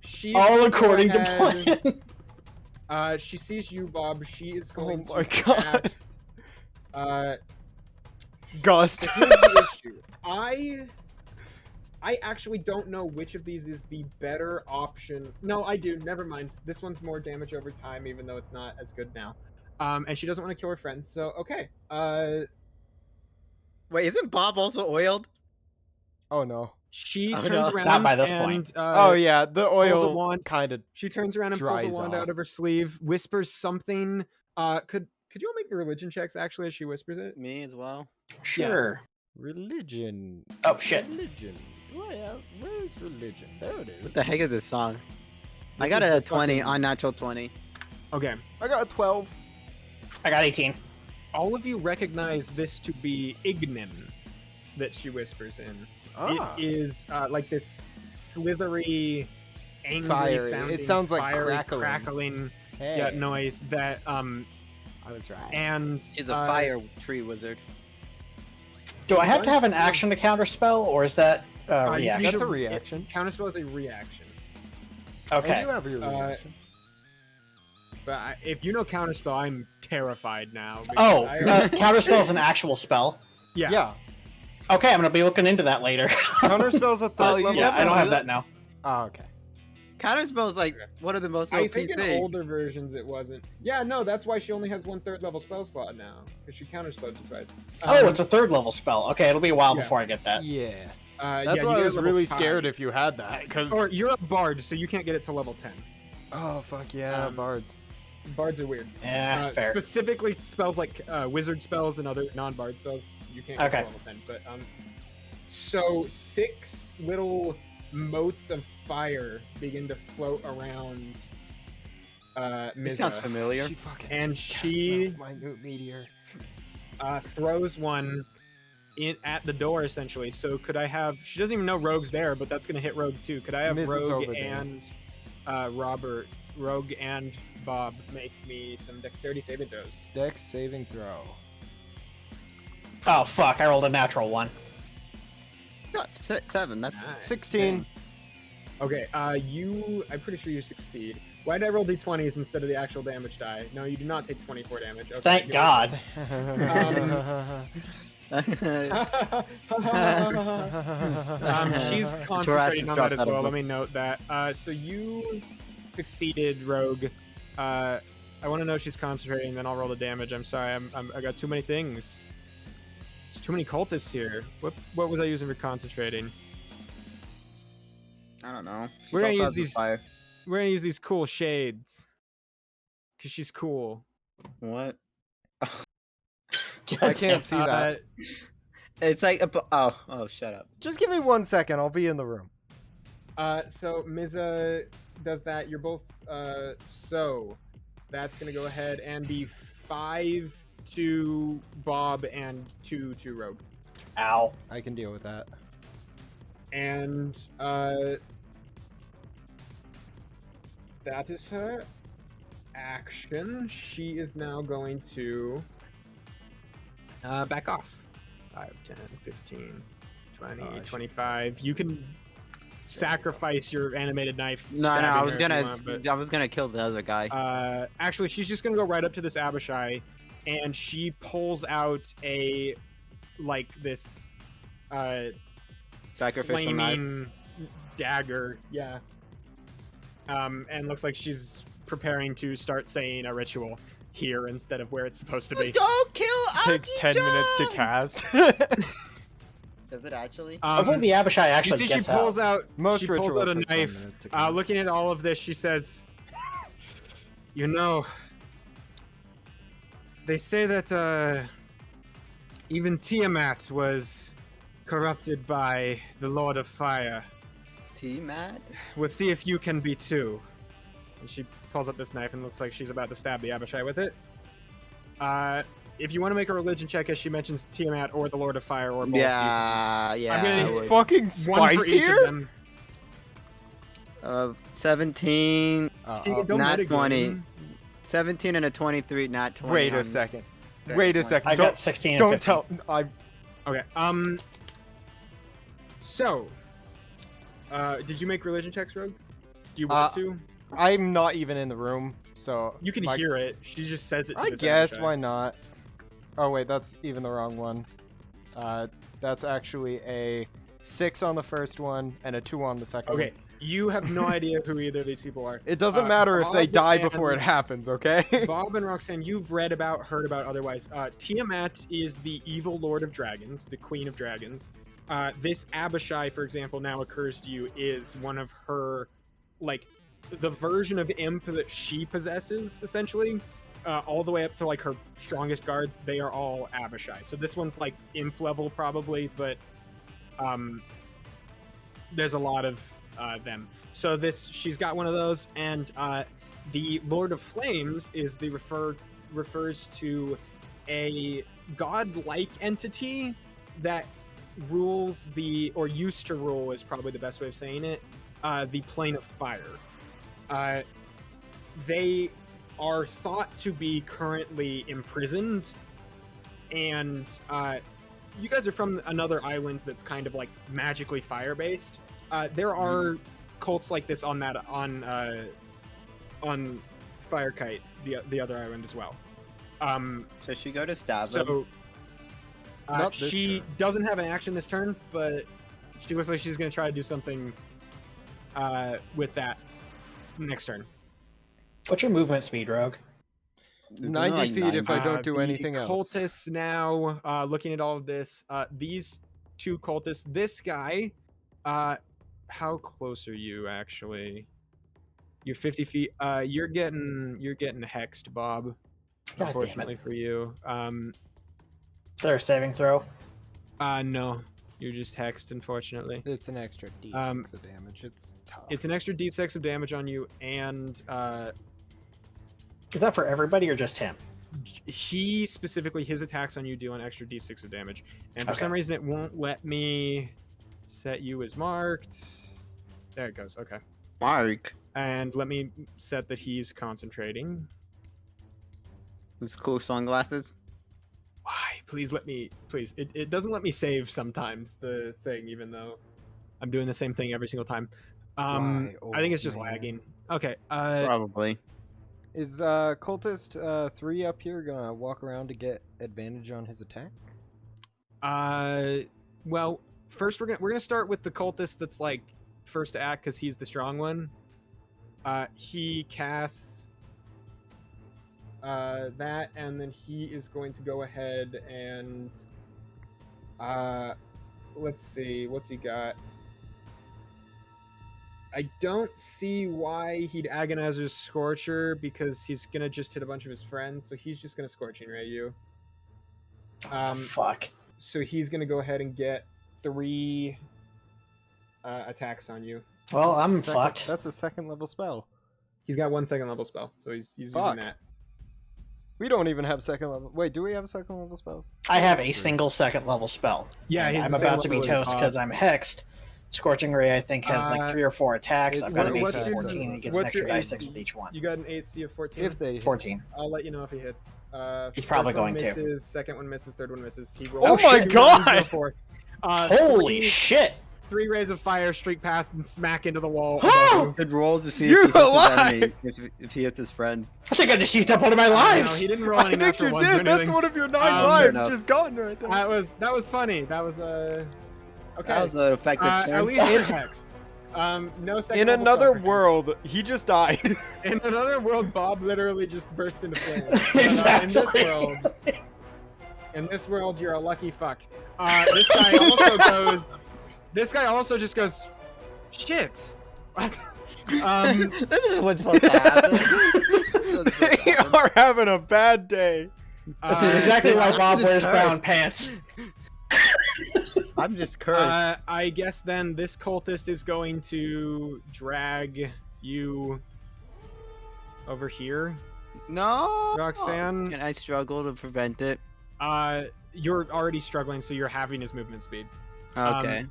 She's All gonna according go to ahead- plan. She sees you, Bob. She is going my to God. cast. Gust. Here's the issue. I actually don't know which of these is the better option. No, I do. Never mind. This one's more damage over time, even though it's not as good now. And she doesn't want to kill her friends, so okay. Wait, isn't Bob also oiled? Oh no. She Oh, turns no. around Not by this and point. Oh yeah, the pulls a oil wand. kind of. She turns around and pulls a dries wand off. out of her sleeve, whispers something. Could you all make religion checks actually as she whispers it? Me as well. Sure. Religion. Oh shit. Religion. Where's religion? There it is. What the heck is this song? I This got is a the 20, fucking- unnatural 20. Okay. I got a 12. I got 18. All of you recognize this to be Ignin that she whispers in. Ah. It is like this slithery, angry Fiery. sounding, It sounds like fiery, crackling. Hey, yeah, noise that I was right. and She's a fire tree wizard. Do I have to have an action to counter spell, or is that you reaction? That's a should- reaction. Counterspell is a reaction. And Okay. you have your reaction. But if you know counterspell, I'm terrified now. because Oh, I- counterspell is an actual spell. yeah. Yeah. Okay, I'm gonna be looking into that later. Counterspell's a third level. yeah, I spell. don't have that now. Oh, okay. Counterspell is like Okay. one of the most I OP think in things. older versions it wasn't. Yeah, no, that's why she only has 1/3 level spell slot now, because she counterspelled you twice. Oh, it's a third level spell. Okay, it'll be a while yeah. before I get that. Yeah. yeah, That's you why I get was level really 5. scared if you had that, because. Or you're a bard, so you can't get it to level 10. Oh fuck yeah, Um, bards. Bards are weird. Yeah, fair. Specifically, spells like wizard spells and other non-bard spells, you can't get Okay. to level 10. But so 6 little motes of fire begin to float around This sounds Miza, familiar. She fucking and cast she minute meteor. throws one in at the door essentially. So could I have? She doesn't even know Rogue's there, but that's gonna hit Rogue too. Could I have Miz is Rogue over there. and Rogue and Bob make me some dexterity saving throws? Dex saving throw. Oh fuck! I rolled a natural 1. Got 7. That's Nice. 16. Okay, I'm pretty sure you succeed. Why did I roll d20s instead of the actual damage die? No, you do not take 24 damage. Okay, Thank good. God. She's Jurassic concentrating on that dropped as out of well. book. Let me note that. So you succeeded, Rogue. I want to know she's concentrating, then I'll roll the damage. I'm sorry, I got too many things. There's too many cultists here. What was I using for concentrating? I don't know. She We're gonna also use has the these- fire. We're gonna use these cool shades. Cause she's cool. What? I can't see that. It's like oh, shut up. Just give me 1 second. I'll be in the room. So Miza does that. You're both. So that's gonna go ahead and be 5 to Bob and 2 to Rogue. Ow. I can deal with that. And that is her action. She is now going to back off. 5, 10, 15, 20, Oh, I should- 25. You can sacrifice your animated knife. No, stabbing I her was if you gonna want, but- I was gonna kill the other guy. Actually, she's just gonna go right up to this Abishai, and she pulls out this Sacrificial knife. flaming dagger. Yeah. And looks like she's preparing to start saying a ritual here instead of where it's supposed to be. Don't kill Takes 10 minutes to cast. Does it actually? Hopefully the Abishai You actually see, she gets pulls out. out. Most she pulls rituals out a take 10 knife. minutes to cast. Looking at all of this, she says, "You know, they say that even Tiamat was corrupted by the Lord of Fire. T-Mat? We'll see if you can be too." And she pulls up this knife and looks like she's about to stab the Abishai with it. If you want to make a religion check, as she mentions Tiamat or the Lord of Fire or both, Yeah. I'm gonna I It's would. fucking one for each of spicier? them. 17, Don't not metagame. 20. 17 and a 23, not 20. Wait a on second. that Wait a one. second. I got 16 and Don't 15. tell. I. Okay. So, did you make religion checks, Rogue? Do you want to? I'm not even in the room, so. You can my- hear it. She just says it. To I this guess. Abishai. Why not? Oh wait, that's even the wrong one. That's actually a 6 on the first one, and a 2 on the second Okay, one. you have no idea who either of these people are. It doesn't matter if they Bob die and- before it happens, okay? Bob and Roxanne, you've read about, heard about otherwise. Tiamat is the evil lord of dragons, the queen of dragons. This Abishai, for example, now occurs to you, is one of her, like, the version of imp that she possesses, essentially. All the way up to, like, her strongest guards, they are all Abishai. So this one's, like, imp level, probably, but there's a lot of them. So she's got one of those, and the Lord of Flames is refers to a godlike entity that rules or used to rule is probably the best way of saying it, the plane of fire. They are thought to be currently imprisoned, and you guys are from another island that's kind of like magically fire based. There are cults like this on Firekite, the other island as well. So she go to stab them. So Not this she turn. doesn't have an action this turn, but she looks like she's going to try to do something with that next turn. What's your movement speed, Rogue? 90 like feet if I 90. don't do The anything else. Cultists now, looking at all of this, these two cultists, this guy, how close are you actually? You're 50 feet. You're getting hexed, Bob. damn Unfortunately it. for you. Is there a saving throw? No, you're just hexed. Unfortunately, It's an extra d6 of damage. It's tough. it's an extra d6 of damage on you, and Is that for everybody or just him? he specifically, his attacks on you do an extra d6 of damage, and for Okay. some reason it won't let me set you as marked. There it goes. Okay, Mark. and let me set that he's concentrating. Those cool sunglasses. Why? Please let me. Please, it doesn't let me save sometimes the thing, even though I'm doing the same thing every single time. Why, I think it's old just man? lagging. Okay. Probably. Is cultist 3 up here gonna walk around to get advantage on his attack? Well, first we're gonna start with the cultist that's like first to act because he's the strong one. He casts that, and then he is going to go ahead and let's see, what's he got? I don't see why he'd Agonizer's Scorcher because he's gonna just hit a bunch of his friends, so he's just gonna Scorching Ray you. What the fuck? So he's gonna go ahead and get 3 attacks on you. Well, That's a I'm second- fucked. That's a 2nd level spell. He's got 1 second level spell, so he's using Fuck. that. We don't even have 2nd level. Wait, do we have 2nd level spells? I have a single second level spell. Yeah, And he's I'm the same about to be level as toast Bob. because I'm hexed. Scorching Ray, I think, has like 3 or 4 attacks. it's I've got an what's AC your- of 14, and he gets an what's your extra AC? die 6 with each one. You got an AC of 14. If they. 14. I'll let you know if he hits. He's probably first one going to. misses, second one misses, third one misses. He Oh rolls my 2 God! 904. Holy shit! 3 rays of fire streak past and smack into the wall. Oh! Good rolls to see You're if he hits alive! his enemy, if he hits his friends. I think I just used up one of my No, lives! he didn't roll I any think natural you ones or did. That's anything. one of your 9 Fair lives enough. just gone right there. That was funny. That was okay. That was an effective At turn. least in hex. No second In level another spell for him. world, he just died. In another world, Bob literally just burst into flames. But, Exactly. in this world, you're a lucky fuck. This guy also goes. This guy also just goes. Shit. What? This is what's supposed to happen. They are having a bad day. This is exactly why I'm Bob just wears cursed. brown pants. I'm just cursed. I guess then this cultist is going to drag you over here. No. Roxanne? Can I struggle to prevent it? You're already struggling, so you're having his movement speed. Okay.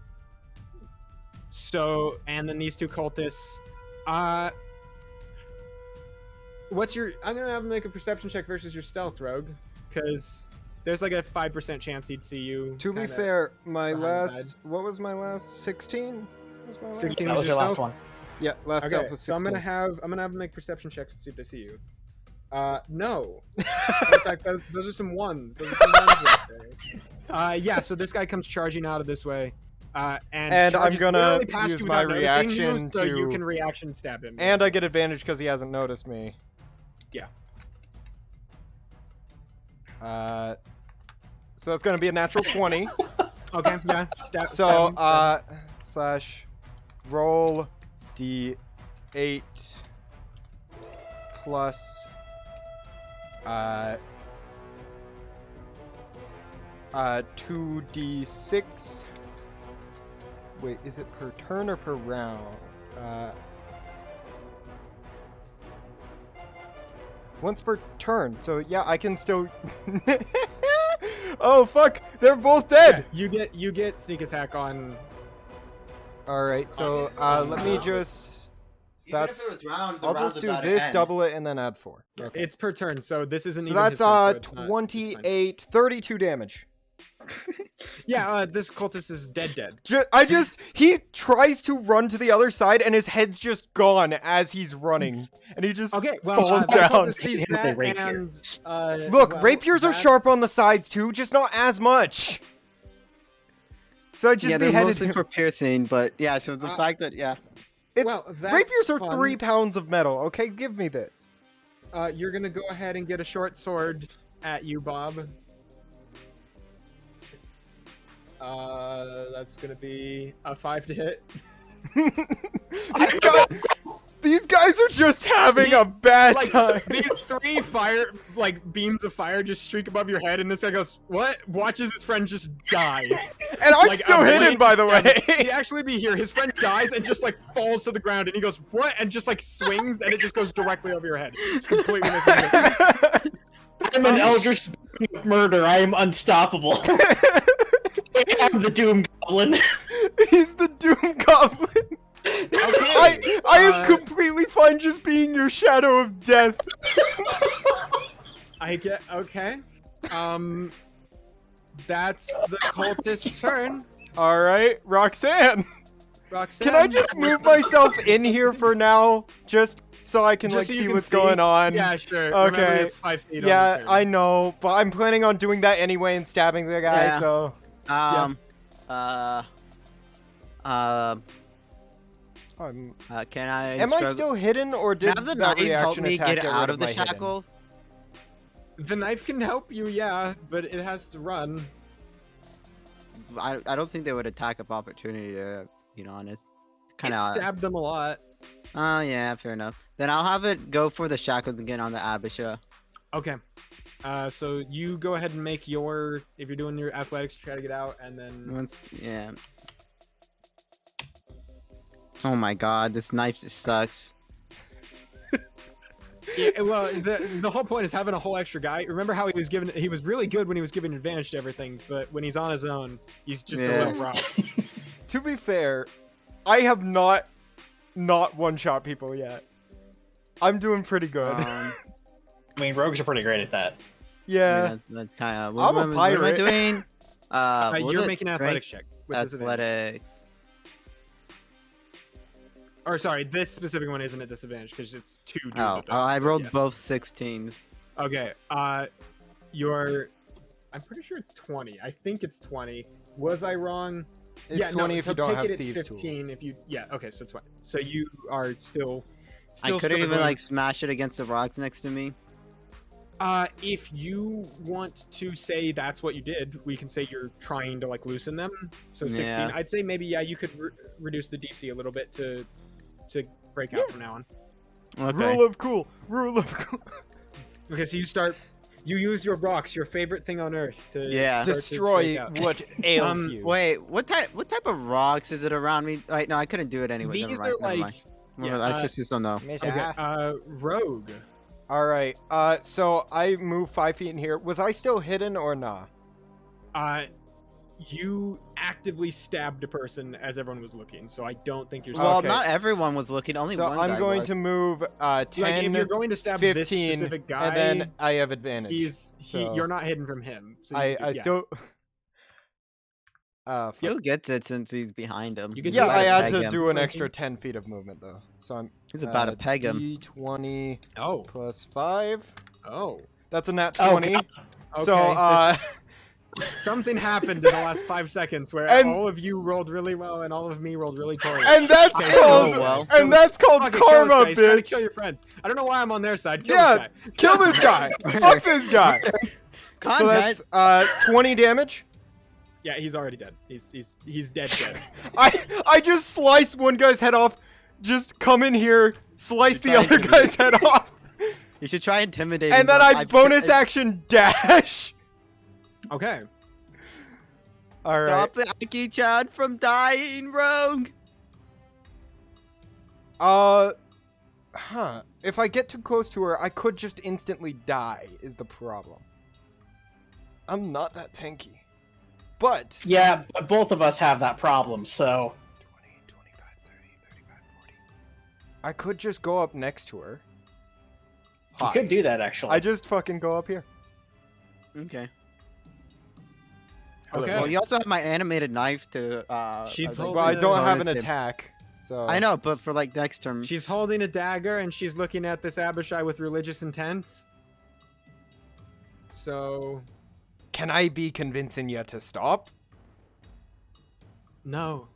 So, and then these 2 cultists. What's your? I'm gonna have him make a perception check versus your stealth, Rogue, because there's like a 5% chance he'd see you. To be kinda- fair, my behind the last. side. What was my last? 16? Was my last? 16 That was your last stealth? one. Yeah, last Okay, stealth was so 16. I'm gonna have him make perception checks to see if they see you. No. In fact, those are some ones. Those are some ones right there. Yeah. So this guy comes charging out of this way. And I'm charges gonna literally past use you my without noticing you, reaction so you to- can reaction stab him. And I get advantage because he hasn't noticed me. Yeah. So that's gonna be a natural 20. Okay, yeah. Stab, So, stab him. slash roll d8 plus 2d6. Wait, is it per turn or per round? Once per turn, so yeah, I can still. Oh fuck! They're both dead. Yeah, you get sneak attack on. All right, so let me just. Even if That's. it was round, the I'll round's just do about to this, end. double it, and then add 4. Okay. It's per turn, so this isn't So even. that's his turn, so it's not- it's fine. 28, 32 damage. Yeah, this cultist is dead. He tries to run to the other side, and his head's just gone as he's running, and he just Okay, well, falls that down. cultist sees Hit him with a that, rapier. and Look, well, rapiers are that's- sharp on the sides too, just not as much. So I just Yeah, they're beheaded mostly him. for piercing, but yeah. So the Uh, fact that It's, well, that's rapiers are fun. 3 pounds of metal. Okay, give me this. You're gonna go ahead and get a short sword at you, Bob. That's gonna be a 5 to hit. These guys are just having a bad Like time. these 3 fire, beams of fire just streak above your head, and this guy goes, "What?" Watches his friend just die. And I'm Like, still a hidden, blade by just the stabs him. way. He'd actually be here. His friend dies and just falls to the ground, and he goes, "What?" and just swings, and it just goes directly over your head. It's completely missing it. I'm an eldritch of murder. I am unstoppable. I'm the Doom Goblin. He's the Doom Goblin. I am completely fine just being your shadow of death. I get okay. That's the cultist's turn. All right, Roxanne. Roxanne, Can I just move myself in here for now, just so I can Just so you see can what's see? going on? Yeah, sure. Okay. Remember, it's 5 feet. on Yeah, the turn. I know, but I'm planning on doing that anyway and stabbing the guy. Yeah. So can I? am I still hidden, or did have the that knife help reaction me attack get rid out of the my hidden? shackles? The knife can help you, yeah, but it has to run. I don't think they would attack of opportunity, to be honest. Kind It of. stabbed them a lot. Oh yeah, fair enough. Then I'll have it go for the shackles again on the Abisha. Okay. So you go ahead and make your, if you're doing your athletics, try to get out, and then. Yeah. Oh my god, this knife just sucks. Yeah, well, the whole point is having a whole extra guy. Remember how he was really good when he was given advantage to everything, but when he's on his own, he's just a little rock. To be fair, I have not one-shot people yet. I'm doing pretty good. I mean, rogues are pretty great at that. Yeah. That's kind of. I'm a What am I pirate. doing? What was You're it? making an athletics check with disadvantage. Athletics. Or sorry, this specific one isn't a disadvantage because it's 2 dual Oh, dice, I so rolled yeah. both 16s. Okay. I'm pretty sure it's 20. I think it's 20. Was I wrong? It's yeah, 20 no, if to you don't pick have it, it's thieves 15 tools. if you. Yeah. Okay. So 20. So you are still I couldn't even struggling. smash it against the rocks next to me. If you want to say that's what you did, we can say you're trying to loosen them. So 16. Yeah. I'd say maybe you could reduce the DC a little bit to break out from now on. Okay. Rule of cool. Rule of cool. Okay, so you use your rocks, your favorite thing on earth, to Yeah. start to Destroy break out. what ails you. Wait, what type of rocks is it around me? Wait, no, I couldn't do it anyway. These Never are mind, never mind. yeah, Well, that's just don't know. Okay, rogue. All right. So I move 5 feet in here. Was I still hidden or nah? You actively stabbed a person as everyone was looking, so I don't think you're. Well, Okay. not everyone was looking. Only So one I'm guy going was. to move 10, like if you're going to stab this 15, specific guy, and then I have advantage. So you're not hidden from him. So I yeah. still. Fuck. He'll get it since he's behind him. You can Yeah, do I that had peg to him. do an Flanking. extra 10 feet of movement though. So I'm. He's about to peg him. D20 Oh, plus 5. oh. That's a nat Oh, 20. God. So Okay, Something happened in the last 5 seconds where And- all of you rolled really well and all of me rolled really poorly. And that's Okay, called, oh, well. and that's called Fuck it, kill this karma, guy. He's trying to bitch. kill your friends. I don't know why I'm on their side. Kill Yeah, this guy. kill this guy. Fuck this guy. So Content. that's 20 damage. Yeah, he's already dead. He's dead. I just sliced one guy's head off. Just come in here, slice the Try other to guy's head off, You should try intimidating. and then them. I bonus action dash. Okay. All right. Stop it, Aki-chan, from dying, Rogue. If I get too close to her, I could just instantly die. Is the problem? I'm not that tanky, but Yeah, but both of us have that problem, so 20, 25, 30, 35, 40. I could just go up next to her. you Hi. could do that actually. I just fucking go up here. Okay. Okay. Well, you also have my animated knife to. She's like, holding Well, I don't have an bonus him. attack, so I know, but for like next term. She's holding a dagger and she's looking at this Abishai with religious intent. So, Can I be convincing you to stop? no.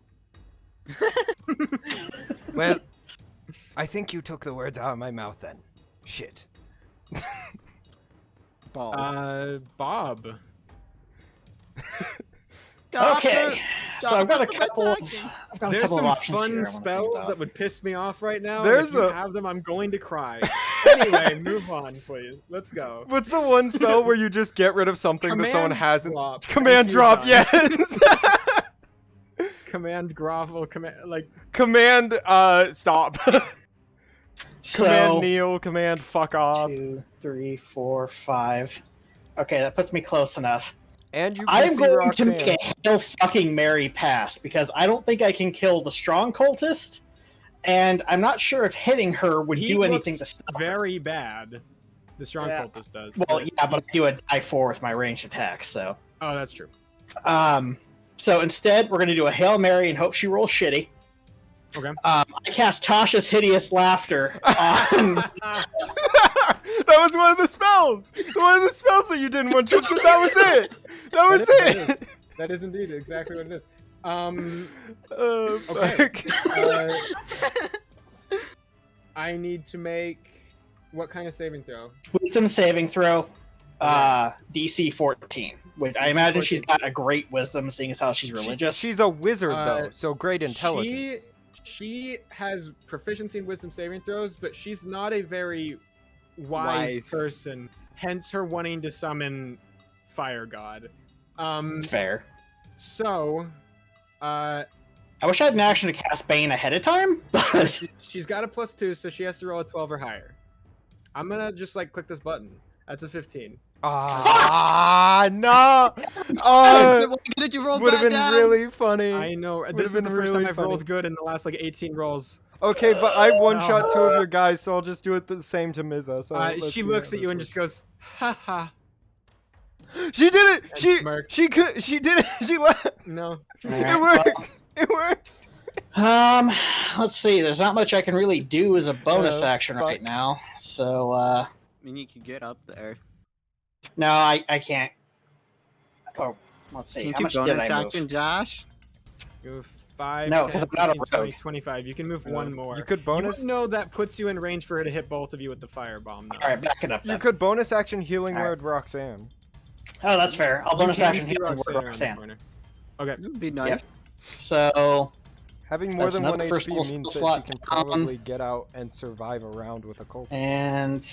Well, I think you took the words out of my mouth then. Shit. Balls. Bob. Okay, so I've got a couple of There's some options fun here I wanna think spells about. that would piss me off right now. There's and if you a- have them, I'm going to cry. Anyway, move on, please. Let's go. What's the one spell where you just get rid of something that someone Command hasn't? drop. Command Thank you, drop, John. yes. Command grovel. Command stop. So Command kneel. Command fuck off. 2, 3, 4, 5. Okay, that puts me close enough. And you can I'm see going to make Roxanne. a Hail fucking Mary pass because I don't think I can kill the strong cultist, and I'm not sure if hitting her would He do anything to looks stop her. very bad. The strong Yeah. cultist does. Well, yeah, but I do a die 4 with my ranged attacks, so. Oh, that's true. So instead, we're going to do a Hail Mary and hope she rolls shitty. Okay. I cast Tasha's Hideous Laughter on. That was one of the spells. One of the spells that you didn't want to. That was it. That was it. That is indeed exactly what it is. Okay. I need to make what kind of saving throw? Wisdom saving throw, DC 14. Which I imagine she's got a great wisdom, seeing as how she's religious. She's a wizard though, so great intelligence. She has proficiency in wisdom saving throws, but she's not a very wise person. Hence her wanting to summon Fire God. Fair. So, I wish I had an action to cast Bane ahead of time, but she's got a +2, so she has to roll a 12 or higher. I'm gonna just like click this button. That's a 15. No. Why did you roll Would have bad been down? really funny. I know. Would've This is the been first time really I've funny. rolled good in the last like 18 rolls. Okay, but I one-shot 2 of your guys, so I'll just do it the same to Miza. So let's She see looks how at you this and just goes, "Ha ha." works. She did it. and She smirks. she could. She did it. She left. No. It worked. It worked. let's see. There's not much I can really do as a bonus action fuck. right now. So, I mean, you could get up there. no, I can't. Oh, let's see. Can How you much keep did bonus I action, move? Josh? Move 5, No, 10, 'cause I'm not a 15, 20, rogue. 25. You can move one more. You could You bonus. wouldn't know that puts you in range for her to hit both of you with the firebomb. All right, back it up You then. could bonus action healing Alright. word Roxanne. Oh, that's fair. I'll bonus action see heal and Roxanne word around the Roxanne. corner. Okay. That would be nice. Yep. So, Having more That's than 1 another first HP level means spell that she can slot. probably get out and survive a round with a cult. and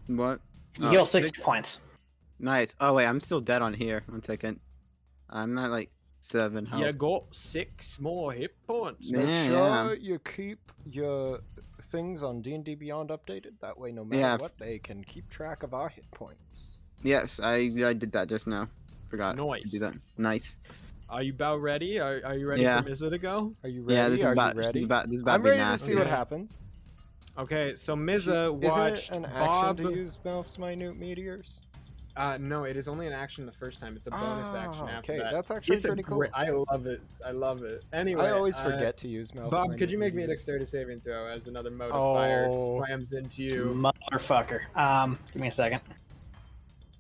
What? you Oh, heal 60 points. Nice. Oh wait, I'm still dead on here. 1 second. I'm not like 7 health. You got 6 more hit points. Yeah, Make yeah. sure you keep your things on D&D Beyond updated. That way, no matter Yeah. what, they can keep track of our hit points. Yes, I did that just now. Forgot to do Nice. that. Nice. Are you about ready? Are you ready Yeah. for Miza to go? Are you ready? Yeah, this is Are about. you ready? This is about I'm to be ready to nasty. see what Okay. happens. Okay, so Miza Isn't watched it an Bob. action to use Melf's minute meteors? No, it is only an action the first time. It's a bonus action after okay, that. that's actually It's a pretty cool. I love it. I love it. Anyway, I always forget to use mouth. Bob, could you make me a dexterity saving throw as another mode of fire slams into you? Motherfucker. Give me a second.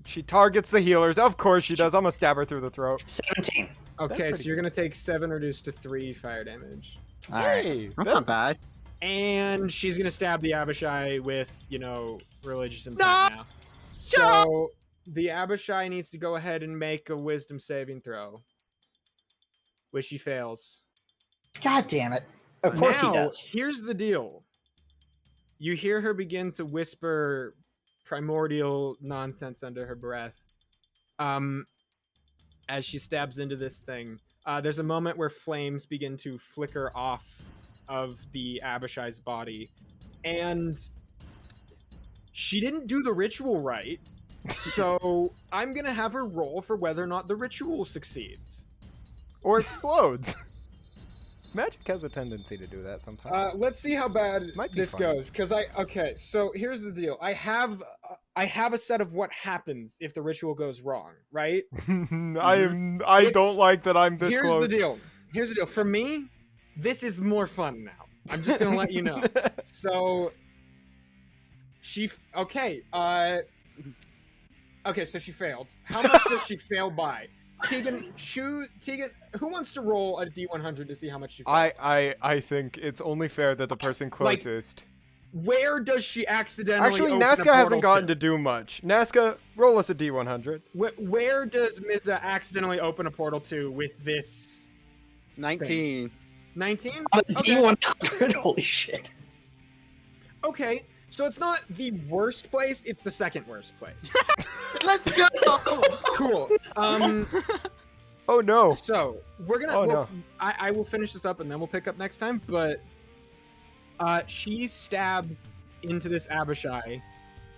She targets the healers. Of course she does. I'm gonna stab her through the throat. 17. Okay, so pretty you're gonna take 7 reduced to 3 fire damage. All right. Hey, That's not bad. And she's gonna stab the Abishai with, religious intent No! now. So the Abishai needs to go ahead and make a wisdom saving throw. Which she fails. God damn it. Of course he does. Here's the deal. You hear her begin to whisper primordial nonsense under her breath. As she stabs into this thing. There's a moment where flames begin to flicker off of the Abishai's body. And she didn't do the ritual right. So I'm going to have her roll for whether or not the ritual succeeds. or explodes. Magic has a tendency to do that sometimes. Let's see how bad Might be this fun. goes. Okay, so here's the deal. I have a set of what happens if the ritual goes wrong, right? I don't like that I'm this close. Here's the deal. For me, this is more fun now. I'm just gonna let you know. So okay, so she failed. How much does she fail by? Tegan, who wants to roll a D100 to see how much she failed? I think it's only fair that the person closest. Where does she accidentally Actually, open a Nazca hasn't portal gotten to do much. Nazca, roll us a D100. Where does Miza accidentally open a portal to with this? 19. 19? D100. Holy shit. Okay, so it's not the worst place, it's the second worst place. Let's go! Cool. Oh no. So, we're gonna... Oh, no. I will finish this up and then we'll pick up next time, but... she stabs into this Abishai,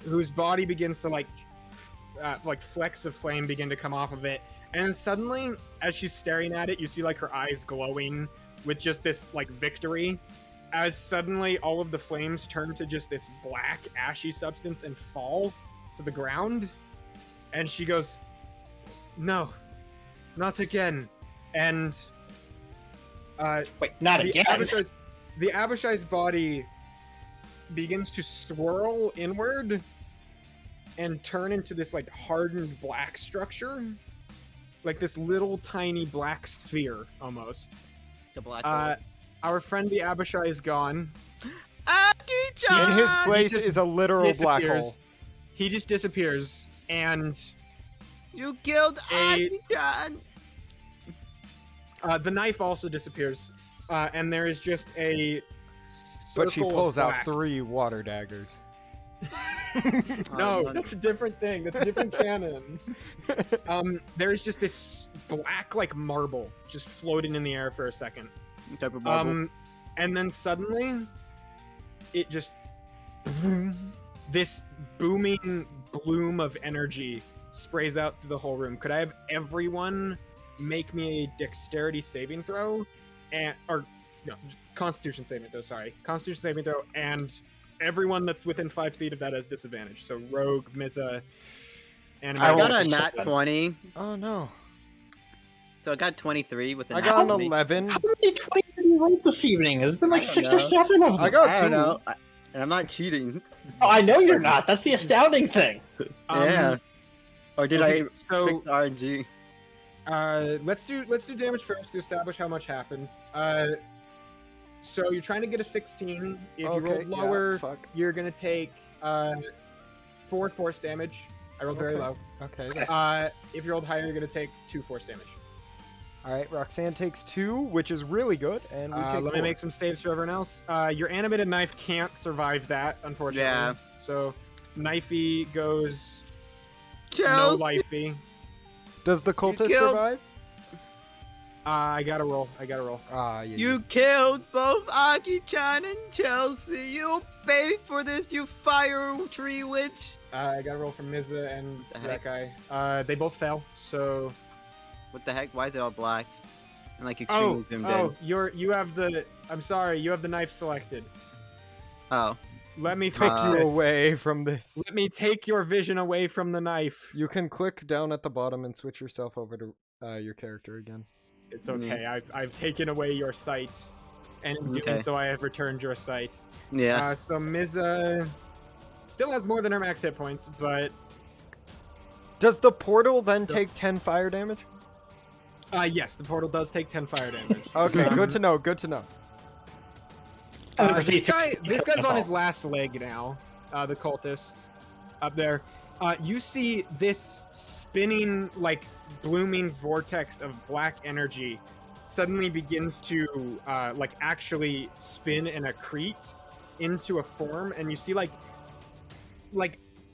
whose body begins to, like flecks of flame begin to come off of it. And suddenly, as she's staring at it, you see, like, her eyes glowing with just this, like, victory. As suddenly all of the flames turn to just this black, ashy substance and fall to the ground. And she goes, "No, not again." And Wait, not the again. The Abishai's body begins to swirl inward and turn into this, like, hardened black structure. Like this little tiny black sphere, almost. The black hole. Our friend the Abishai is gone. Aki-chan! In his place just is a literal black disappears. hole. He just disappears, and You killed Aki-chan! the knife also disappears. And there is just a But she circle of pulls out black. 3 water daggers. No, Oh, that's a different thing. That's a different canon. There is just this black, like, marble just floating in the air for a second. Type of bubble. And then suddenly, it just this booming bloom of energy sprays out through the whole room. Could I have everyone make me a dexterity saving throw, Constitution saving throw? Sorry, Constitution saving throw, and everyone that's within 5 feet of that has disadvantage. So Rogue, Miza, and I got rolled a nat 7. 20, Oh no. so I got 23 with a I nat got an 20. 11. How many 20 did you roll this evening? There's been like I don't 6 know. or 7 of them. I got I don't 2. know. And I'm not cheating. Oh, I know you're not. That's the astounding thing. Yeah. Or did okay, I so pick the RNG? let's do damage first to establish how much happens. So you're trying to get a 16. If you roll lower, fuck. you're gonna take 4 force damage. I rolled very Okay. low. Okay. If you rolled higher, you're gonna take 2 force damage. Alright, Roxanne takes 2, which is really good, and we take Let 4. me make some saves for everyone else. Your animated knife can't survive that, unfortunately. Yeah. So knifey goes no Chels! lifey. Does the cultist killed- survive? I gotta roll. Ah, You killed both Aki-chan and Chelsea. You paid for this, you fire tree witch. I gotta roll for Miza and The that guy. They both fell. So What the heck? Why is it all black? And like extremely zoomed in. you have the. I'm sorry, you have the knife selected. Oh. Let me Take fix you this. away from this. Let me take your vision away from the knife. You can click down at the bottom and switch yourself over to your character again. It's okay. I've taken away your sight, and in doing Okay. so, I have returned your sight. Yeah. So Miza still has more than her max hit points, but Does the portal then take 10 fire damage? yes, the portal does take 10 fire damage. Okay, good to know. Good to know. This guy's on his last leg now. The cultist up there. You see this spinning, like, blooming vortex of black energy suddenly begins to, like, actually spin and accrete into a form, and you see, like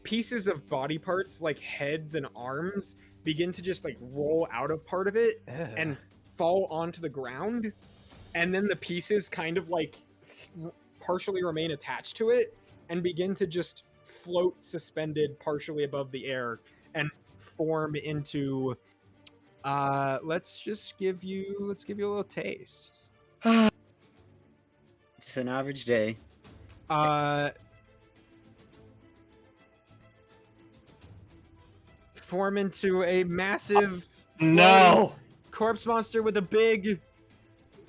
pieces of body parts, like heads and arms, begin to just, like, roll out of part of it and fall onto the ground, and then the pieces kind of, like, partially remain attached to it and begin to just float suspended partially above the air and form into let's give you a little taste. Just an average day. Form into a massive No! corpse monster with a big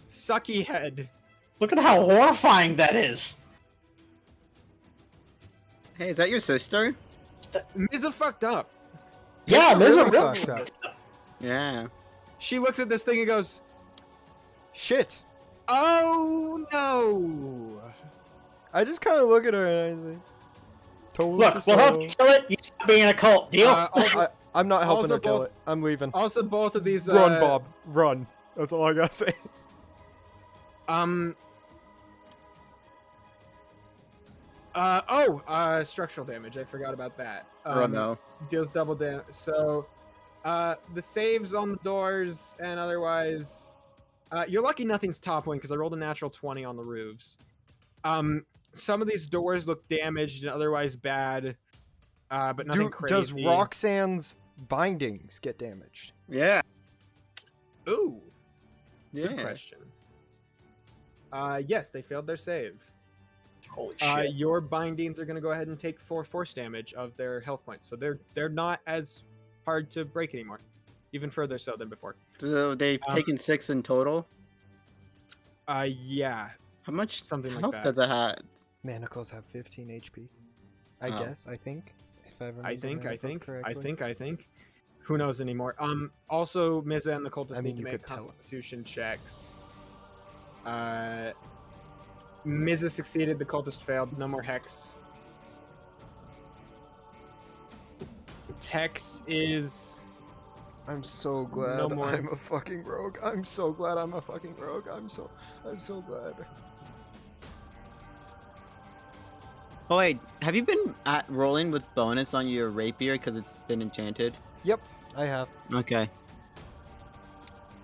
sucky head. Look at how horrifying that is. Hey, is that your sister? Miza fucked up. Yeah, really miserable. fucked up. Yeah. She looks at this thing and goes, Shit. "Oh no!" I just kind of look at her and I say, told Look, you we'll help you so. kill it. You stop being a cult. Deal? I'm not helping Also her kill both- it. I'm leaving. Also, both of these Run, Bob. Run. That's all I gotta say. Structural damage. I forgot about that. Oh no. Deals double damage. So, the saves on the doors and otherwise, you're lucky nothing's toppling because I rolled a natural 20 on the roofs. Some of these doors look damaged and otherwise bad, but nothing crazy. Does Roxand's bindings get damaged? Yeah. Ooh, good Yeah. question. Yes, they failed their save. Holy shit. Your bindings are going to go ahead and take 4 force damage of their health points, so they're not as hard to break anymore, even further so than before. So they've taken 6 in total. Yeah, How much something like health that. does it have? Manacles have 15 HP. I Oh. guess. I think. If I remember I think. manacles correctly. Who knows anymore? Also, Miza and the cultists I mean, need to you make could tell us. Constitution checks. Miza succeeded. The cultist failed. No more hex. Hex is I'm so glad more. I'm a fucking rogue. I'm so glad I'm a fucking rogue. I'm so glad. Oh wait, have you been rolling with bonus on your rapier because it's been enchanted? Yep, I have. Okay.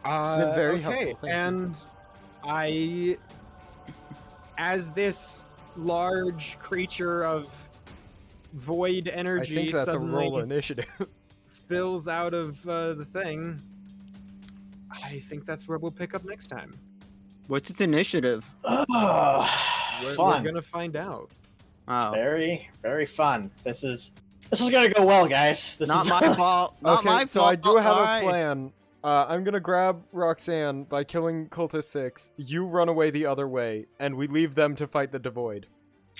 It's been very okay, helpful, thank you. and I, as this large creature of void I energy think that's a suddenly roll initiative. spills out of the thing, I think that's where we'll pick up next time. What's its initiative? We're Fun. gonna find out. Oh. Very, very fun. This is gonna go well, guys. This Not is my fault. Not Okay, my so fault. I do have Alright. a plan. I'm gonna grab Roxanne by killing Cultist 6. You run away the other way, and we leave them to fight the Devoid.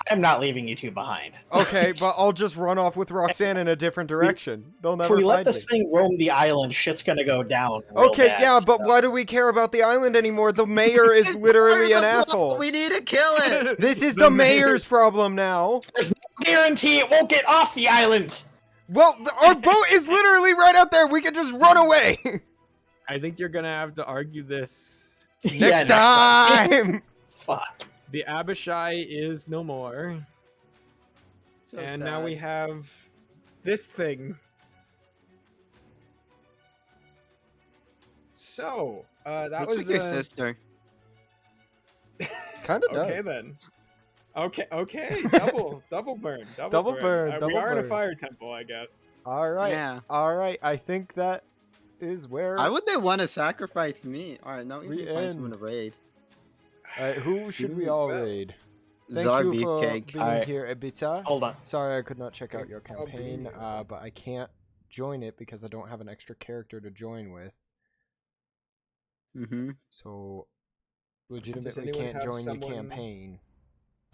I'm not leaving you two behind. Okay, but I'll just run off with Roxanne in a different direction. They'll If never we let find this me. thing roam the island, shit's gonna go down. real Okay, bad, yeah, but so- why do we care about the island anymore? The mayor is literally an asshole. We need to kill it. This is the mayor's problem now. There's no guarantee it won't get off the island. Well, our boat is literally right out there. We can just run away. I think you're gonna have to argue this. Next time. Fuck. The Abishai is no more, So and now we sad. have this thing. So, that Looks was like your sister. Kind of does. okay then. Okay, double burn, Double burn, we double are in a burn. fire temple, I guess. All right. Yeah. All right. I think that is where. Why would they want to sacrifice me? Alright, now we We need to find someone end. to raid. Who should we Ooh, all well. raid? Thank you for CzarBeefCake. being Alright. here, Ibiza. Hold on. Sorry I could not check out your I'll be campaign, here. but I can't join it because I don't have an extra character to join with. Mm-hmm. So, legitimately anyone can't have join the someone- campaign.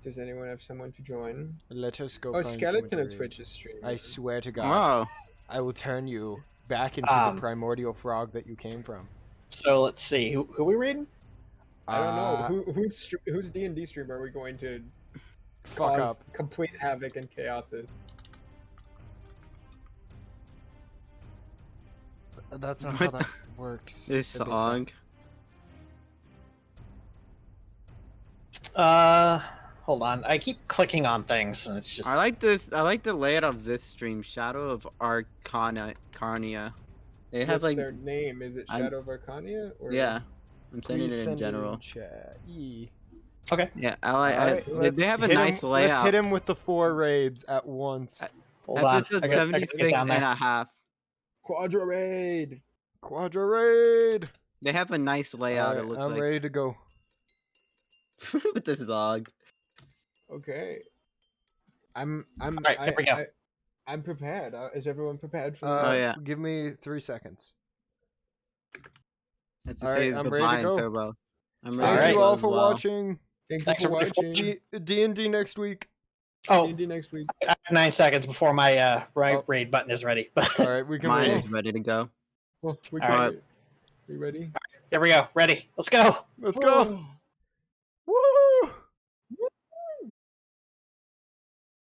Does anyone have someone to join? Let us go Oh, find Skeleton someone of to raid. Twitch is streaming. I swear to God, Oh. I will turn you back into the primordial frog that you came from. So let's see. Who are we reading? I don't know Uh, whose D&D stream are we going to Fuck cause up. complete havoc and chaos in? That's not What how the- that works. This Ibiza. song. Hold on. I keep clicking on things, and it's just. I like this. I like the layout of this stream. Shadow of Carnia. They have What's like their name? Is it I'm- Shadow of Arcania? Or... yeah. I'm sending Please it in send general. in chat. Yee. Okay. Yeah, Alright, they have a hit nice him, layout. Let's hit him with the 4 raids at once. Hold on. Episode I gotta 76 get down and there. a half. Quadra Raid! Quadra raid! They have a nice layout. It Alright, looks I'm like ready to go. with this dog. Okay. Alright, here we go. I'm prepared. Is everyone prepared for Oh, yeah. Give me 3 seconds. Let's just Alright, say his I'm ready to goodbye and go. farewell. I'm ready Thank to you go all as for well. watching. Thank you Thanks for everybody for watching. D&D next week. Oh, D&D next week. I have 9 seconds before my Oh. raid button is ready. Alright, we can Mine roll. is ready to go. Well, we All can right. wait. You ready? Here we go. Ready. Let's go. Let's go. Oh.